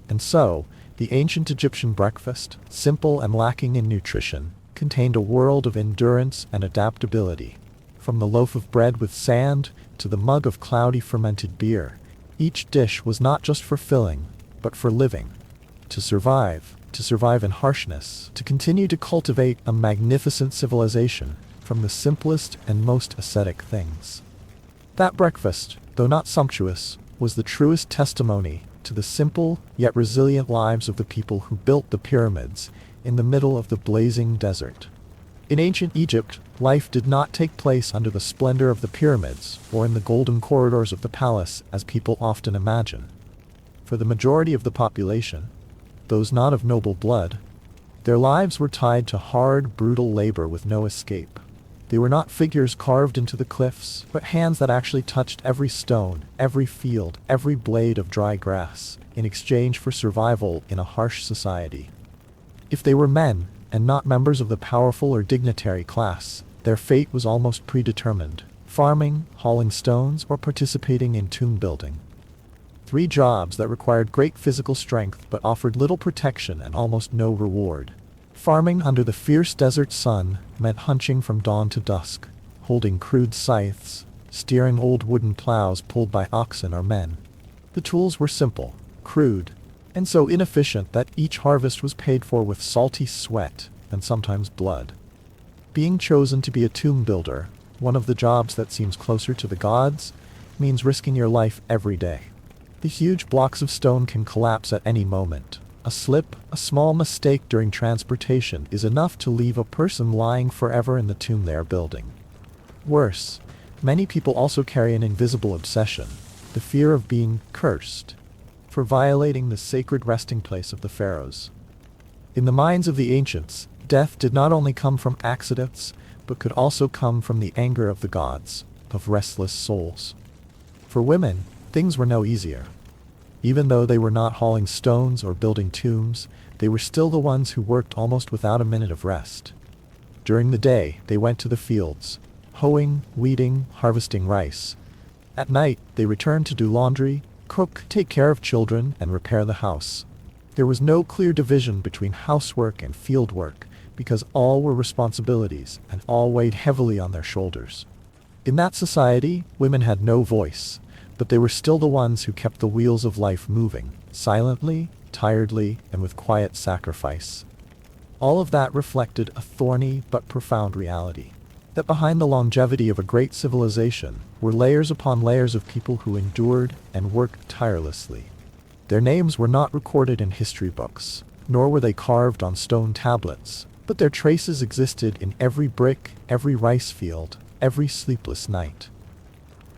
And so, the ancient Egyptian breakfast, simple and lacking in nutrition, contained a world of endurance and adaptability. From the loaf of bread with sand to the mug of cloudy fermented beer, each dish was not just for filling, but for living. To survive in harshness, to continue to cultivate a magnificent civilization from the simplest and most ascetic things. That breakfast, though not sumptuous, was the truest testimony to the simple yet resilient lives of the people who built the pyramids in the middle of the blazing desert. In ancient Egypt, life did not take place under the splendor of the pyramids or in the golden corridors of the palace as people often imagine. For the majority of the population, those not of noble blood, their lives were tied to hard, brutal labor with no escape. They were not figures carved into the cliffs, but hands that actually touched every stone, every field, every blade of dry grass, in exchange for survival in a harsh society. If they were men, and not members of the powerful or dignitary class, their fate was almost predetermined: farming, hauling stones, or participating in tomb building. 3 jobs that required great physical strength but offered little protection and almost no reward. Farming under the fierce desert sun meant hunching from dawn to dusk, holding crude scythes, steering old wooden plows pulled by oxen or men. The tools were simple, crude, and so inefficient that each harvest was paid for with salty sweat and sometimes blood. Being chosen to be a tomb builder, one of the jobs that seems closer to the gods, means risking your life every day. The huge blocks of stone can collapse at any moment, A slip, a small mistake during transportation is enough to leave a person lying forever in the tomb they are building. Worse, many people also carry an invisible obsession, the fear of being cursed, for violating the sacred resting place of the pharaohs. In the minds of the ancients, death did not only come from accidents, but could also come from the anger of the gods, of restless souls. For women, things were no easier. Even though they were not hauling stones or building tombs, they were still the ones who worked almost without a minute of rest. During the day, they went to the fields, hoeing, weeding, harvesting rice. At night, they returned to do laundry, cook, take care of children, and repair the house. There was no clear division between housework and field work, because all were responsibilities and all weighed heavily on their shoulders. In that society, women had no voice, but they were still the ones who kept the wheels of life moving, silently, tiredly, and with quiet sacrifice. All of that reflected a thorny but profound reality. That behind the longevity of a great civilization were layers upon layers of people who endured and worked tirelessly. Their names were not recorded in history books, nor were they carved on stone tablets, but their traces existed in every brick, every rice field, every sleepless night.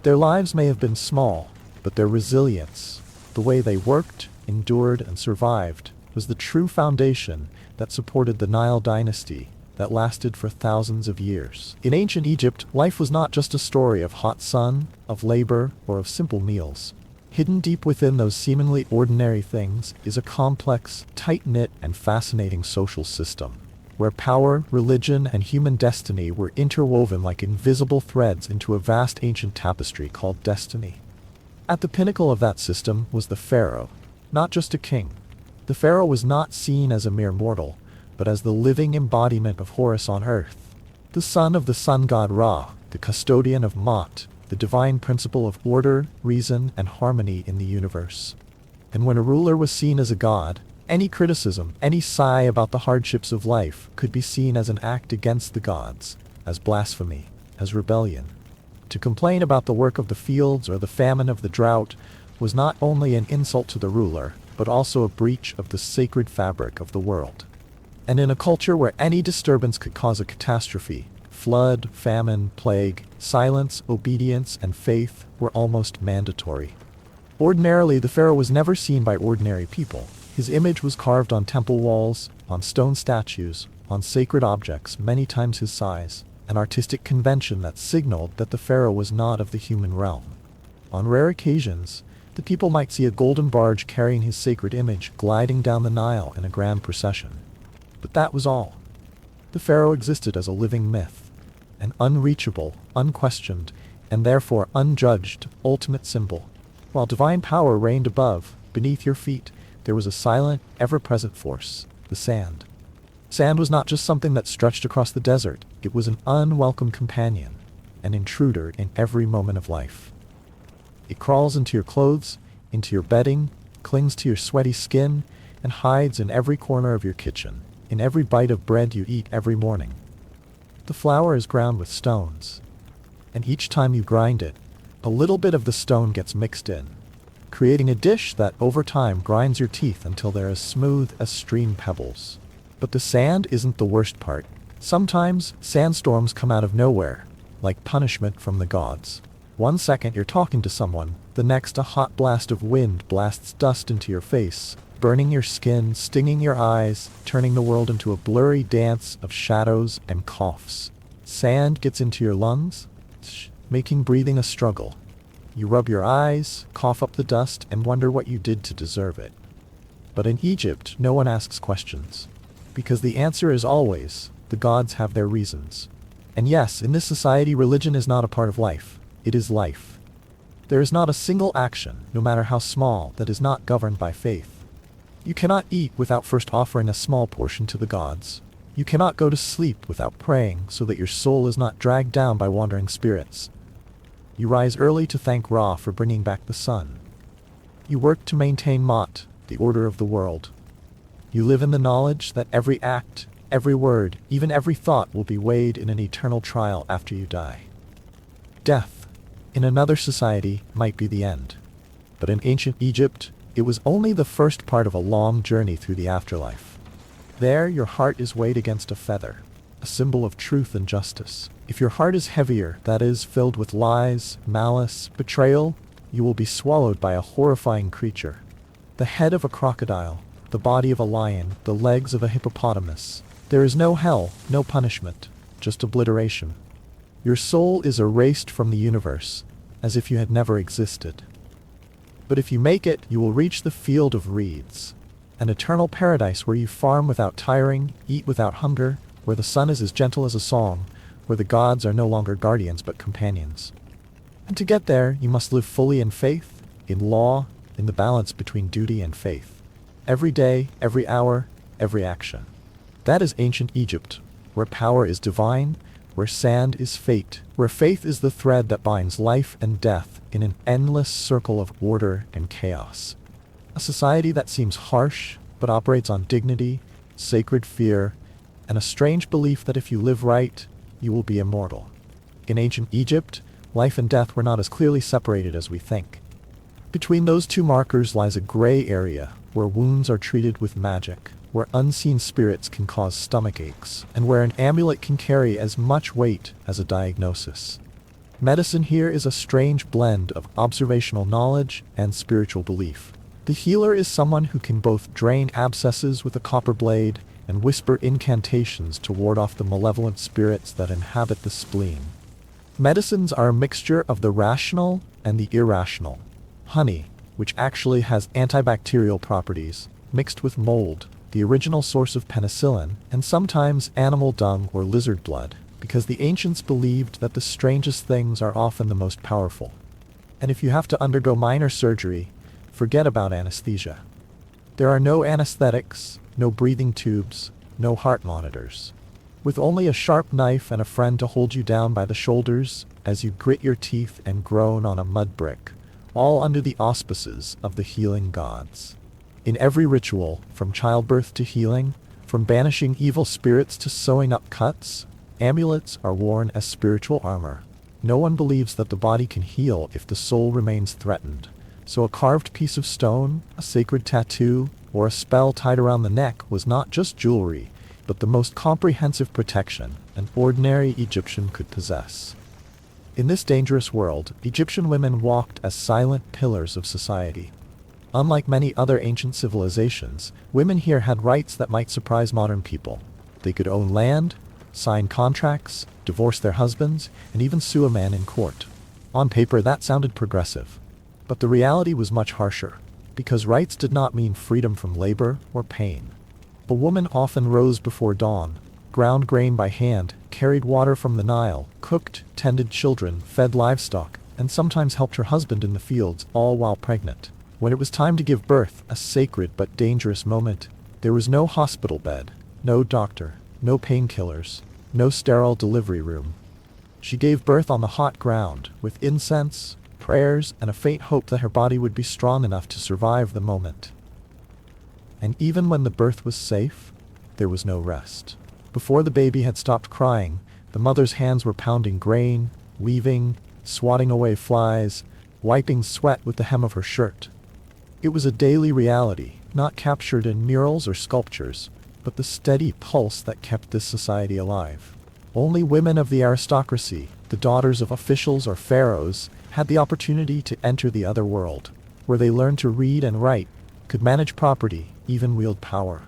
Their lives may have been small, but their resilience, the way they worked, endured, and survived, was the true foundation that supported the Nile dynasty that lasted for thousands of years. In ancient Egypt, life was not just a story of hot sun, of labor, or of simple meals. Hidden deep within those seemingly ordinary things is a complex, tight-knit, and fascinating social system, where power, religion, and human destiny were interwoven like invisible threads into a vast ancient tapestry called destiny. At the pinnacle of that system was the pharaoh, not just a king. The pharaoh was not seen as a mere mortal, but as the living embodiment of Horus on earth, the son of the sun god Ra, the custodian of Ma'at, the divine principle of order, reason, and harmony in the universe. And when a ruler was seen as a god, any criticism, any sigh about the hardships of life could be seen as an act against the gods, as blasphemy, as rebellion. To complain about the work of the fields or the famine of the drought was not only an insult to the ruler, but also a breach of the sacred fabric of the world. And in a culture where any disturbance could cause a catastrophe, flood, famine, plague, silence, obedience, and faith were almost mandatory. Ordinarily, the pharaoh was never seen by ordinary people. His image was carved on temple walls, on stone statues, on sacred objects many times his size, an artistic convention that signaled that the pharaoh was not of the human realm. On rare occasions, the people might see a golden barge carrying his sacred image gliding down the Nile in a grand procession. But that was all. The pharaoh existed as a living myth, an unreachable, unquestioned, and therefore unjudged ultimate symbol. While divine power reigned above, beneath your feet, there was a silent, ever-present force, the sand. Sand was not just something that stretched across the desert, it was an unwelcome companion, an intruder in every moment of life. It crawls into your clothes, into your bedding, clings to your sweaty skin, and hides in every corner of your kitchen, in every bite of bread you eat every morning. The flour is ground with stones, and each time you grind it, a little bit of the stone gets mixed in, creating a dish that over time grinds your teeth until they're as smooth as stream pebbles. But the sand isn't the worst part. Sometimes, sandstorms come out of nowhere, like punishment from the gods. One second you're talking to someone, the next a hot blast of wind blasts dust into your face, burning your skin, stinging your eyes, turning the world into a blurry dance of shadows and coughs. Sand gets into your lungs, making breathing a struggle. You rub your eyes, cough up the dust, and wonder what you did to deserve it. But in Egypt, no one asks questions. Because the answer is always, the gods have their reasons. And yes, in this society, religion is not a part of life. It is life. There is not a single action, no matter how small, that is not governed by faith. You cannot eat without first offering a small portion to the gods. You cannot go to sleep without praying so that your soul is not dragged down by wandering spirits. You rise early to thank Ra for bringing back the sun. You work to maintain Ma'at, the order of the world. You live in the knowledge that every act, every word, even every thought will be weighed in an eternal trial after you die. Death, in another society, might be the end. But in ancient Egypt, It was only the first part of a long journey through the afterlife. There, your heart is weighed against a feather, a symbol of truth and justice. If your heart is heavier, that is, filled with lies, malice, betrayal, you will be swallowed by a horrifying creature. The head of a crocodile, the body of a lion, the legs of a hippopotamus. There is no hell, no punishment, just obliteration. Your soul is erased from the universe, as if you had never existed. But if you make it, you will reach the field of reeds, an eternal paradise where you farm without tiring, eat without hunger, where the sun is as gentle as a song, where the gods are no longer guardians but companions. And to get there, you must live fully in faith, in law, in the balance between duty and faith. Every day, every hour, every action. That is ancient Egypt, where power is divine, where sand is fate, where faith is the thread that binds life and death in an endless circle of order and chaos. A society that seems harsh, but operates on dignity, sacred fear, and a strange belief that if you live right, you will be immortal. In ancient Egypt, life and death were not as clearly separated as we think. Between those two markers lies a gray area, where wounds are treated with magic, where unseen spirits can cause stomach aches, and where an amulet can carry as much weight as a diagnosis. Medicine here is a strange blend of observational knowledge and spiritual belief. The healer is someone who can both drain abscesses with a copper blade and whisper incantations to ward off the malevolent spirits that inhabit the spleen. Medicines are a mixture of the rational and the irrational. Honey, which actually has antibacterial properties, mixed with mold, the original source of penicillin, and sometimes animal dung or lizard blood, because the ancients believed that the strangest things are often the most powerful. And if you have to undergo minor surgery, forget about anesthesia. There are no anesthetics, no breathing tubes, no heart monitors. With only a sharp knife and a friend to hold you down by the shoulders as you grit your teeth and groan on a mud brick, all under the auspices of the healing gods. In every ritual, from childbirth to healing, from banishing evil spirits to sewing up cuts, amulets are worn as spiritual armor. No one believes that the body can heal if the soul remains threatened. So a carved piece of stone, a sacred tattoo, or a spell tied around the neck was not just jewelry, but the most comprehensive protection an ordinary Egyptian could possess. In this dangerous world, Egyptian women walked as silent pillars of society. Unlike many other ancient civilizations, women here had rights that might surprise modern people. They could own land, sign contracts, divorce their husbands, and even sue a man in court. On paper, that sounded progressive. But the reality was much harsher, because rights did not mean freedom from labor or pain. A woman often rose before dawn, ground grain by hand, carried water from the Nile, cooked, tended children, fed livestock, and sometimes helped her husband in the fields, all while pregnant. When it was time to give birth, a sacred but dangerous moment, there was no hospital bed, no doctor, no painkillers, no sterile delivery room. She gave birth on the hot ground, with incense, prayers, and a faint hope that her body would be strong enough to survive the moment. And even when the birth was safe, there was no rest. Before the baby had stopped crying, the mother's hands were pounding grain, weaving, swatting away flies, wiping sweat with the hem of her shirt. It was a daily reality, not captured in murals or sculptures, but the steady pulse that kept this society alive. Only women of the aristocracy, the daughters of officials or pharaohs, had the opportunity to enter the other world, where they learned to read and write, could manage property, even wield power.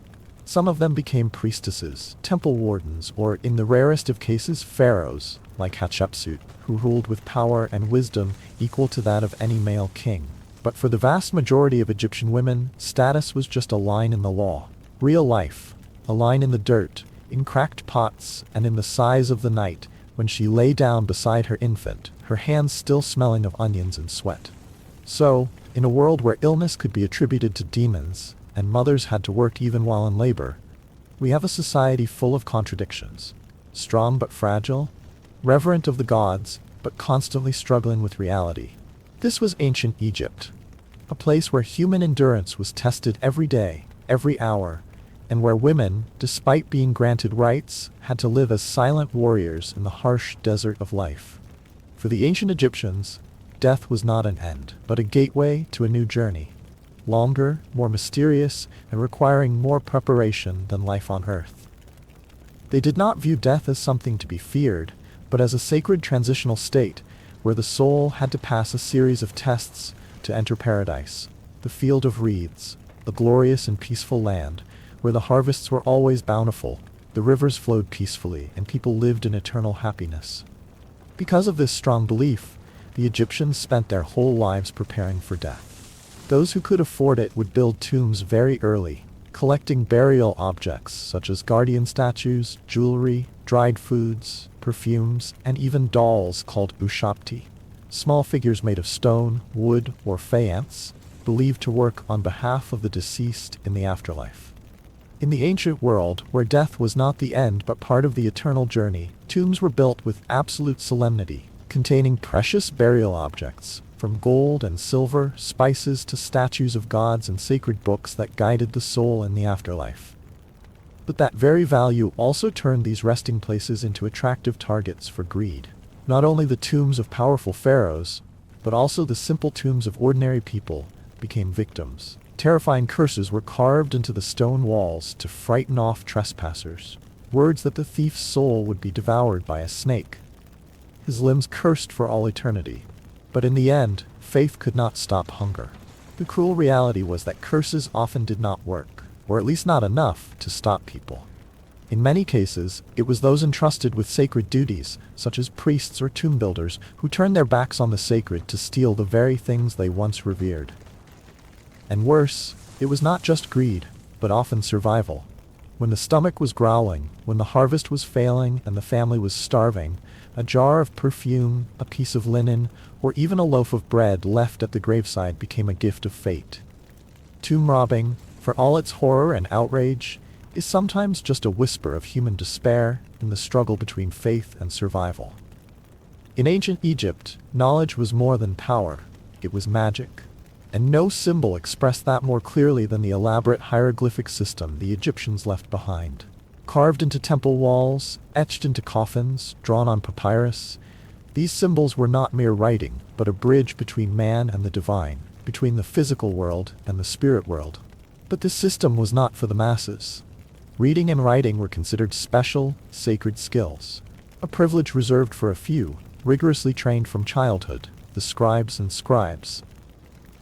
Some of them became priestesses, temple wardens, or in the rarest of cases, pharaohs, like Hatshepsut, who ruled with power and wisdom equal to that of any male king. But for the vast majority of Egyptian women, status was just a line in the law. Real life, a line in the dirt, in cracked pots, and in the sighs of the night, when she lay down beside her infant, her hands still smelling of onions and sweat. So, in a world where illness could be attributed to demons, and mothers had to work even while in labor, we have a society full of contradictions. Strong but fragile, reverent of the gods, but constantly struggling with reality. This was ancient Egypt, a place where human endurance was tested every day, every hour, and where women, despite being granted rights, had to live as silent warriors in the harsh desert of life. For the ancient Egyptians, death was not an end, but a gateway to a new journey. longer, more mysterious, and requiring more preparation than life on Earth. They did not view death as something to be feared, but as a sacred transitional state where the soul had to pass a series of tests to enter paradise, the field of reeds, the glorious and peaceful land, where the harvests were always bountiful, the rivers flowed peacefully, and people lived in eternal happiness. Because of this strong belief, the Egyptians spent their whole lives preparing for death. Those who could afford it would build tombs very early, collecting burial objects such as guardian statues, jewelry, dried foods, perfumes, and even dolls called ushapti, small figures made of stone, wood, or faience, believed to work on behalf of the deceased in the afterlife. In the ancient world, where death was not the end but part of the eternal journey, tombs were built with absolute solemnity, containing precious burial objects, from gold and silver, spices to statues of gods and sacred books that guided the soul in the afterlife. But that very value also turned these resting places into attractive targets for greed. Not only the tombs of powerful pharaohs, but also the simple tombs of ordinary people became victims. Terrifying curses were carved into the stone walls to frighten off trespassers. Words that the thief's soul would be devoured by a snake. His limbs cursed for all eternity. But in the end, faith could not stop hunger. The cruel reality was that curses often did not work, or at least not enough to stop people. In many cases, it was those entrusted with sacred duties, such as priests or tomb builders, who turned their backs on the sacred to steal the very things they once revered. And worse, it was not just greed, but often survival. When the stomach was growling, when the harvest was failing and the family was starving, a jar of perfume, a piece of linen, or even a loaf of bread left at the graveside became a gift of fate. Tomb robbing, for all its horror and outrage, is sometimes just a whisper of human despair in the struggle between faith and survival. In ancient Egypt, knowledge was more than power, it was magic. And no symbol expressed that more clearly than the elaborate hieroglyphic system the Egyptians left behind. Carved into temple walls, etched into coffins, drawn on papyrus, these symbols were not mere writing, but a bridge between man and the divine, between the physical world and the spirit world. But this system was not for the masses. Reading and writing were considered special, sacred skills, a privilege reserved for a few, rigorously trained from childhood, the scribes and scribes.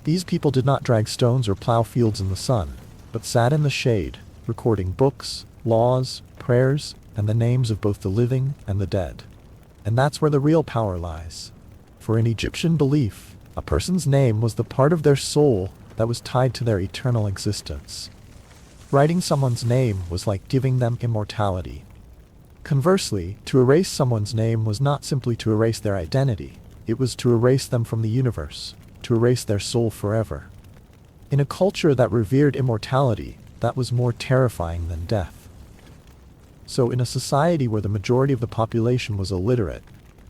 These people did not drag stones or plow fields in the sun, but sat in the shade, recording books, laws, prayers, and the names of both the living and the dead. And that's where the real power lies. For in Egyptian belief, a person's name was the part of their soul that was tied to their eternal existence. Writing someone's name was like giving them immortality. Conversely, to erase someone's name was not simply to erase their identity, it was to erase them from the universe, to erase their soul forever. In a culture that revered immortality, that was more terrifying than death. So in a society where the majority of the population was illiterate,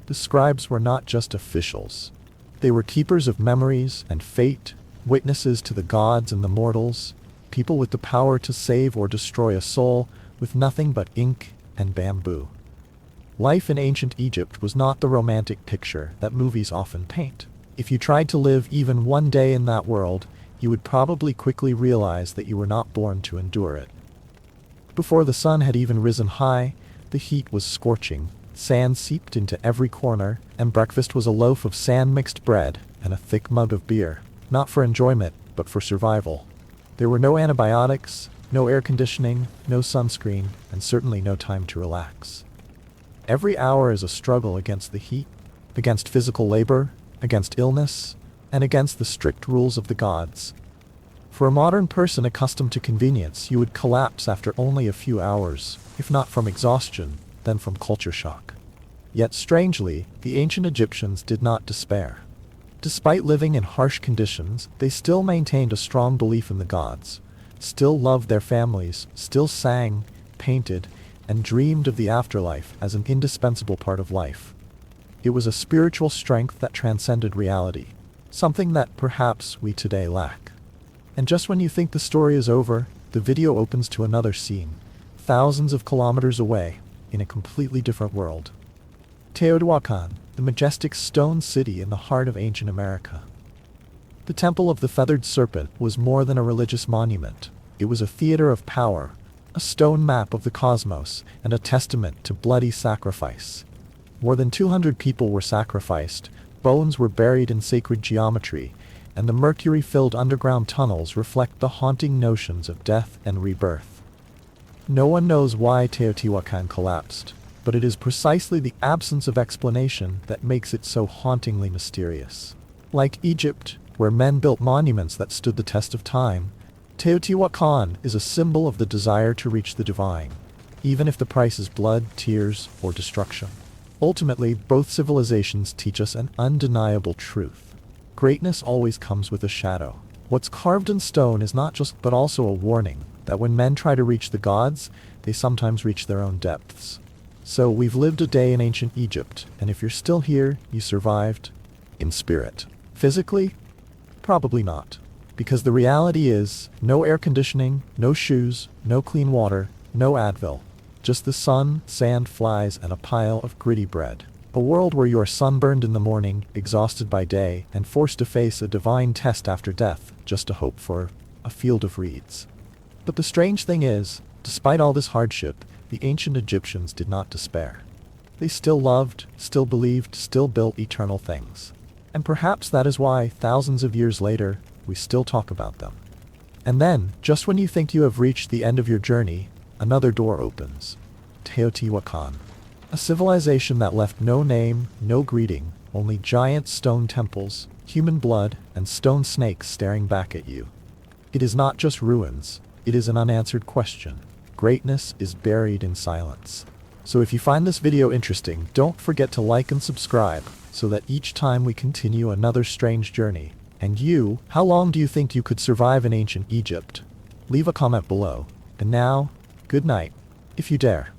the scribes were not just officials. They were keepers of memories and fate, witnesses to the gods and the mortals, people with the power to save or destroy a soul with nothing but ink and bamboo. Life in ancient Egypt was not the romantic picture that movies often paint. If you tried to live even one day in that world, you would probably quickly realize that you were not born to endure it. Before the sun had even risen high, the heat was scorching, sand seeped into every corner, and breakfast was a loaf of sand-mixed bread and a thick mug of beer, not for enjoyment, but for survival. There were no antibiotics, no air conditioning, no sunscreen, and certainly no time to relax. Every hour is a struggle against the heat, against physical labor, against illness, and against the strict rules of the gods. For a modern person accustomed to convenience, you would collapse after only a few hours, if not from exhaustion, then from culture shock. Yet strangely, the ancient Egyptians did not despair. Despite living in harsh conditions, they still maintained a strong belief in the gods, still loved their families, still sang, painted, and dreamed of the afterlife as an indispensable part of life. It was a spiritual strength that transcended reality, something that perhaps we today lack. And just when you think the story is over, the video opens to another scene, thousands of kilometers away, in a completely different world. Teotihuacan, the majestic stone city in the heart of ancient America. The Temple of the Feathered Serpent was more than a religious monument. It was a theater of power, a stone map of the cosmos, and a testament to bloody sacrifice. More than 200 people were sacrificed, bones were buried in sacred geometry, and the mercury-filled underground tunnels reflect the haunting notions of death and rebirth. No one knows why Teotihuacan collapsed, but it is precisely the absence of explanation that makes it so hauntingly mysterious. Like Egypt, where men built monuments that stood the test of time, Teotihuacan is a symbol of the desire to reach the divine, even if the price is blood, tears, or destruction. Ultimately, both civilizations teach us an undeniable truth. Greatness always comes with a shadow. What's carved in stone is not just but also a warning that when men try to reach the gods, they sometimes reach their own depths. So we've lived a day in ancient Egypt, and if you're still here, you survived. In spirit. Physically? Probably not. Because the reality is, no air conditioning, no shoes, no clean water, no Advil. Just the sun, sand, flies, and a pile of gritty bread. A world where you are sunburned in the morning, exhausted by day, and forced to face a divine test after death, just to hope for a field of reeds. But the strange thing is, despite all this hardship, the ancient Egyptians did not despair. They still loved, still believed, still built eternal things. And perhaps that is why, thousands of years later, we still talk about them. And then, just when you think you have reached the end of your journey, another door opens. Teotihuacan. A civilization that left no name, no greeting, only giant stone temples, human blood, and stone snakes staring back at you. It is not just ruins, it is an unanswered question. Greatness is buried in silence. So if you find this video interesting, don't forget to like and subscribe, so that each time we continue another strange journey. And you, how long do you think you could survive in ancient Egypt? Leave a comment below. And now, good night, if you dare.